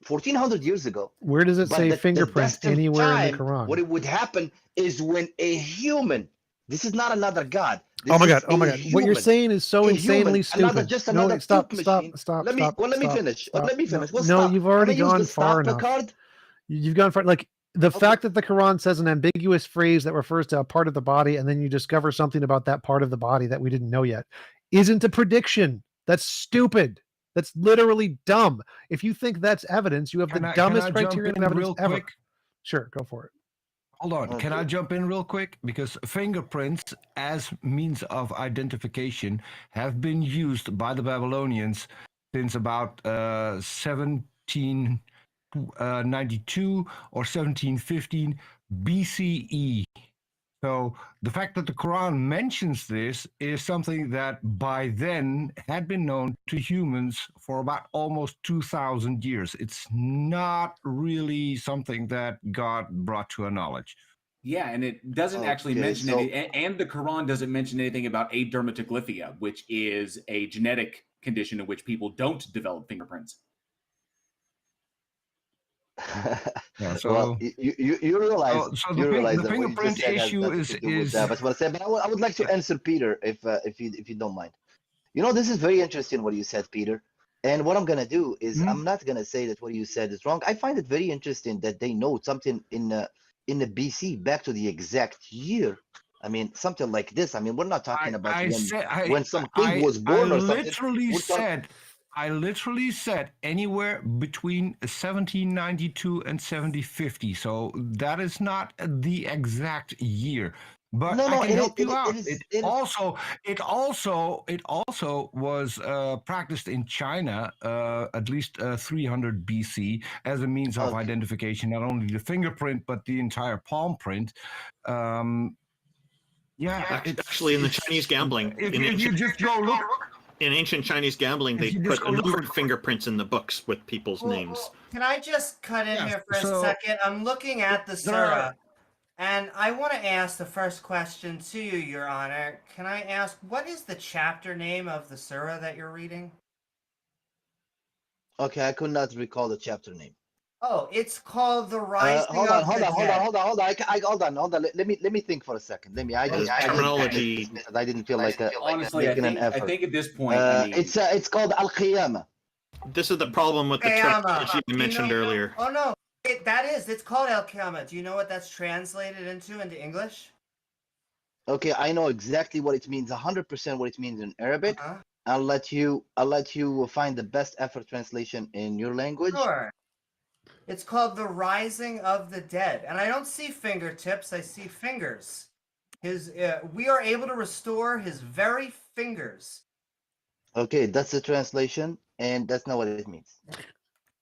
1400 years ago. Where does it But say the fingerprint destined anywhere in the time, Quran? What it would happen is when a human, this is not another God. Oh my This God! Oh my is God! a What you're human. saying is so A insanely human, another- stupid. just No, another stop! poop Stop! machine. Stop! Let me stop, let me stop, finish. stop. Let me finish. No, Well, no, stop. you've already Can I use gone the far stop enough. card? You've gone far. Like the fact that the Quran says an ambiguous phrase that refers to a part of the body, and then you discover something about that part of the body that we didn't know yet, isn't a prediction. That's stupid. That's literally dumb. If you think that's evidence, you have the dumbest criterion of evidence ever. Quick? Sure, go for it. Hold on. Can I jump in real quick? Because fingerprints as means of identification have been used by the Babylonians since about 1792 or 1715 BCE. So the fact that the Quran mentions this is something that by then had been known to humans for about almost 2,000 years. It's not really something that God brought to our knowledge. Yeah, and it doesn't actually mention any, and the Quran doesn't mention anything about adermatoglyphia, which is a genetic condition in which people don't develop fingerprints. Yeah, Well, so you realize so you the, realize the that what you fingerprint just said has issue nothing is to do with that. But what I said, but I would like to Yeah. answer Peter if you don't mind. You know, this is very interesting what you said, Peter. And what I'm gonna do is Mhm. I'm not gonna say that what you said is wrong. I find it very interesting that they know something in the BC back to the exact year. I mean, something like this. I mean, we're not talking about when some king was born or something. Literally We're talking- I literally said anywhere between 1792 and 7050. So that is not the exact year. But No, I no, can help you it out. is. It also was practiced in China at least 300 BC as a means of Okay. identification, not only the fingerprint but the entire palm print. Yeah, Actually, in the Chinese gambling, If in you ancient, just go look, in ancient Chinese gambling, if they you just put go a look number for- of fingerprints in the books with people's Well, names. can I just cut in Yeah, here for a so- second? I'm looking at the There are- Surah, and I want to ask the first question to you, Your Honor. Can I ask, what is the chapter name of the Surah that you're reading? Okay, I could not recall the chapter name. Oh, it's called The Rising Hold of on. the Dead. Hold on. Hold on. Let me think for a second. I terminology. didn't feel like Honestly, making an I effort. think at this point, I mean, It's called Al-Qiyamah. This is the problem with the Qiyamah. terminology Do you you mentioned know- earlier. Oh no, it's called El Qiyamah. Do you know what that's translated into English? Okay, I know exactly what it means, 100% what it means in Arabic. Uh-huh. I'll let you find the best effort translation in your language. Sure. It's called The Rising of the Dead, and I don't see fingertips. I see fingers. We are able to restore his very fingers. Okay, that's the translation, and that's not what it means.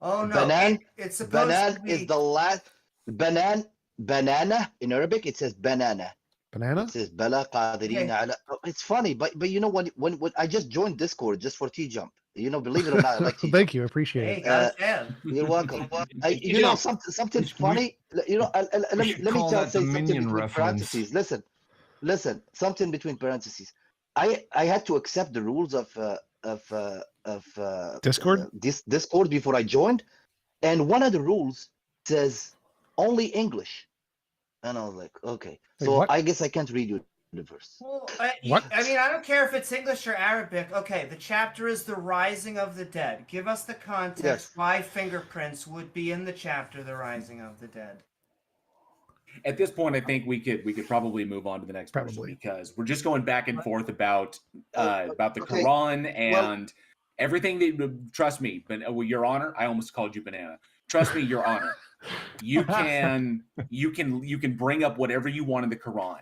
Oh no! Banan, It's supposed banan to be. is the last. Banana in Arabic. It says banana. Banana? It says bala qadirina ala. It's funny, but you know when I just joined Discord just for TJump. You know, believe it or not, I like TJump. Thank you, appreciate Hey, it. got a fan. You're welcome. You know something funny. You know, let me should call that say the something Minion between reference. parentheses. Listen. Something between parentheses. I had to accept the rules of Discord? Discord before I joined, and one of the rules says only English, and I was like, okay, Wait, so what? I guess I can't read you the verse. Well, What? I mean, I don't care if it's English or Arabic. Okay, the chapter is The Rising of the Dead. Give us the context Yes. why fingerprints would be in the chapter The Rising of the Dead. at this point, I think we could probably move on to the next person Probably. because we're just going back and forth about the Okay. Quran and everything that. Trust me, but Your Honor, I almost called you banana. Trust me, Your Honor, you can bring up whatever you want in the Quran.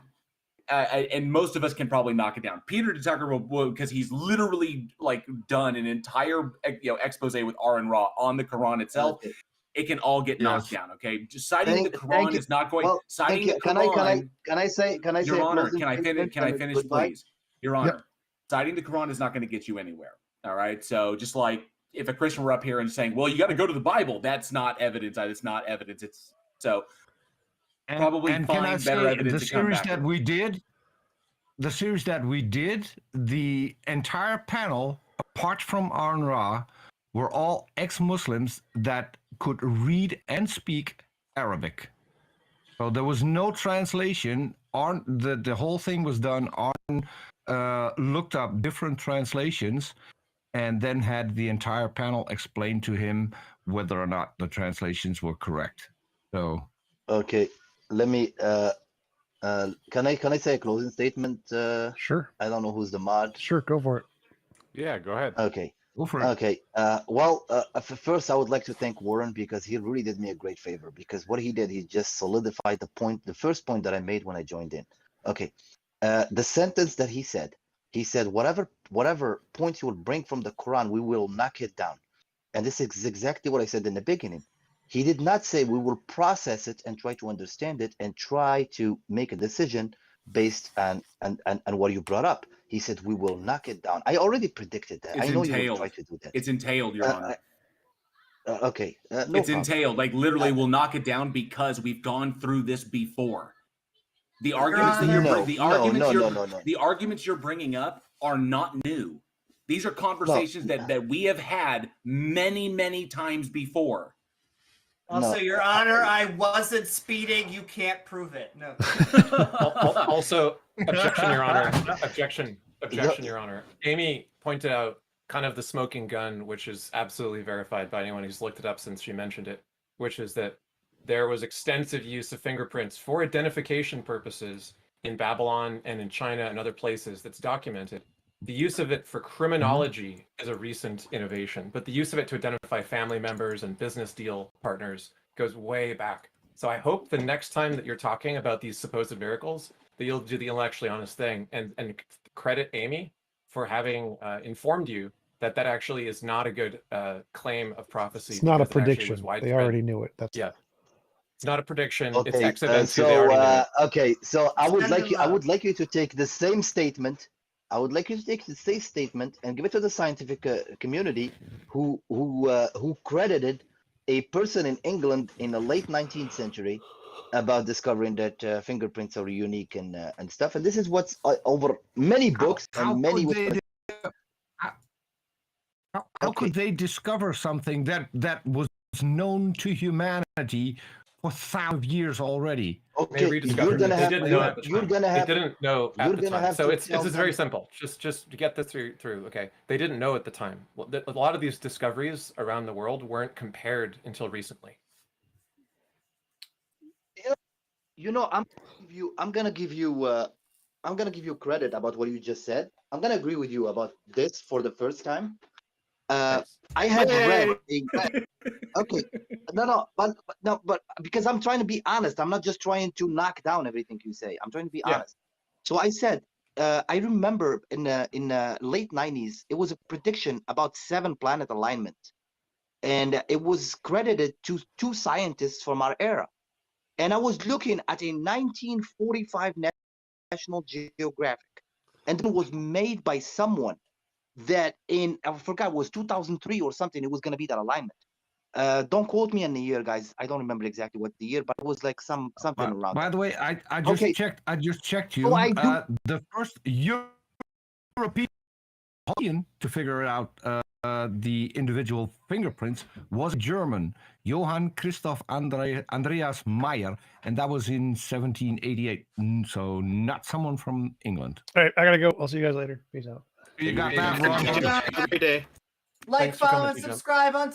And most of us can probably knock it down. Peter Tucker will, because he's literally like done an entire expose with R and Ra on the Quran itself. Okay. It can all get knocked down. Okay, just citing the Thank Quran you. is not going. Well, Citing thank the you. Quran. Can I say? Your a Honor, closing can I finish? statement Can I and finish, goodbye? please? Your Honor, citing the Quran is not going to get you anywhere. All right. So just like if a Christian were up here and saying, "Well, you got to go to the Bible," that's not evidence. It's not evidence. It's so. Probably and can I find better say evidence the to come series back that with. we did, the entire panel, apart from Arn Ra, were all ex-Muslims that could read and speak Arabic. So there was no translation. The whole thing was done. Arn looked up different translations and then had the entire panel explain to him whether or not the translations were correct. So Okay, let me. Can I say a closing statement? Sure. I don't know who's the mod. Sure, go for it. Yeah, go ahead. Okay. go for it. Okay. First, I would like to thank Warren because he really did me a great favor. Because what he did, he just solidified the first point that I made when I joined in. Okay. The sentence that he said, whatever points you will bring from the Quran, we will knock it down. And this is exactly what I said in the beginning. He did not say we will process it and try to understand it and try to make a decision based on what you brought up. He said we will knock it down. I already predicted that. It's I know you will entailed. try to do that. It's entailed, Your Honor. Okay. No It's problem. entailed. Like literally, we'll knock it down because we've gone through this before. The arguments that Honor. you're No, the no, arguments no, you're no, no, no. the arguments you're bringing up are not new. These are conversations that we have had many, many times before. Also, Your Honor, I wasn't speeding. You can't prove it. No. Also, objection, Your Honor. Objection, Your Honor. Amy pointed out kind of the smoking gun, which is absolutely verified by anyone who's looked it up since she mentioned it, which is that there was extensive use of fingerprints for identification purposes in Babylon and in China and other places that's documented. The use of it for criminology is a recent innovation, but the use of it to identify family members and business deal partners goes way back. So I hope the next time that you're talking about these supposed miracles, that you'll do the intellectually honest thing and credit Amy for having informed you that that actually is not a good claim of prophecy. It's not a because it actually was prediction. They widespread. already knew it. That's Yeah. It's not a prediction. It's Okay, ex-events who they already knew. okay, so I would like you. I Send would like you to take the same statement. I would like you to take the same statement and give it to the scientific community, who credited a person in England in the late 19th century about discovering that fingerprints are unique and stuff. And this is what's over many books and many. How could they discover something that was known to humanity for thousands of years already? Okay, They didn't know at the time. you're gonna have. They didn't know at the time. So it's tell very them- simple. Just to get this through. Okay, they didn't know at the time. A lot of these discoveries around the world weren't compared until recently. You know, I'm gonna give you credit about what you just said. I'm gonna agree with you about this for the first time. I had read. Okay, but because I'm trying to be honest, I'm not just trying to knock down everything you say. I'm trying to be honest. So I said, I remember in the late 90s, it was a prediction about 7 planet alignment, and it was credited to 2 scientists from our era. And I was looking at a 1945 National Geographic, and it was made by someone that I forgot, it was 2003 or something. It was going to be that alignment. Don't quote me on the year, guys. I don't remember exactly what the year, but it was like something around. By the way, I just checked. I just checked you. Oh, I do. The first European to figure out the individual fingerprints was German, Johann Christoph Andreas Meyer, and that was in 1788. So not someone from England. all right. I gotta go. I'll see you guys later. Peace out. You got that wrong. Have a great day. Like, Thanks for coming, follow, and TJump. subscribe on TJump.